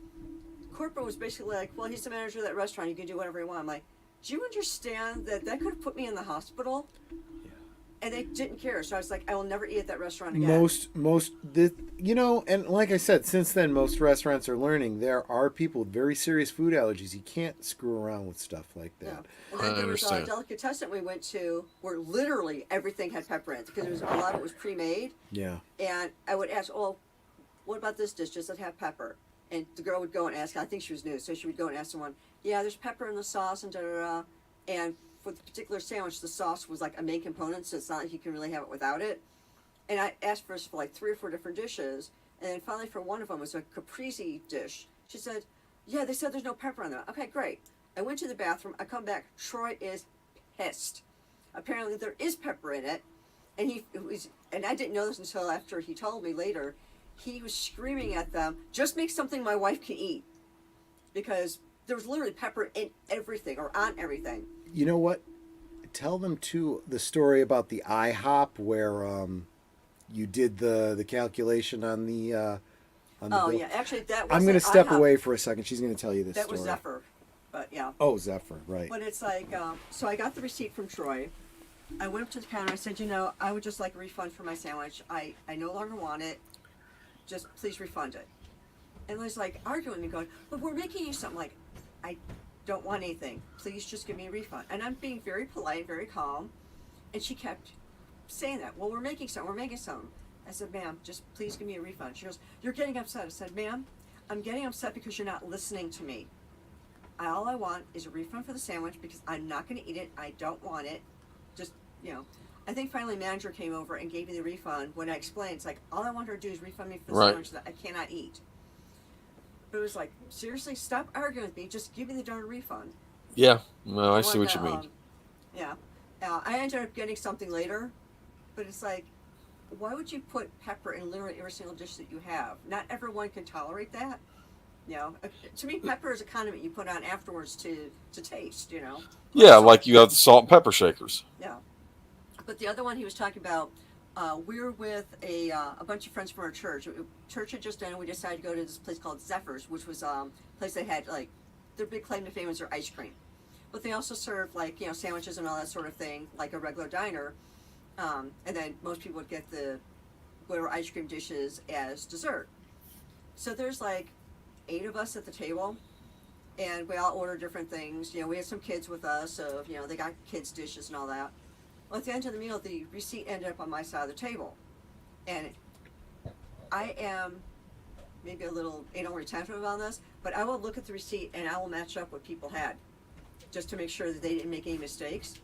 Corporate was basically like, well, he's the manager of that restaurant. You can do whatever you want. I'm like, do you understand that could have put me in the hospital? And they didn't care. So I was like, I will never eat at that restaurant again. And like I said, since then, most restaurants are learning there are people with very serious food allergies. You can't screw around with stuff like that. Yeah. And then I there was a understand. delicatessen we went to where literally everything had pepper in it because a lot of it was pre-made. Yeah. And I would ask, oh, what about this dish? Does it have pepper? And the girl would go and ask, I think she was new, so she would go and ask someone, yeah, there's pepper in the sauce and da-da-da. And for the particular sandwich, the sauce was like a main component, so it's not like you can really have it without it. And I asked for like 3 or 4 different dishes, and then finally for one of them was a caprese dish. She said, yeah, they said there's no pepper on there. Okay, great. I went to the bathroom, I come back, Troy is pissed. Apparently there is pepper in it, and I didn't know this until after he told me later. He was screaming at them, just make something my wife can eat. Because there was literally pepper in everything, or on everything. You know what? Tell them too the story about the IHOP where you did the calculation on the on the Oh bill. yeah, actually that was. I'm going to step away for a second. She's going to tell you this That story. was Zephyr, but yeah. Oh, Zephyr, right. But it's like, so I got the receipt from Troy. I went up to the counter. I said, I would just like a refund for my sandwich. I no longer want it. Just please refund it. And Liz like arguing me, going, "But we're making you something." Like, I don't want anything. Please just give me a refund. And I'm being very polite, very calm. And she kept saying that. Well, we're making something. We're making something. I said, "Ma'am, just please give me a refund." She goes, "You're getting upset." I said, "Ma'am, I'm getting upset because you're not listening to me. All I want is a refund for the sandwich because I'm not going to eat it. I don't want it. Just, I think finally manager came over and gave me the refund when I explained. It's like, all I want her to do is refund me for the sandwich that I cannot eat. But it was like, seriously, stop arguing with me. Just give me the darn refund. Yeah, no, I see what you mean. Yeah. I ended up getting something later, but it's like, why would you put pepper in literally every single dish that you have? Not everyone can tolerate that. To me, pepper is a condiment you put on afterwards to taste, Yeah, like you have the salt and pepper shakers. Yeah. But the other one he was talking about, we were with a bunch of friends from our church. Church had just done, and we decided to go to this place called Zephyr's, which was a place they had, like, their big claim to fame was their ice cream. But they also served, like, sandwiches and all that sort of thing, like a regular diner. And then most people would get the whatever ice cream dishes as dessert. So there's, like, 8 of us at the table, and we all ordered different things. We had some kids with us, so, they got kids' dishes and all that. Well, at the end of the meal, the receipt ended up on my side of the table. And I am maybe a little anal retentive on this, but I will look at the receipt and I will match up what people had just to make sure that they didn't make any mistakes.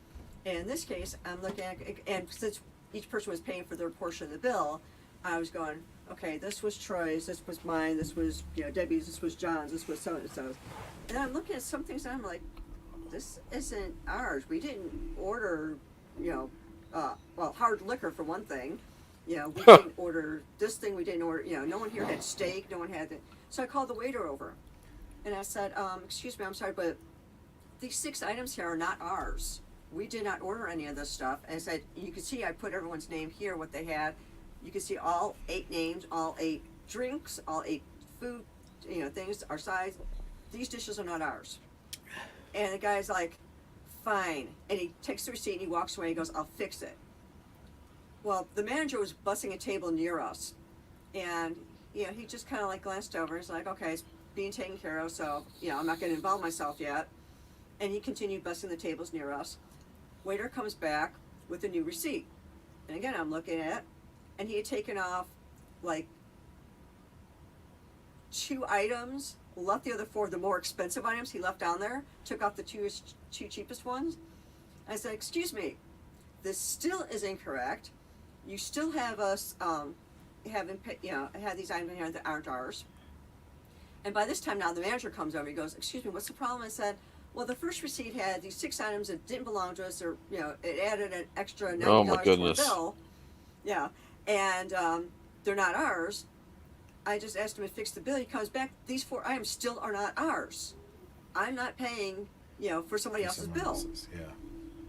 And in this case, I'm looking at, and since each person was paying for their portion of the bill, I was going, okay, this was Troy's, this was mine, this was Debbie's, this was John's, this was so-and-so's. And I'm looking at some things and I'm like, this isn't ours. We didn't order, hard liquor for one thing. We didn't order this thing, we didn't order, no one here had steak, no one had that. So I called the waiter over and I said, excuse me, I'm sorry, but these 6 items here are not ours. We did not order any of this stuff. And I said, you can see I put everyone's name here, what they had. You can see all 8 names, all 8 drinks, all 8 food, things, our size. These dishes are not ours. And the guy's like, fine. And he takes the receipt and he walks away and he goes, I'll fix it. Well, the manager was bussing a table near us. And, he just kind of like glanced over. He's like, okay, it's being taken care of, so, I'm not going to involve myself yet. And he continued bussing the tables near us. Waiter comes back with a new receipt. And again, I'm looking at it. And he had taken off like 2 items, left the other 4, the more expensive items he left down there, took off the 2 cheapest ones. I said, excuse me, this still is incorrect. You still have us had these items in here that aren't ours. And by this time now the manager comes over, he goes, excuse me, what's the problem? I said, well, the first receipt had these 6 items that didn't belong to us, or it added an extra $90 to our bill. Yeah. And they're not ours. I just asked him to fix the bill. He comes back. These 4 items still are not ours. I'm not paying, for somebody else's bill. Yeah.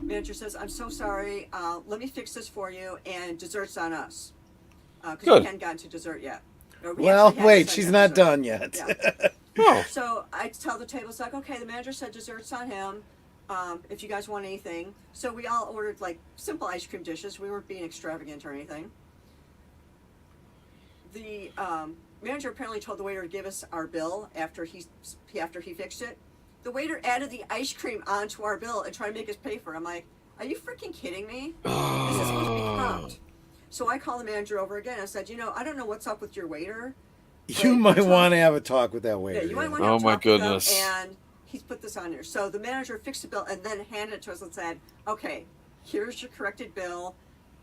Manager says, I'm so sorry. Let me fix this for you, and dessert's on us. Because we hadn't gotten to dessert yet. Well, wait, she's not done yet. Yeah. Oh. So I tell the table, it's like, okay, the manager said dessert's on him. If you guys want anything. So we all ordered like simple ice cream dishes. We weren't being extravagant or anything. The manager apparently told the waiter to give us our bill after he fixed it. The waiter added the ice cream onto our bill and tried to make us pay for it. I'm like, are you freaking kidding me? This is supposed to be comped. So I called the manager over again. I said, I don't know what's up with your waiter. You might want to have a talk with that waiter. Yeah, you might want to have a my talk with goodness. them, and he's put this on there. So the manager fixed the bill and then handed it to us and said, okay, here's your corrected bill.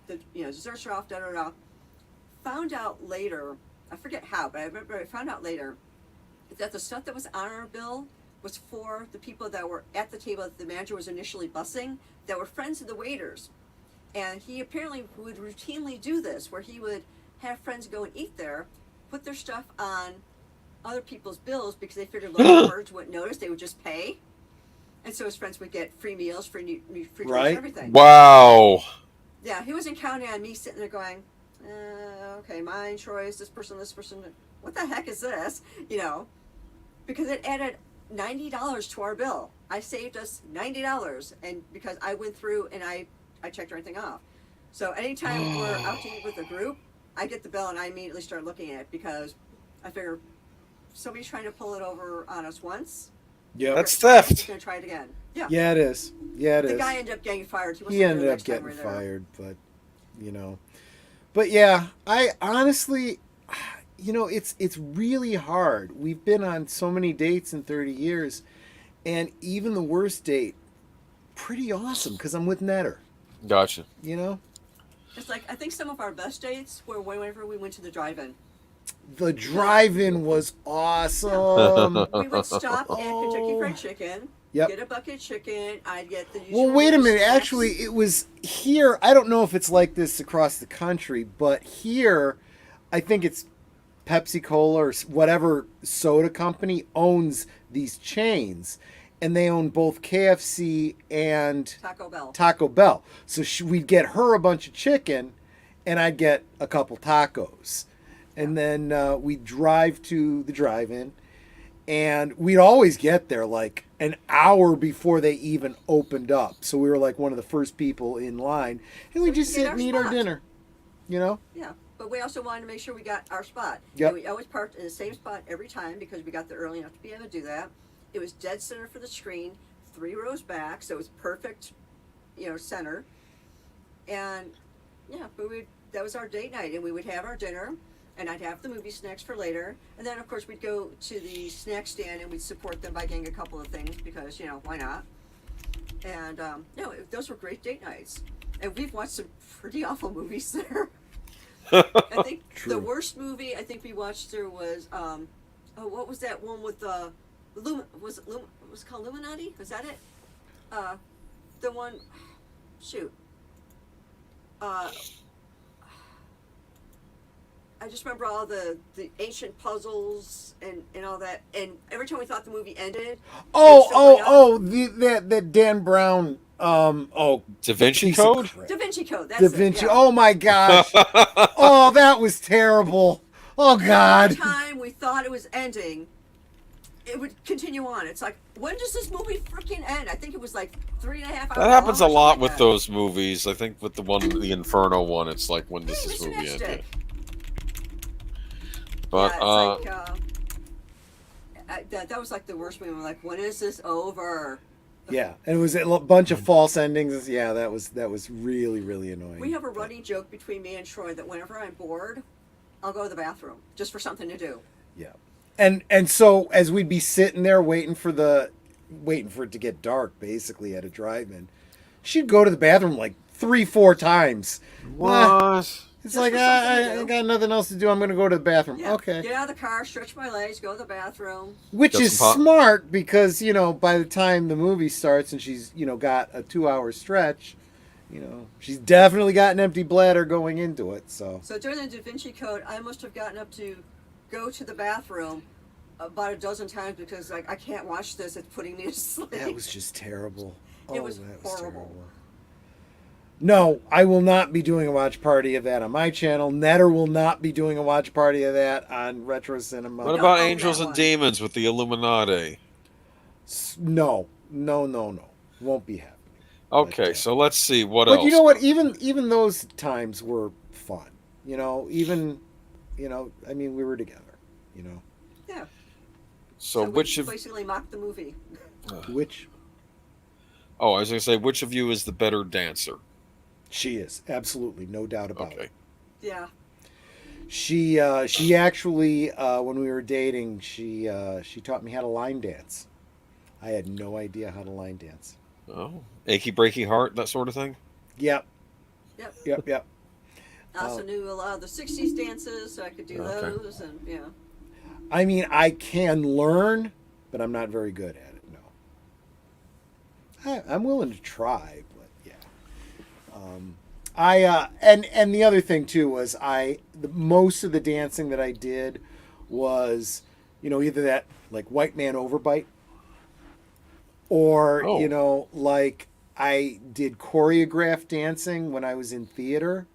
The desserts are off, da-da-da. Found out later, I forget how, but I remember I found out later that the stuff that was on our bill was for the people that were at the table that the manager was initially bussing that were friends of the waiters. And he apparently would routinely do this, where he would have friends go and eat there, put their stuff on other people's bills because they figured local birds wouldn't notice, they would just pay. And so his friends would get free meals, free drinks, everything. Wow. Yeah, he wasn't counting on me sitting there going, Okay, mine, Troy's, this person, what the heck is this? You know, because it added $90 to our bill. I saved us $90, and because I went through and I checked everything off. So anytime we're out to eat with a group, I get the bill and I immediately start looking at it because I figure somebody's trying to pull it over on us once. Yeah, that's theft. He's gonna try it again. Yeah. Yeah, it is. Yeah, it is. The guy ended up getting fired. He ended up getting fired, but you know. But yeah, I honestly, you know, it's really hard. We've been on so many dates in 30 years, and even the worst date, pretty awesome because I'm with Netter. Gotcha. You know. It's like I think some of our best dates were whenever we went to the drive-in. The drive-in was awesome. We would stop at Kentucky Fried Chicken. Yep. Get a bucket of chicken. I'd get the usual. Well, wait a minute. snacks. Actually, it was here. I don't know if it's like this across the country, but here, I think it's Pepsi Cola or whatever soda company owns these chains, and they own both KFC and Taco Bell. So we'd get her a bunch of chicken, and I'd get a couple tacos, and then we'd drive to the drive-in, and we'd always get there like an hour before they even opened up. So we were like one of the first people in line, and we just sit and eat our dinner, you know? Yeah, but we also wanted to make sure we got our spot. Yep. And we always parked in the same spot every time because we got there early enough to be able to do that. It was dead center for the screen, 3 rows back, so it was perfect, you know, center. And yeah, but that was our date night, and we would have our dinner, and I'd have the movie snacks for later. And then, of course, we'd go to the snack stand, and we'd support them by getting a couple of things because, you know, why not? And, no, those were great date nights. And we've watched some pretty awful movies there. I think the worst movie I think we watched there was, what was that one with the, was it called Illuminati? Was that it? The one, shoot. I just remember all the ancient puzzles and all that. And every time we thought the movie ended. That Dan Brown. Da Vinci Code? Da Vinci Code. That's Da Vinci. It, yeah. Oh my gosh. Oh, that was terrible. Oh God. Every time we thought it was ending, it would continue on. It's like, when does this movie freaking end? I think it was like 3.5 hours. That happens a long or lot something with like those movies. I think with the Inferno one, it's like, when does this movie end? that. But Yeah, it's like, that was like the worst movie. We're like, when is this over? Yeah, and it was a bunch of false endings. Yeah, that was really, really annoying. We have a running joke between me and Troy that whenever I'm bored, I'll go to the bathroom just for something to do. Yeah, and so as we'd be sitting there waiting for it to get dark, basically at a drive-in, she'd go to the bathroom like 3-4 times. What? It's like, I got nothing else to do. I'm going to go to the bathroom. Yeah. Okay. Get out of the car, stretch my legs, go to the bathroom. Which is smart because, you know, by the time the movie starts and she's, you know, got a 2-hour stretch, you know, she's definitely got an empty bladder going into it. So during the Da Vinci Code, I must have gotten up to go to the bathroom about a dozen times because, like, I can't watch this. It's putting me to sleep. That was just terrible. It was horrible. Terrible. No, I will not be doing a watch party of that on my channel. Netter will not be doing a watch party of that on Retro Cinema. What about Angels and Demons with the Illuminati? No. Won't be happening. Okay, so let's see what else. But you know what? Even those times were fun. You know, I mean, we were together. You know. Yeah. So which we of basically mocked the movie? Which? Oh, I was going to say, which of you is the better dancer? She is, absolutely, no doubt about it. Yeah. She actually, when we were dating, she taught me how to line dance. I had no idea how to line dance. Oh, achy breaky heart, that sort of thing. Yep. I also knew a lot of the '60s dances, so I could do those, and yeah. I mean, I can learn, but I'm not very good at it. No. I'm willing to try, but yeah. And the other thing too was most of the dancing that I did was, you know, either that like white man overbite, or you know, like I did choreographed dancing when I was in theater.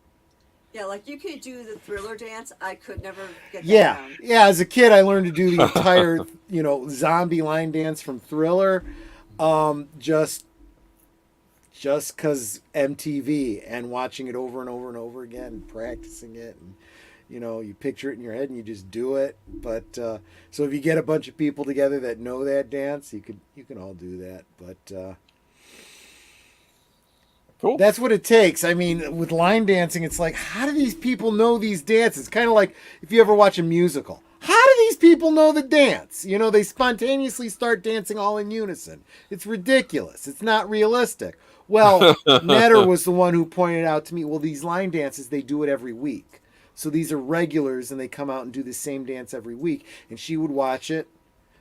Yeah, like you could do the Thriller dance. I could never get that Yeah, down. yeah. As a kid, I learned to do the entire, zombie line dance from Thriller, just because MTV and watching it over and over and over again, and practicing it, and you picture it in your head and you just do it. But so if you get a bunch of people together that know that dance, you can all do that. But Cool. that's what it takes. I mean, with line dancing, it's like, how do these people know these dances? Kind of like if you ever watch a musical. How do these people know the dance? They spontaneously start dancing all in unison. It's ridiculous. It's not realistic. Well, Netter was the one who pointed out to me, well, these line dances, they do it every week. So these are regulars, and they come out and do the same dance every week. And she would watch it.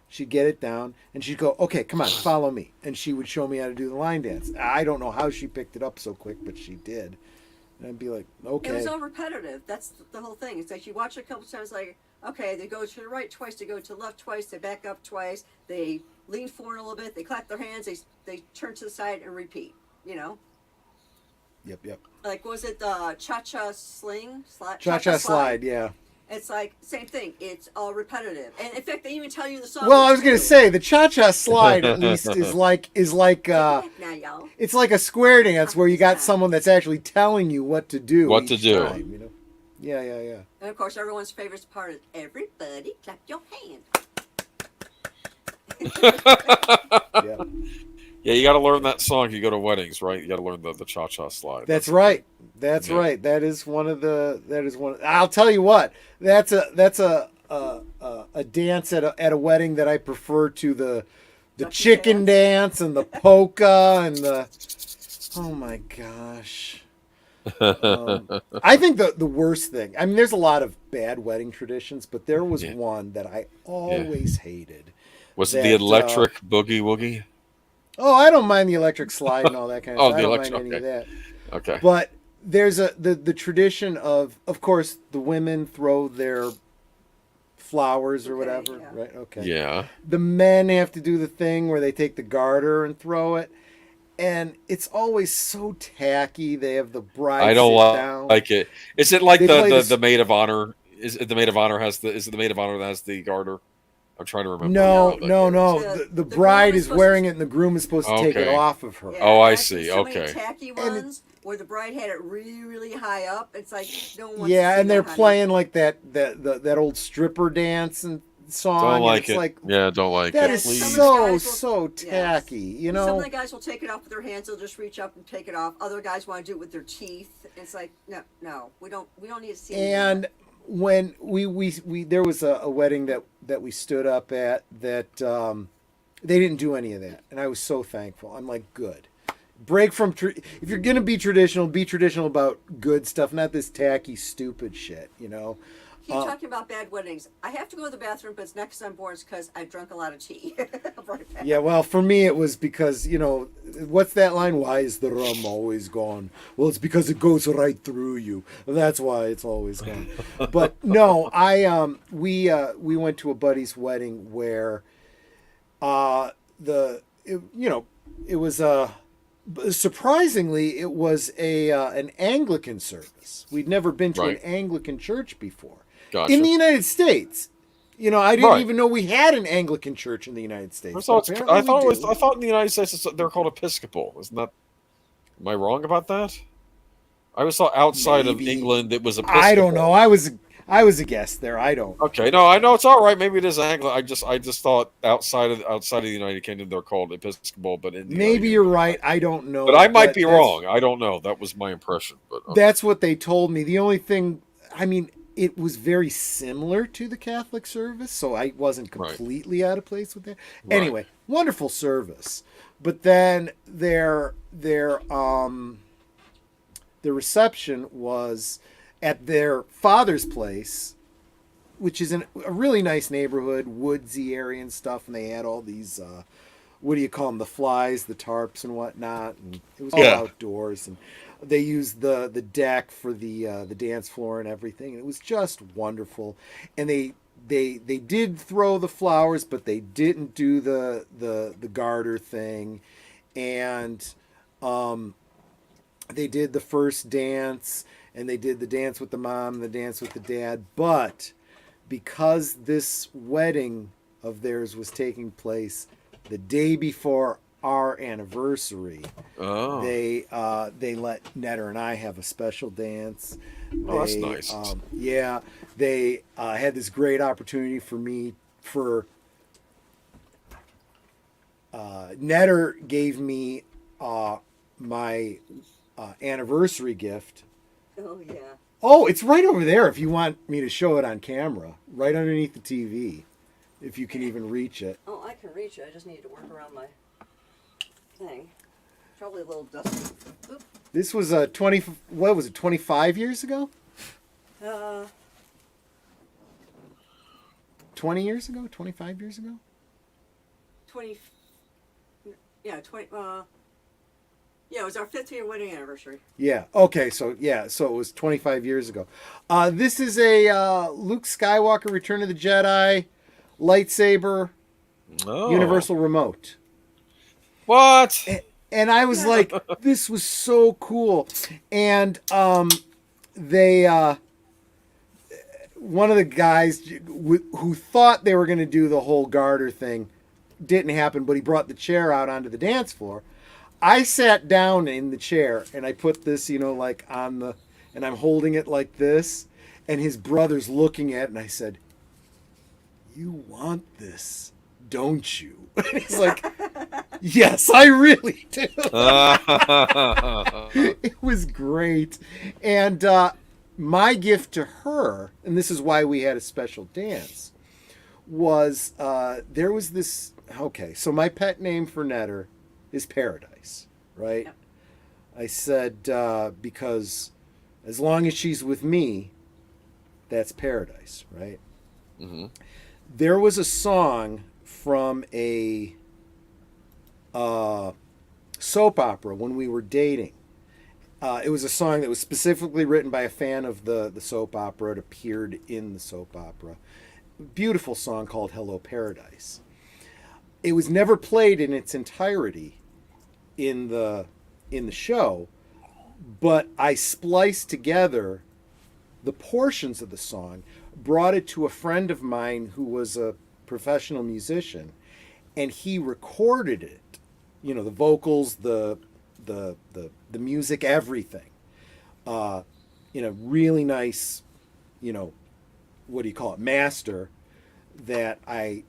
She'd get it down, and she'd go, okay, come on, follow me. And she would show me how to do the line dance. I don't know how she picked it up so quick, but she did. And I'd be like, okay. It was all repetitive. That's the whole thing. It's like you watch it a couple times, like, okay, they go to the right twice, they go to the left twice, they back up twice, they lean forward a little bit, they clap their hands, they turn to the side and repeat, Yep. Like, was it the cha-cha sling? Cha-cha slide, yeah. It's like, same thing. It's all repetitive. And in fact, they even tell you the song. Well, I was going to say, the cha-cha slide, at least, is like it's like a square dance where you got someone that's actually telling you what to do. What to do. Time, Yeah. And of course, everyone's favorite part is everybody clap your hand. Yeah. Yeah, you got to learn that song if you go to weddings, right? You got to learn the cha-cha slide. That's right. That's right. That is one. I'll tell you what. That's a dance at a wedding that I prefer to the chicken dance and the polka and the. Oh my gosh. I think the worst thing. I mean, there's a lot of bad wedding traditions, but there was one that I always hated. Was it the electric boogie woogie? Oh, I don't mind the electric slide and all that kind of stuff. I don't mind any of that. Okay. But there's the tradition of course, the women throw their flowers or whatever, right? Okay. Yeah. The men have to do the thing where they take the garter and throw it. And it's always so tacky. They have the bride I don't sit down. like it. Is it like the maid of honor? Is it the maid of honor that has the garter? I'm trying to remember. No. The bride is wearing it, and the groom is supposed to take it off of her. Yeah, oh, I see. So Okay. many tacky ones where the bride had it really, really high up. It's like no one. Yeah, and they're playing like that old stripper dance and song. Don't like and it. Don't like that it. is Please. so tacky. Some of the guys will take it off with their hands. They'll just reach up and take it off. Other guys want to do it with their teeth. It's like no, we don't need to see. And when we there was a wedding that we stood up at that they didn't do any of that, and I was so thankful. I'm like, good. Break from if you're gonna be traditional about good stuff, not this tacky, stupid shit. Keep talking about bad weddings. I have to go to the bathroom, but it's not because I'm bored. It's because I've drunk a lot of tea. Right back. Yeah, well, for me it was because what's that line? Why is the rum always gone? Well, it's because it goes right through you. That's why it's always gone. But no, we went to a buddy's wedding where it was surprisingly, it was an Anglican service. We'd never been to an Anglican church before. Gotcha. In the United States. I didn't even know we had an Anglican church in the United States. I thought in the United States they're called Episcopal. Isn't that? Am I wrong about that? I always thought outside of England it was Episcopal. I don't know. I was a guest there. I don't. Okay, no, I know it's all right. Maybe it is Anglican. I just thought outside of the United Kingdom they're called Episcopal, but in the maybe you're right. I don't know. But I might be wrong. I don't know. That was my impression. But that's what they told me. The only thing, it was very similar to the Catholic service, so I wasn't completely out of place with that. Right. Anyway, wonderful service. But then their reception was at their father's place, which is in a really nice neighborhood, woodsy area and stuff, and they had all these what do you call them, the flies, the tarps and whatnot, and it was all outdoors, and they used the deck for the dance floor and everything, and it was just wonderful. And they did throw the flowers, but they didn't do the garter thing, and they did the first dance, and they did the dance with the mom and the dance with the dad. But because this wedding of theirs was taking place the day before our anniversary, they let Netter and I have a special dance. That's nice. Yeah, they had this great opportunity for me for. Netter gave me my anniversary gift. Oh, yeah. Oh, it's right over there if you want me to show it on camera. Right underneath the TV, if you can even reach it. Oh, I can reach it. I just need to work around my thing. Probably a little dusty. Oop. This was 25 years ago? 20 years ago? 25 years ago? 20. Yeah, 20. Yeah, it was our 5th-year wedding anniversary. Yeah. Okay. So it was 25 years ago. This is a Luke Skywalker Return of the Jedi lightsaber universal remote. What? And I was like, this was so cool. And they one of the guys who thought they were going to do the whole garter thing didn't happen, but he brought the chair out onto the dance floor. I sat down in the chair and I put this, like on the, and I'm holding it like this, and his brother's looking at it, and I said, "You want this, don't you?" And he's like, "Yes, I really do." It was great. And my gift to her, and this is why we had a special dance, was there was this, okay, so my pet name for Netter is Paradise, right? Yep. I said, because as long as she's with me, that's paradise, right? Mm-hmm. There was a song from a soap opera when we were dating. It was a song that was specifically written by a fan of the soap opera. It appeared in the soap opera. Beautiful song called Hello Paradise. It was never played in its entirety in the show, but I spliced together the portions of the song, brought it to a friend of mine who was a professional musician, and he recorded it, the vocals, the music, everything, in a really nice, what do you call it, master that I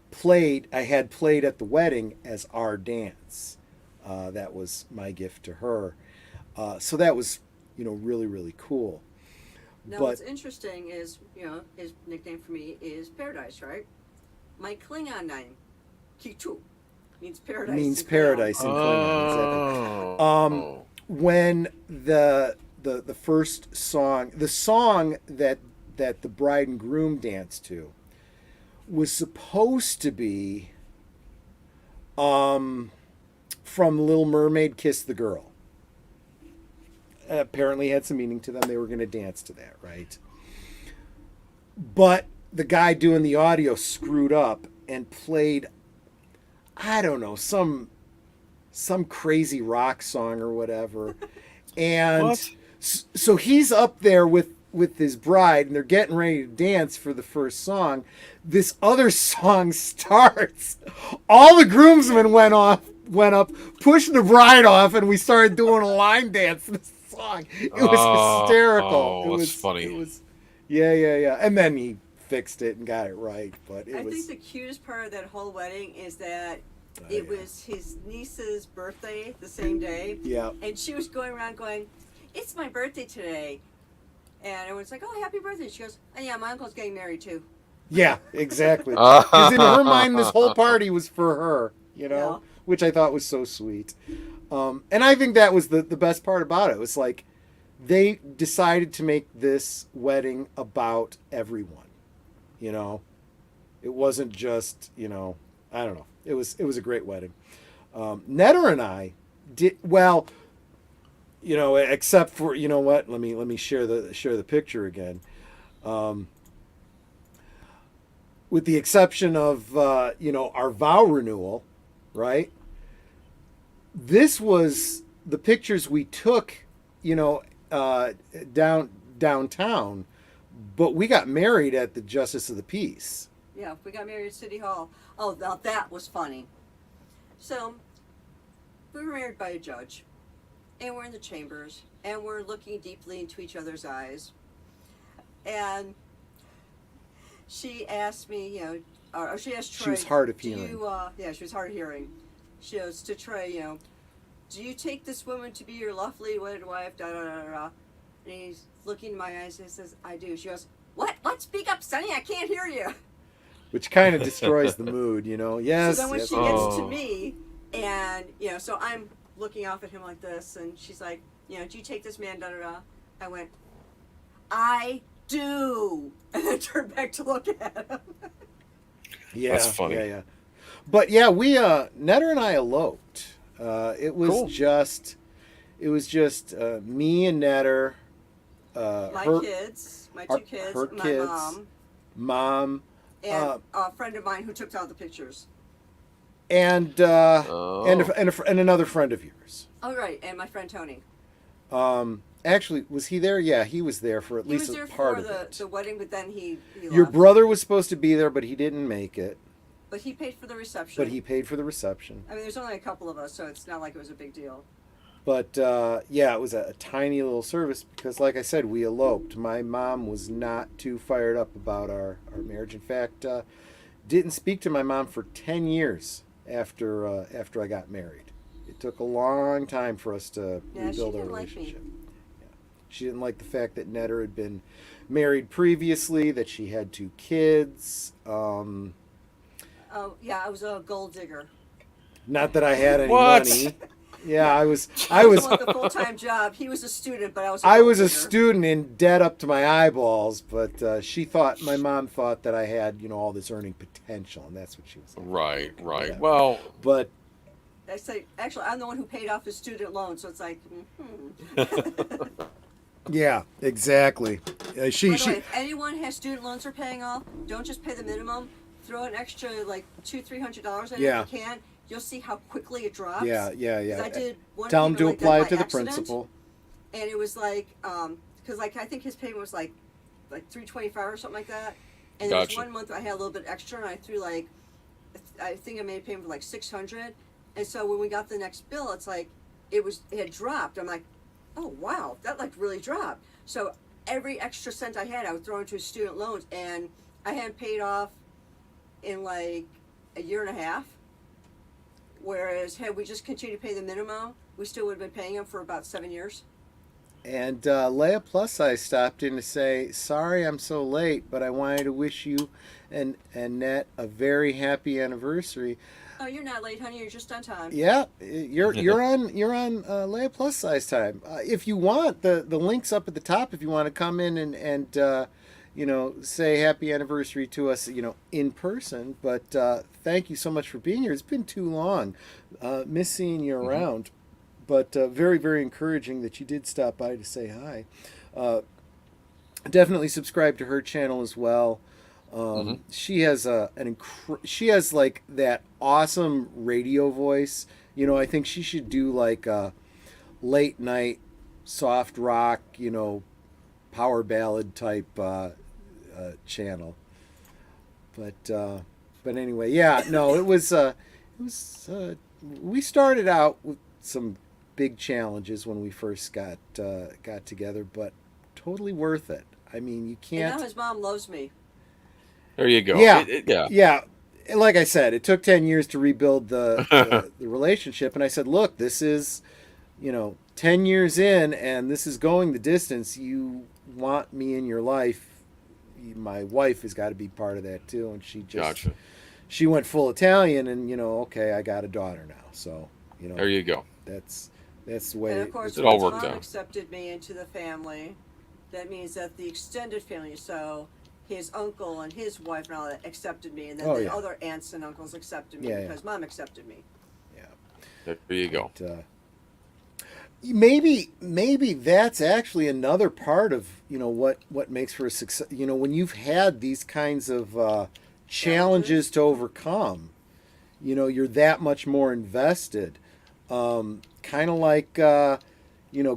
had played at the wedding as our dance. That was my gift to her. So that was, really, really cool. Now, what's interesting is, his nickname for me is Paradise, right? My Klingon name, Kitu, means paradise. Means paradise in Klingon. Exactly. When the first song, the song that the bride and groom danced to, was supposed to be from Little Mermaid, Kiss the Girl. Apparently had some meaning to them. They were going to dance to that, right? But the guy doing the audio screwed up and played, I don't know, some crazy rock song or whatever. And so he's up there with his bride, and they're getting ready to dance for the first song. This other song starts. All the groomsmen went up, pushed the bride off, and we started doing a line dance to the song. It was hysterical. Oh, it was funny. It was, yeah. And then he fixed it and got it right. But I think the cutest part of that whole wedding is that it was his niece's birthday the same day. Yeah. And she was going around going, "It's my birthday today." And everyone's like, "Oh, happy birthday." She goes, "Oh, yeah, my uncle's getting married too." Yeah, exactly. Because in her mind, this whole party was for her, Yeah. Which I thought was so sweet. And I think that was the best part about it. It was like they decided to make this wedding about everyone. It wasn't just, I don't know. It was a great wedding. Netter and I did well. Except for, what? Let me share the picture again. With the exception of our vow renewal, right? This was the pictures we took, down downtown, but we got married at the Justice of the Peace. Yeah, we got married at City Hall. Oh, now that was funny. So, we were married by a judge, and we're in the chambers, and we're looking deeply into each other's eyes. And she asked me, or she asked Troy. She was hard of hearing. She was hard of hearing. She goes to Troy, do you take this woman to be your lawfully wedded wife? Da da da da. And he's looking in my eyes and says, I do. She goes, what? Speak up, Sonny. I can't hear you. Which kind of destroys the mood, Yes. So then when yes. she gets to me, and so I'm looking off at him like this, and she's like, do you take this man? Da da da. I went, I do, and then turned back to look at him. Yeah, that's funny. Yeah. But yeah, we Netter and I eloped. It was Cool. just me and Netter. My her kids, my our- two kids, her my kids, Mom, and a friend of mine who took all the pictures. and another friend of yours. Oh, right, and my friend Tony. Actually, was he there? Yeah, he was there for at He least was there a part for of it. the wedding, but then he Your left. brother was supposed to be there, but he didn't make it. But he paid for the reception. But he paid for the reception. I mean, there's only a couple of us, so it's not like it was a big deal. But yeah, it was a tiny little service because, like I said, we eloped. My mom was not too fired up about our marriage. In fact, didn't speak to my mom for 10 years after I got married. It took a long time for us to rebuild our relationship. Yeah. She didn't like the fact that Netter had been married previously, that she had 2 kids. Oh, yeah, I was a gold digger. Not that I had any What? money. Yeah, I was want the full-time job. He was a student, but I was a I gold was a digger. student in debt up to my eyeballs, but my mom thought that I had, all this earning potential, and that's what she was saying. Right. Yeah. Well, But I say, actually, I'm the one who paid off his student loan, so it's like, yeah, exactly. By the way, if anyone has student loans they're paying off, don't just pay the minimum. Throw an extra like $200-300 in Yeah. if you can. You'll see how quickly it drops. yeah. 'Cause I did one Tell them payment to like that apply by it to the accident, principal. and it was like, because like I think his payment was like $325 or something like that. And there was Gotcha. one month I had a little bit extra, and I threw like, I think I made a payment for like $600. And so when we got the next bill, it's like it had dropped. I'm like, oh wow, that like really dropped. So every extra cent I had, I would throw into his student loans, and I hadn't paid off in like a year and a half. Whereas had we just continued to pay the minimum, we still would have been paying him for about 7 years. And Leia Plus Size stopped in to say, sorry I'm so late, but I wanted to wish you and Annette a very happy anniversary. Oh, you're not late, honey. You're just on time. Yeah, you're on Leia Plus Size time. If you want, the link's up at the top if you want to come in and say happy anniversary to us, in person. But thank you so much for being here. It's been too long. Miss seeing you around. But very, very encouraging that you did stop by to say hi. Definitely subscribe to her channel as well. She has she has like that awesome radio voice. I think she should do like a late night soft rock, power ballad type channel. But anyway, yeah, no, it was we started out with some big challenges when we first got together, but totally worth it. I mean, you And can't. now his mom loves me. there you go. Yeah, Yeah. yeah. Like I said, it took 10 years to rebuild the relationship, and I said, look, this is, 10 years in, and this is going the distance. You want me in your life. My wife has got to be part of that too, and she went full Italian, and okay, I got a daughter now, so There you go. that's the way. And of course, it all once worked mom out. accepted me into the family, that means that the extended family, so his uncle and his wife and all that accepted me, and then the other aunts and uncles accepted me because mom accepted me. There you go. But, maybe that's actually another part of what makes for a success. When you've had these kinds of challenges to overcome, you're that much more invested. Kind of like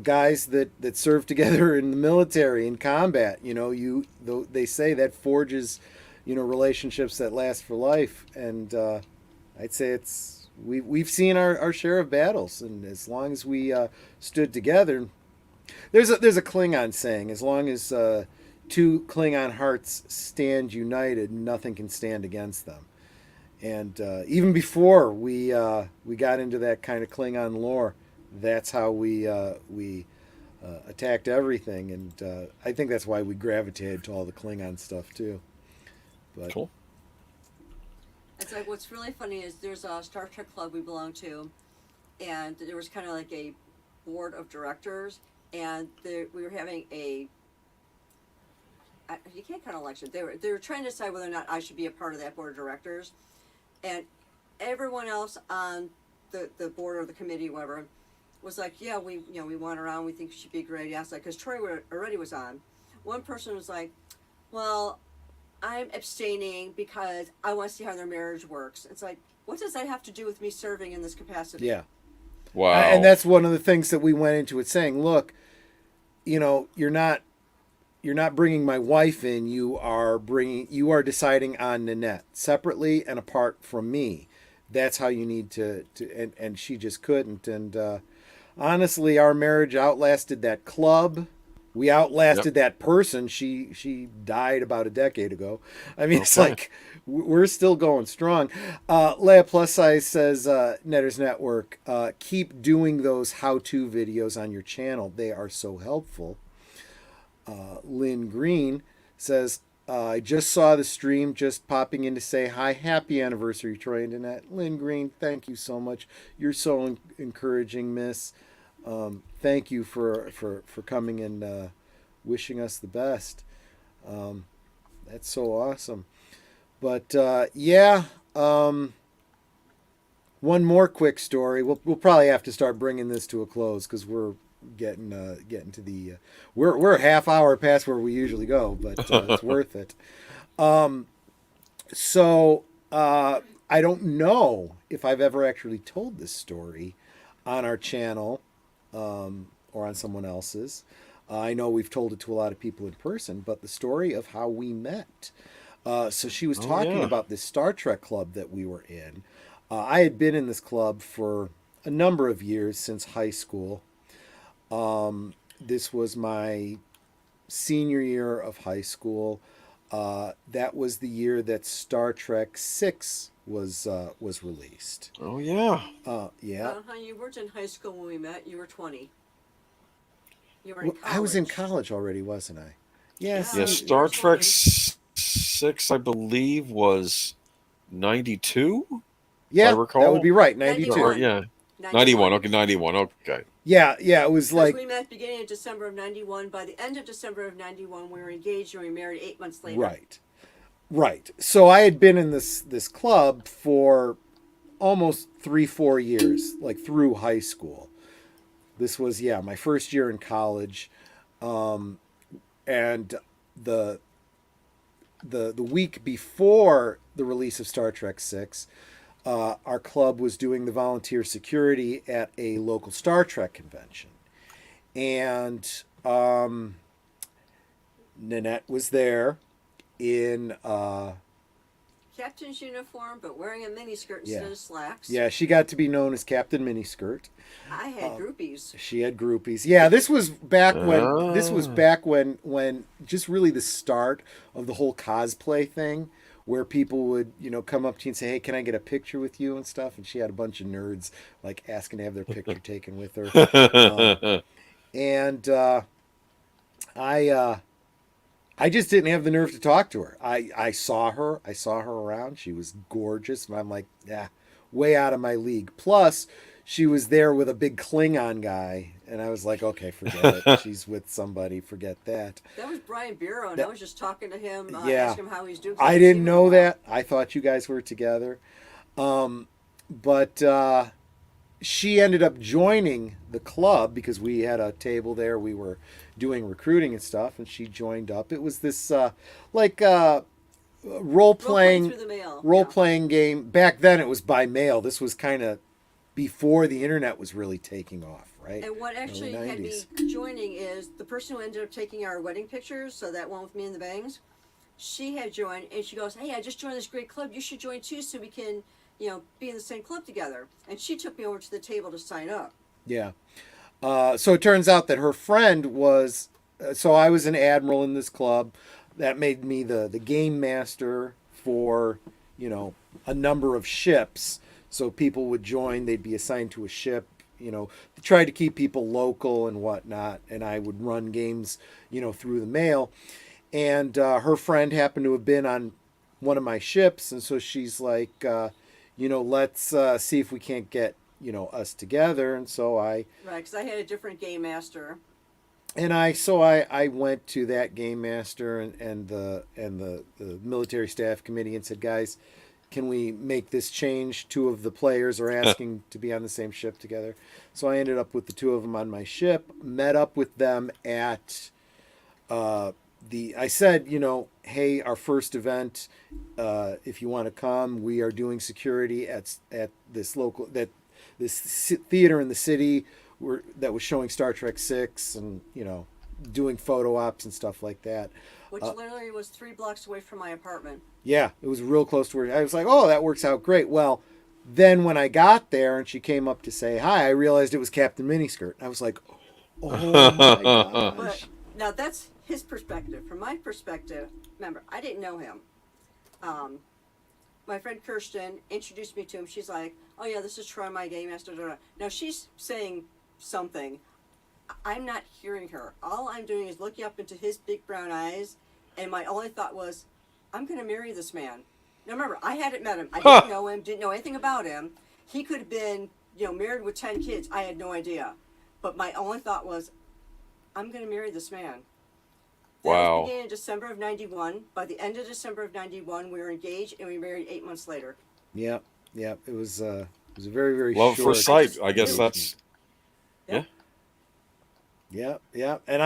guys that serve together in the military, in combat. They say that forges, relationships that last for life. And I'd say we've seen our share of battles, and as long as we stood together, there's a Klingon saying, as long as two Klingon hearts stand united, nothing can stand against them. And even before we got into that kind of Klingon lore, that's how we attacked everything, and I think that's why we gravitated to all the Klingon stuff too. But Cool. It's like, what's really funny is there's a Star Trek club we belong to, and there was kind of like a board of directors, and we were having you can't call it an election. They were trying to decide whether or not I should be a part of that board of directors, and everyone else on the board or the committee, whatever, was like, yeah, we want her on. We think she should be great. Yeah, like, because Troy already was on. One person was like, well, I'm abstaining because I want to see how their marriage works. It's like, what does that have to do with me serving in this capacity? yeah, Wow. and that's one of the things that we went into it saying, look, you're not bringing my wife in. You are deciding on Nanette separately and apart from me. That's how you need to and she just couldn't. And honestly, our marriage outlasted that club. We outlasted that person. She died about a decade ago. I mean, It's like we're still going strong. Leia Plus Size says, Netters Network, keep doing those how-to videos on your channel. They are so helpful. Lynn Green says, I just saw the stream, just popping in to say hi. Happy anniversary, Troy and Nanette. Lynn Green, thank you so much. You're so encouraging, miss. Thank you for coming and wishing us the best. That's so awesome. But one more quick story. We'll probably have to start bringing this to a close because we're getting to the we're a half hour past where we usually go, but it's worth it. So I don't know if I've ever actually told this story on our channel or on someone else's. I know we've told it to a lot of people in person, but the story of how we met. So she was talking about this Star Trek club that we were in. I had been in this club for a number of years since high school. This was my senior year of high school. That was the year that Star Trek 6 was released. Oh yeah. Yeah. You weren't in high school when we met. You were 20. You were in college. I was in college already, wasn't I? Yes. Yeah. Star Trek 6, I believe, was 92. Yeah, I recall. that would be right. 92. 91. Yeah. 91. Okay, 91. Okay. Yeah. It was like we met beginning of December of 91. By the end of December of 91, we were engaged and we married 8 months later. Right. So I had been in this club for almost 3-4 years, like through high school. This was my first year in college, and the week before the release of Star Trek 6. Our club was doing the volunteer security at a local Star Trek convention. And Nanette was there in captain's uniform, but wearing a miniskirt instead of slacks. Yeah, she got to be known as Captain Miniskirt. I had groupies. She had groupies. Yeah, this was back when just really the start of the whole cosplay thing, where people would, come up to you and say, hey, can I get a picture with you and stuff? And she had a bunch of nerds like asking to have their picture taken with her. I just didn't have the nerve to talk to her. I saw her around. She was gorgeous. And I'm like, way out of my league. Plus, she was there with a big Klingon guy. And I was like, okay, forget it. She's with somebody. Forget that. That was Brian Bureau, and I was just talking to him, asking him how he's doing. I didn't know that. I thought you guys were together. But she ended up joining the club because we had a table there. We were doing recruiting and stuff, and she joined up. It was this role-playing game. Back then it was by mail. This was kind of before the internet was really taking off, right? And what actually Early had me 90s. joining is the person who ended up taking our wedding pictures, so that one with me and the bangs, she had joined, and she goes, "Hey, I just joined this great club. You should join too, so we can, be in the same club together." And she took me over to the table to sign up. Yeah. So it turns out that her friend was. So I was an admiral in this club. That made me the game master for, a number of ships. So people would join. They'd be assigned to a ship. Tried to keep people local and whatnot. And I would run games, through the mail. And her friend happened to have been on one of my ships, and so she's like, let's see if we can't get us together. And so Right, because I had a different game master. And I went to that game master and the military staff committee and said, guys, can we make this change? Two of the players are asking to be on the same ship together. So I ended up with the two of them on my ship, met up with them at I said, hey, our first event, if you want to come, we are doing security at this theater in the city that was showing Star Trek 6 and, doing photo ops and stuff like that. Which literally was 3 blocks away from my apartment. Yeah, it was real close to where I was like, oh, that works out great. Well, then when I got there and she came up to say hi, I realized it was Captain Miniskirt. I was like, oh my gosh. But now that's his perspective. From my perspective, remember, I didn't know him. My friend Kirsten introduced me to him. She's like, "Oh yeah, this is Troy, my game master." Now she's saying something. I'm not hearing her. All I'm doing is looking up into his big brown eyes, and my only thought was, I'm going to marry this man. Now remember, I hadn't met him. I didn't know him, didn't know anything about him. He could have been, married with 10 kids. I had no idea. But my only thought was, I'm going to marry this man. That Wow. was beginning in December of 91. By the end of December of 91, we were engaged, and we married 8 months later. Yep. It was a very, very Love short. first sight. I guess that's. Yeah. And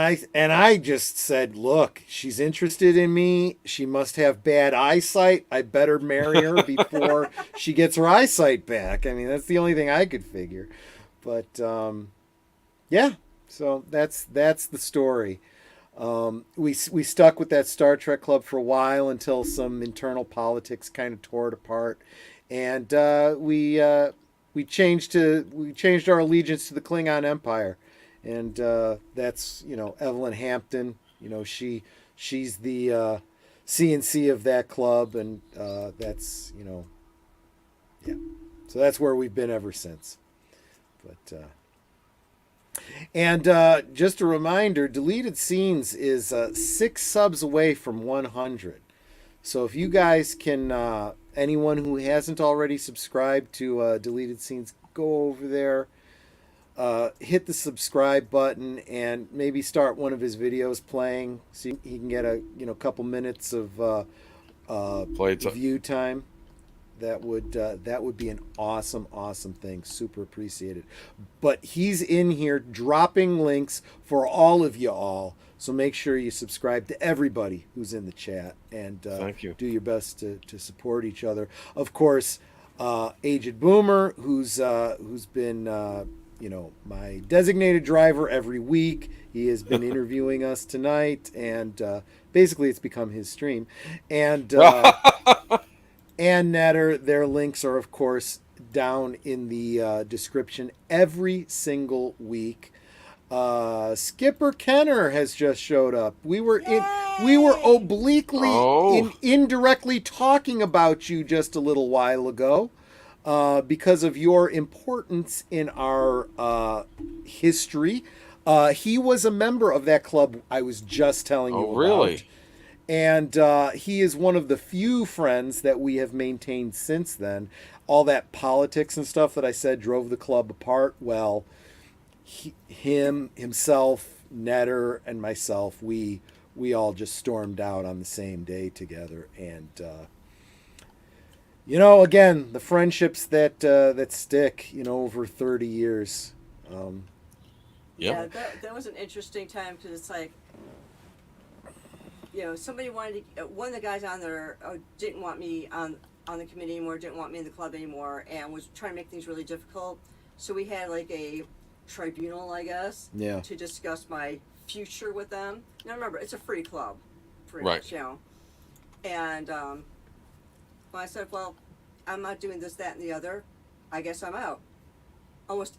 I just said, look, she's interested in me. She must have bad eyesight. I better marry her before she gets her eyesight back. I mean, that's the only thing I could figure. But yeah, so that's the story. We stuck with that Star Trek club for a while until some internal politics kind of tore it apart, and we changed our allegiance to the Klingon Empire. And that's Evelyn Hampton. She's the CNC of that club, and that's yeah. So that's where we've been ever since. But and just a reminder, Deleted Scenes is 6 subs away from 100. So if you guys can, anyone who hasn't already subscribed to Deleted Scenes, go over there. Hit the subscribe button and maybe start one of his videos playing so he can get a couple minutes of view time. That would be an awesome thing. Super appreciated. But he's in here dropping links for all of you all. So make sure you subscribe to everybody who's in the chat and Thank you. do your best to support each other. Of course, Aged Boomer, who's been my designated driver every week. He has been interviewing us tonight, and basically it's become his stream. And and Netter, their links are, of course, down in the description every single week. Skipper Kenner has just showed up. We were obliquely indirectly talking about you just a little while ago. Because of your importance in our history. He was a member of that club I was just telling you about. Really? And he is one of the few friends that we have maintained since then. All that politics and stuff that I said drove the club apart. Well, himself, Netter, and myself, we all just stormed out on the same day together. And again, the friendships that stick, over 30 years. Yeah, that was an interesting time because it's like, somebody one of the guys on there didn't want me on the committee anymore, didn't want me in the club anymore, and was trying to make things really difficult. So we had like a tribunal, I guess, Yeah. to discuss my future with them. Now remember, it's a free club, pretty Right. much, you know. And when I said, well, I'm not doing this, that, and the other, I guess I'm out. Almost,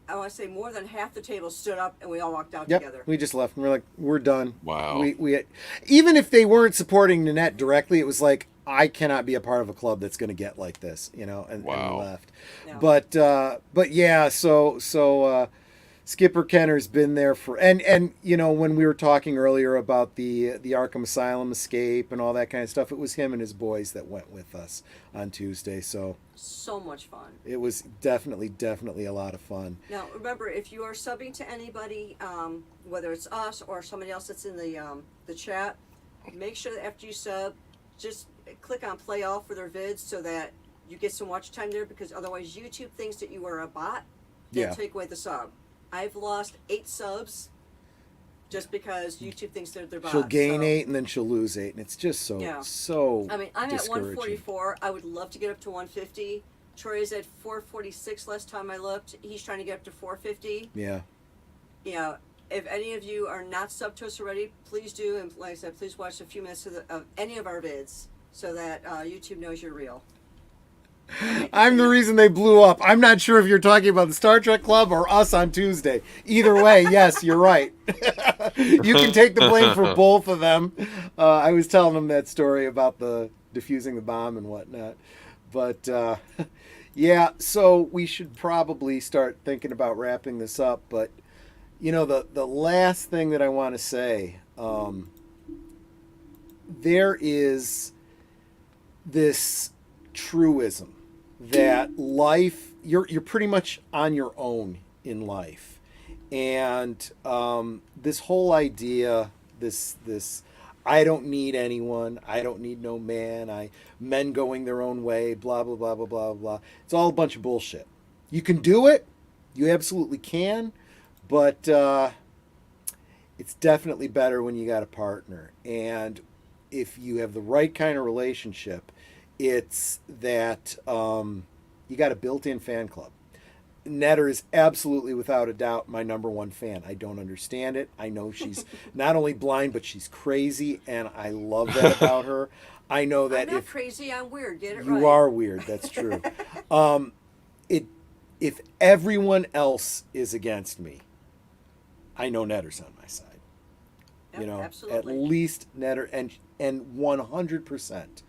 I want to say more than half the table stood up and we all walked out Yep. together. We just left and we're like, we're done. Wow. We even if they weren't supporting Nanette directly, it was like, I cannot be a part of a club that's going to get like this, you know, and we left. No. But yeah, so Skipper Kenner's been there for, and you know, when we were talking earlier about the Arkham Asylum escape and all that kind of stuff, it was him and his boys that went with us on Tuesday. So much fun. it was definitely a lot of fun. Now remember, if you are subbing to anybody, whether it's us or somebody else that's in the chat, make sure that after you sub, just click on play all for their vids so that you get some watch time there, because otherwise YouTube thinks that you are a bot and take away the sub. I've lost 8 just because YouTube thinks they're bots. She'll gain 8 and then she'll lose 8, and it's just so I mean, I'm at 144. I would love to get up to 150. Troy is at 446 last time I looked. He's trying to get up to 450. Yeah. You know, if any of you are not subbed to us already, please do. And like I said, please watch a few minutes of any of our vids so that YouTube knows you're real. I'm the reason they blew up. I'm not sure if you're talking about the Star Trek Club or us on Tuesday. Either way, yes, you're right. You can take the blame for both of them. I was telling them that story about the defusing the bomb and whatnot. But yeah, so we should probably start thinking about wrapping this up. But you know, the last thing that I want to say, there is this truism that life, you're pretty much on your own in life, and this whole idea, this I don't need anyone, I don't need no man, men going their own way, blah blah blah blah blah blah. It's all a bunch of bullshit. You can do it, you absolutely can, but it's definitely better when you got a partner, and if you have the right kind of relationship, it's that you got a built-in fan club. Netter is absolutely, without a doubt, my number one fan. I don't understand it. I know she's not only blind, but she's crazy, and I love that about her. I know that I'm not crazy, I'm weird. Get it right. You are weird. That's true. If everyone else is against me, I know Netter's on my side. Yep, you know, absolutely. at least Netter, and 100%.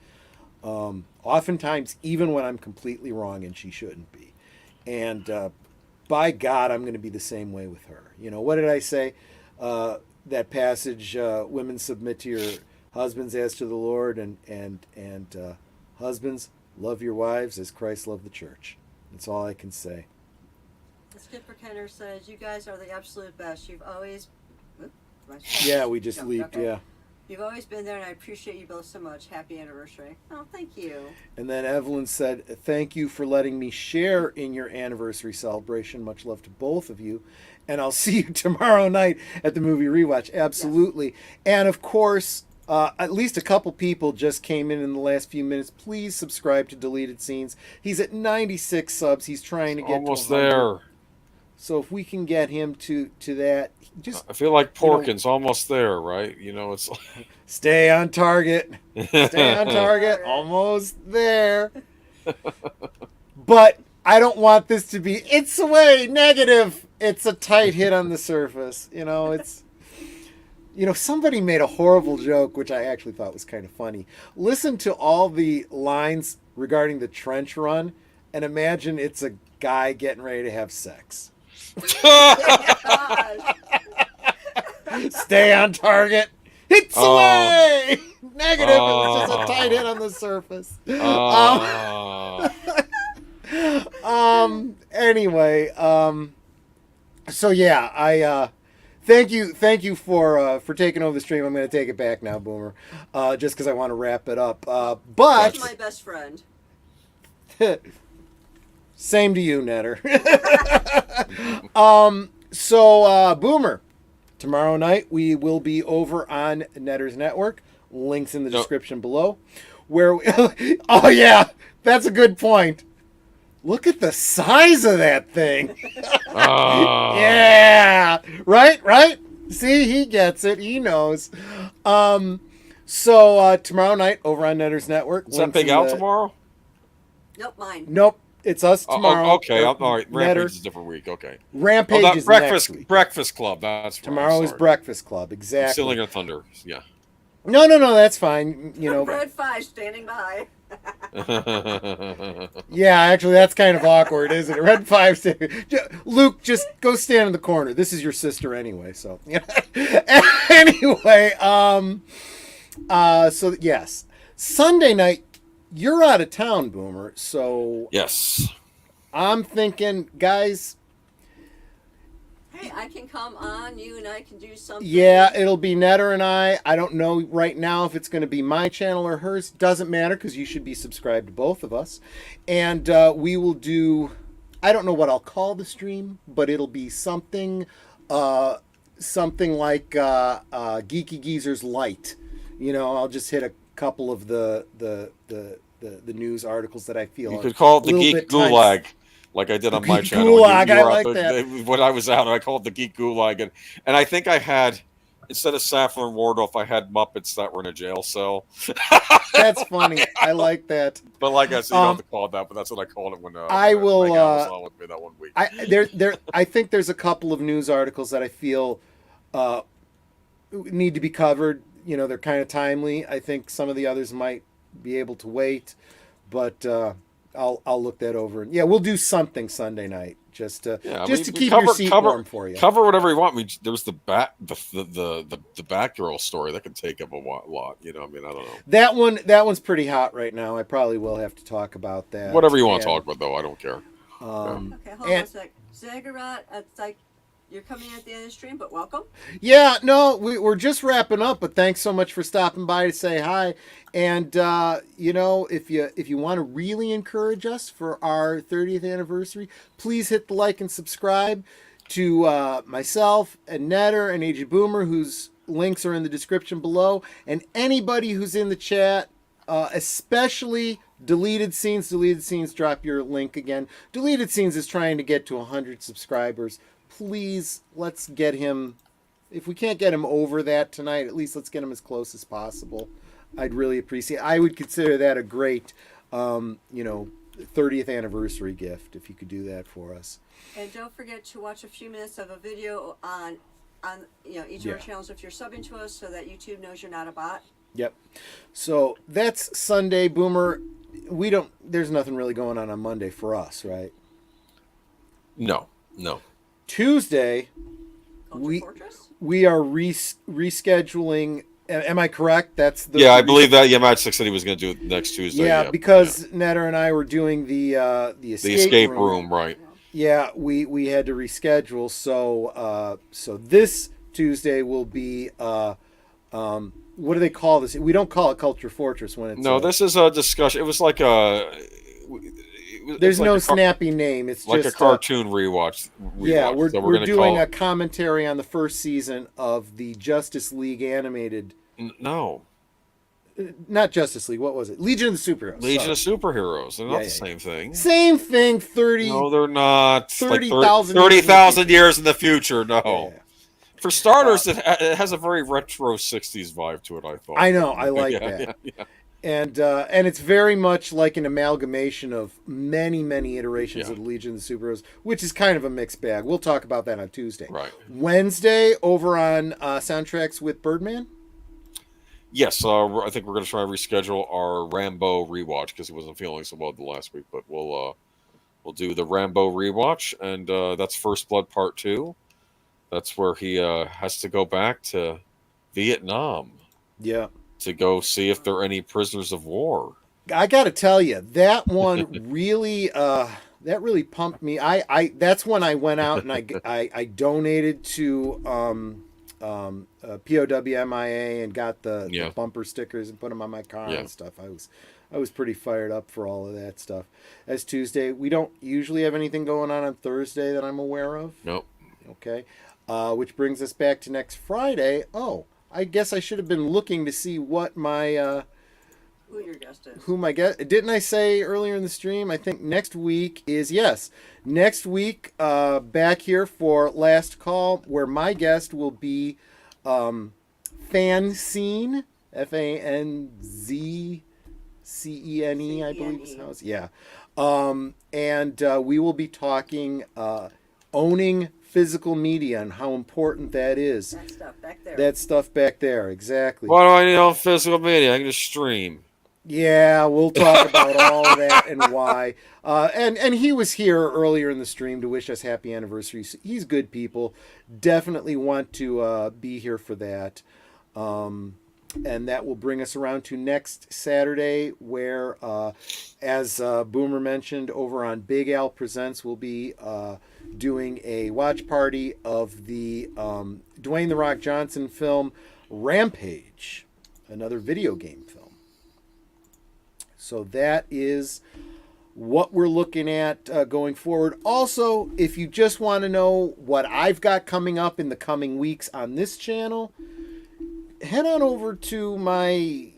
Oftentimes, even when I'm completely wrong and she shouldn't be. And by God, I'm going to be the same way with her. You know, what did I say? That passage, women submit to your husbands as to the Lord, and husbands, love your wives as Christ loved the church. That's all I can say. Skipper Kenner says, you guys are the absolute best. You've always... Yeah, we just leaped, okay. yeah. You've always been there, and I appreciate you both so much. Happy anniversary. Oh, thank you. And then Evelyn said, thank you for letting me share in your anniversary celebration. Much love to both of you. And I'll see you tomorrow night at the movie rewatch. Absolutely. Yes. And of course, at least a couple people just came in the last few minutes. Please subscribe to Deleted Scenes. He's at 96 subs. He's trying to get almost to 100. there. So if we can get him to that, just I feel like Porkins almost there, right? You know, it's like... stay on target. Stay on target. Almost there. But I don't want this to be, it's away, negative. It's a tight hit on the surface. You know, it's, you know, somebody made a horrible joke, which I actually thought was kind of funny. Listen to all the lines regarding the trench run and imagine it's a guy getting ready to have sex. Stay on target. It's away. Negative. It was just a tight hit on the surface. Anyway. So yeah, I thank you for taking over the stream. I'm going to take it back now, Boomer, just because I want to wrap it up. But you're my best friend. Same to you, Netter. So Boomer, tomorrow night we will be over on Netter's Network. Links in the description below. Where we, oh yeah, that's a good point. Look at the size of that thing. Ah. Yeah. Right? See, he gets it. He knows. So tomorrow night over on Netter's Network. Is that Big Al tomorrow? Nope, mine. Nope. It's us tomorrow. Okay, all right. Rampage is a different week. Okay. Rampage is Breakfast next week. Breakfast Club. That's right. Tomorrow is Breakfast Club. Exactly. I'm stealing your thunder. Yeah. No. That's fine. You know. Red 5 standing by. Yeah, actually, that's kind of awkward, isn't it? Red 5. Luke, just go stand in the corner. This is your sister anyway. So anyway, so yes, Sunday night. You're out of town, Boomer. So yes, I'm thinking, guys. Hey, I can come on. You and I can do something. Yeah, it'll be Netter and I. I don't know right now if it's going to be my channel or hers. Doesn't matter because you should be subscribed to both of us. And we will do. I don't know what I'll call the stream, but it'll be something, something like Geeky Geezer's Light. You know, I'll just hit a couple of the news articles that I feel you could call it the Geek Gulag, like I did on my channel. Gulag, I like that. When I was out, I called it the Geek Gulag, and I think I had, instead of Saffron and Wardolph, I had Muppets that were in a jail cell. That's funny. I like that. But like I said, you don't have to call it that, but that's what I called it when I will. was on with me that one week. I think there's a couple of news articles that I feel need to be covered. You know, they're kind of timely. I think some of the others might be able to wait, but I'll look that over. Yeah, we'll do something Sunday night just to keep your seat warm for you. Cover whatever you want. I mean, there was the Batgirl story that could take up a lot. You know, I mean, I don't know. That one's pretty hot right now. I probably will have to talk about that. Whatever you want to talk about, though, I don't care. Okay, hold on a sec. Zaggarat, it's like you're coming at the end of the stream, but welcome. Yeah, no, we're just wrapping up, but thanks so much for stopping by to say hi. And you know, if you want to really encourage us for our 30th anniversary, please hit the like and subscribe to myself and Netter and AJ Boomer, whose links are in the description below, and anybody who's in the chat, especially Deleted Scenes. Deleted Scenes, drop your link again. Deleted Scenes is trying to get to 100 subscribers. Please, let's get him. If we can't get him over that tonight, at least let's get him as close as possible. I'd really appreciate. I would consider that a great, 30th anniversary gift if you could do that for us. And don't forget to watch a few minutes of a video on each of our channels if you're subbing to us, so that YouTube knows you're not a bot. Yep. So that's Sunday, Boomer. There's nothing really going on Monday for us, right? No. Tuesday, we are rescheduling. Am I correct? That's the I believe that. Yeah, Matt said he was going to do it next Tuesday. Yeah, because Netter and I were doing the escape room, right? Yeah, we had to reschedule. So this Tuesday will be what do they call this? We don't call it Culture Fortress when it's this is a discussion. It was like a. There's no snappy name. It's like just a cartoon rewatch. Yeah, we're doing a commentary on the first season of the Justice League animated. No, not Justice League. What was it? Legion of the Superheroes. Legion of Superheroes. They're not the same thing. Same thing. 30. No, they're not. 30,000 years in the future. No. Yeah. For starters, it has a very retro '60s vibe to it. I thought. I know. I like that. Yeah. And it's very much like an amalgamation of many iterations of the Legion of the Superheroes, which is kind of a mixed bag. We'll talk about that on Tuesday. Right. Wednesday, over on Soundtracks with Birdman? Yes, I think we're going to try and reschedule our Rambo rewatch because he wasn't feeling so well the last week. But we'll do the Rambo rewatch, and that's First Blood Part 2. That's where he has to go back to Vietnam. Yeah. To go see if there are any prisoners of war. I got to tell you, that one really pumped me. That's when I went out and I donated to POWMIA and got the bumper stickers and put them on my car and stuff. I was pretty fired up for all of that stuff. As Tuesday, we don't usually have anything going on Thursday that I'm aware of. Nope. Okay, which brings us back to next Friday. Oh. I guess I should have been looking to see what my Who your guest is? Who my guest? Didn't I say earlier in the stream? I think next week is next week. Back here for last call, where my guest will be Fanzine, FANZCENE, I believe is how it's. Yeah, and we will be talking owning physical media and how important that is. That stuff back there. That stuff back there, exactly. Why do I need all physical media? I can just stream. Yeah, we'll talk about all of that and why. And he was here earlier in the stream to wish us happy anniversary. He's good people. Definitely want to be here for that. And that will bring us around to next Saturday, where, as Boomer mentioned, over on Big Al Presents, we'll be doing a watch party of the Dwayne "The Rock" Johnson film Rampage, another video game film. So that is what we're looking at going forward. Also, if you just want to know what I've got coming up in the coming weeks on this channel, head on over to my,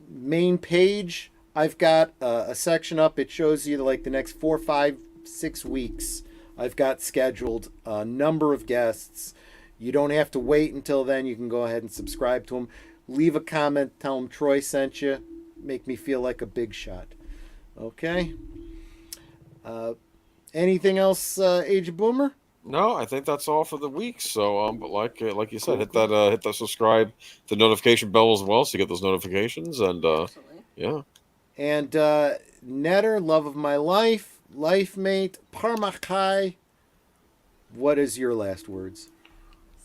main page. I've got a section up. It shows you like the next 4, 5, 6 weeks. I've got scheduled a number of guests. You don't have to wait until then. You can go ahead and subscribe to them. Leave a comment. Tell them Troy sent you. Make me feel like a big shot. Okay. Anything else, Age of Boomer? No, I think that's all for the week. So, but like you said, hit that subscribe, the notification bell as well, so you get those notifications. And yeah. And Netter, love of my life, life mate, Parmakai. What is your last words?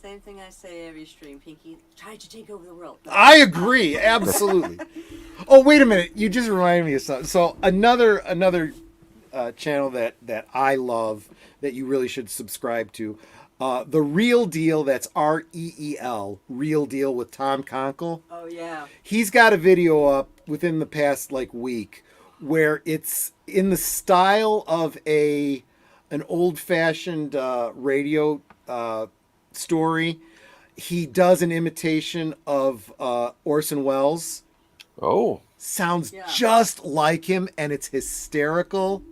Same thing I say every stream, Pinky. Try to take over the world. I agree, absolutely. Oh, wait a minute! You just reminded me of something. So another channel that I love that you really should subscribe to, The Real Deal. That's REEL, Real Deal with Tom Conkle. Oh yeah. He's got a video up within the past week where it's in the style of an old-fashioned radio story. He does an imitation of Orson Welles. Oh. Sounds just like him, and it's hysterical.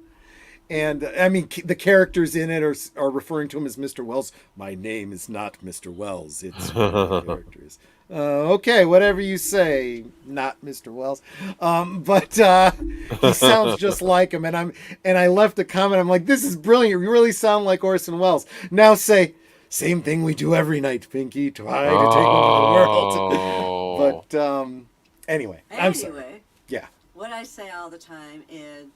And I mean, the characters in it are referring to him as Mr. Wells. My name is not Mr. Wells. It's characters. Okay, whatever you say, not Mr. Wells. But he sounds just like him. And I left a comment. I'm like, this is brilliant. You really sound like Orson Welles. Now say, same thing we do every night, Pinky. Try to take over the world. But anyway, I'm sorry. Yeah. What I say all the time is,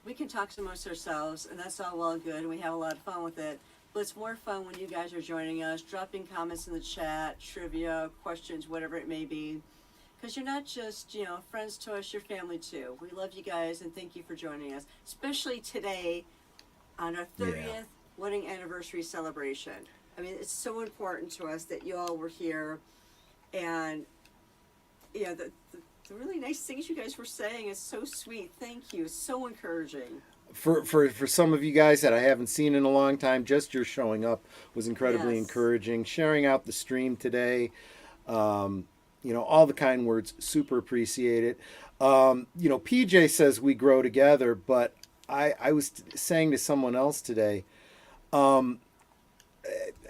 we can talk amongst ourselves, and that's all well and good, and we have a lot of fun with it. But it's more fun when you guys are joining us, dropping comments in the chat, trivia, questions, whatever it may be. Because you're not just, friends to us, you're family too. We love you guys, and thank you for joining us. Especially today, on our 30th wedding anniversary celebration. I mean, it's so important to us that you all were here, and, the really nice things you guys were saying is so sweet. Thank you. It's so encouraging. For some of you guys that I haven't seen in a long time, just your showing up was incredibly encouraging. Sharing out the stream today, all the kind words, super appreciate it. PJ says we grow together, but I was saying to someone else today,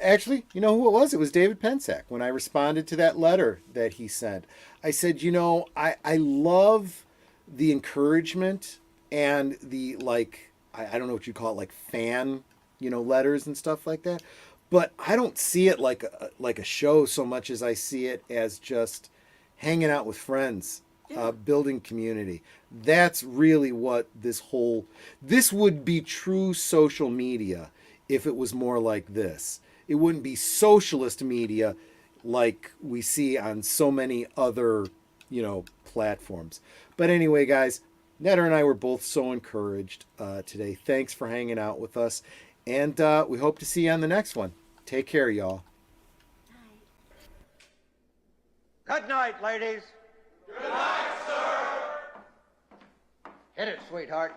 actually, you know who it was? It was David Pensack. When I responded to that letter that he sent, I said, I love the encouragement and the, I don't know what you call it, fan, letters and stuff like that. But I don't see it like a show so much as I see it as just hanging out with friends, building community. That's really what this would be true social media if it was more like this. It wouldn't be socialist media like we see on so many other, platforms. But anyway, guys, Netter and I were both so encouraged today. Thanks for hanging out with us. And we hope to see you on the next one. Take care, y'all. Good night, ladies. Good night, sir. Hit it, sweetheart.